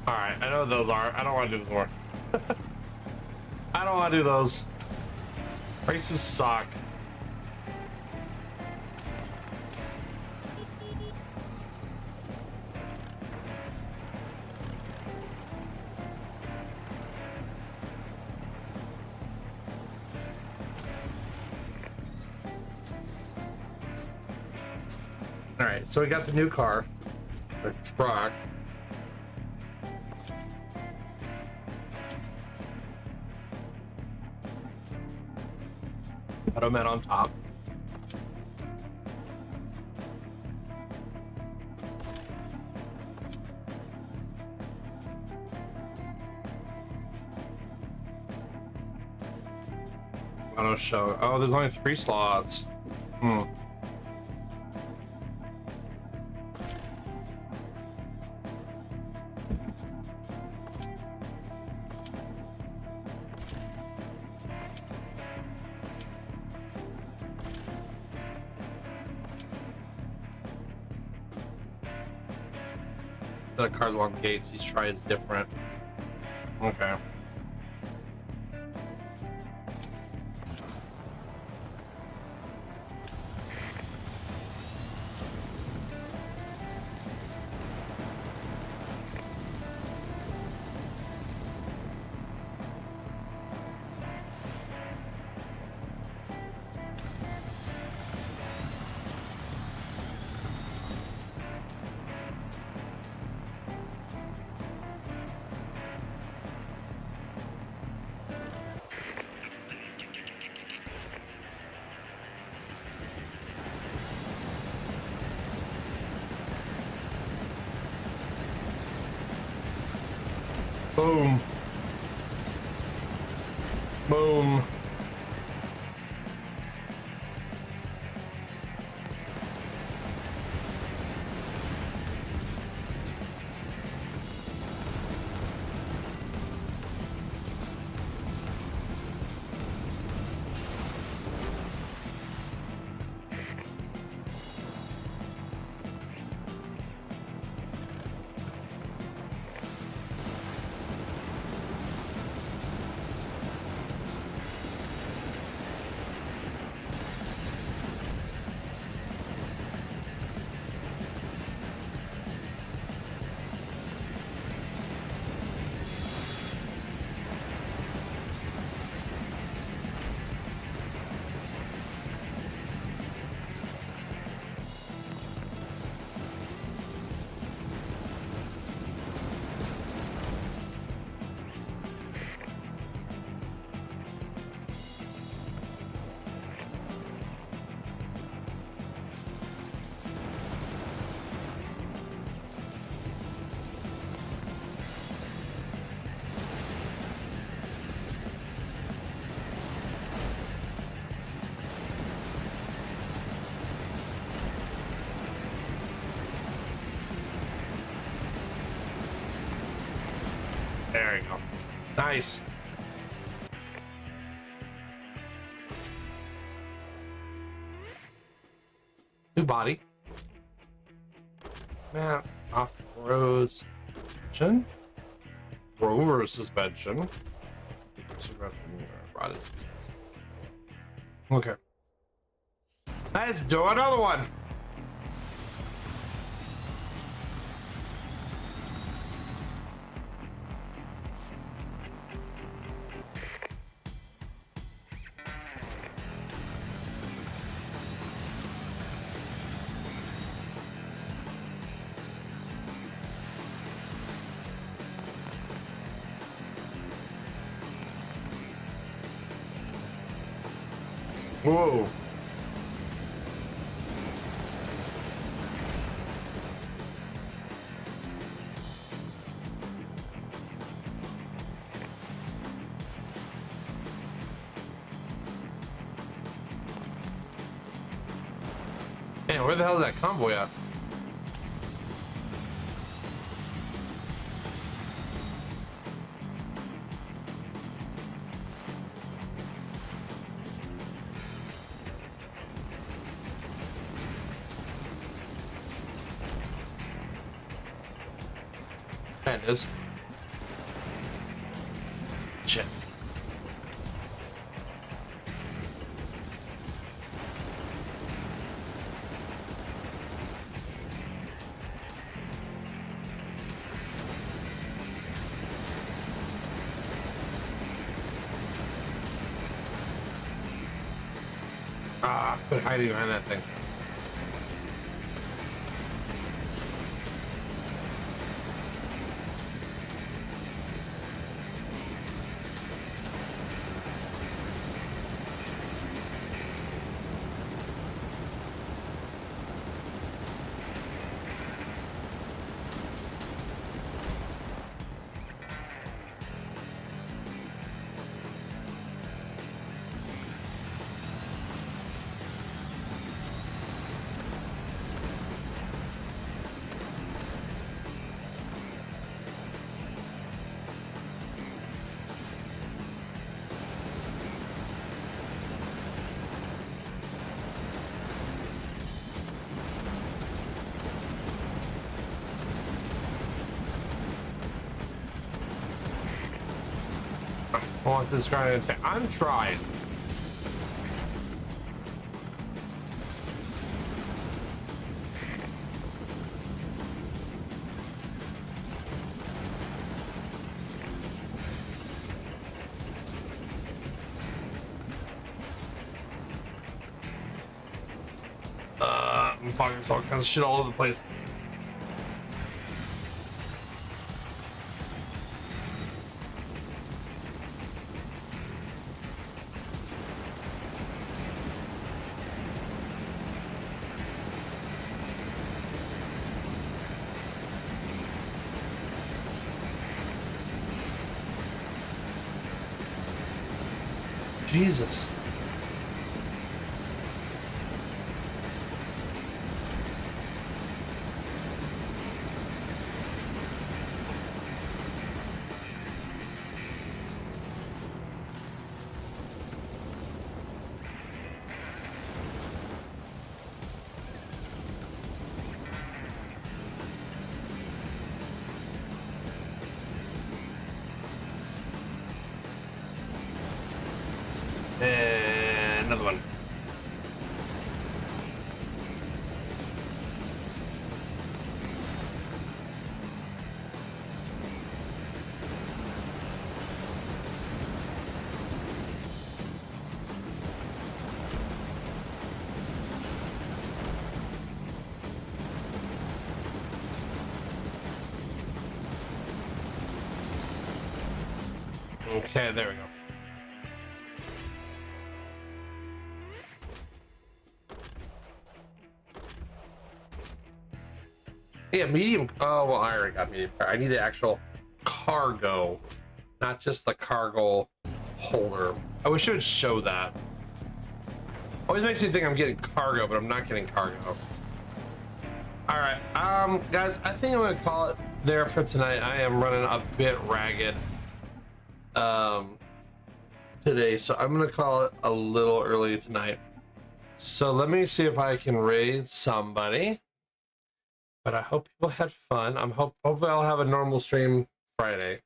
Alright, I know what those are. I don't want to do this more. I don't want to do those. Races suck. All right, so we got the new car, the truck. Automat on top. Auto show. Oh, there's only 3 slots. The cars along gates. Each try is different. Okay. Boom. Boom. There you go. Nice. New body. Man, off-road suspension. Rover suspension. Okay. Let's do another one. Whoa. Man, where the hell is that convoy at? There it is. Shit. Ah, quit hiding behind that thing. I want this guy to I'm trying. I'm fucking all kinds of shit all over the place. Jesus. And another one. Okay, there we go. Yeah, medium. Oh, well, I already got medium. I need the actual cargo, not just the cargo holder. I wish it would show that. Always makes me think I'm getting cargo, but I'm not getting cargo. All right, guys, I think I'm gonna call it there for tonight. I am running a bit ragged today, so I'm gonna call it a little early tonight. So let me see if I can raid somebody. But I hope people had fun. Hopefully I'll have a normal stream Friday.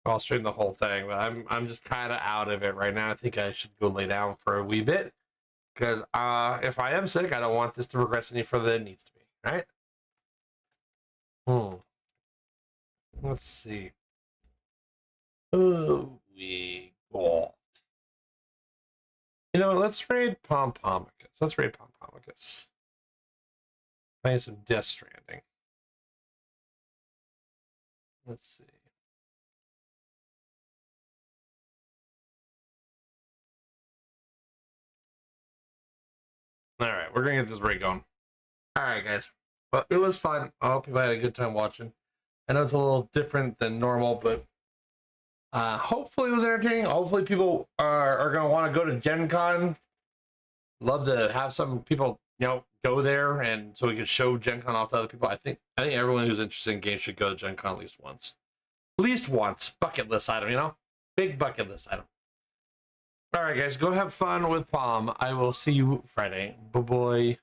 I'll stream the whole thing, but I'm just kind of out of it right now. I think I should go lay down for a wee bit because if I am sick, I don't want this to progress any further than it needs to be. Right? Let's see. Oh, we got. You know, let's raid Pompomicus. Let's raid Pompomicus. Playing some Death Stranding. Let's see. All right, we're gonna get this raid going. All right, guys. Well, it was fun. I hope people had a good time watching. I know it's a little different than normal, but hopefully it was entertaining. Hopefully people are gonna want to go to Gen Con. Love to have some people, you know, go there and so we can show Gen Con off to other people. I think everyone who's interested in games should go to Gen Con at least once. At least once. Bucket list item, you know? Big bucket list item. All right, guys, go have fun with Palm. I will see you Friday. Bye-bye.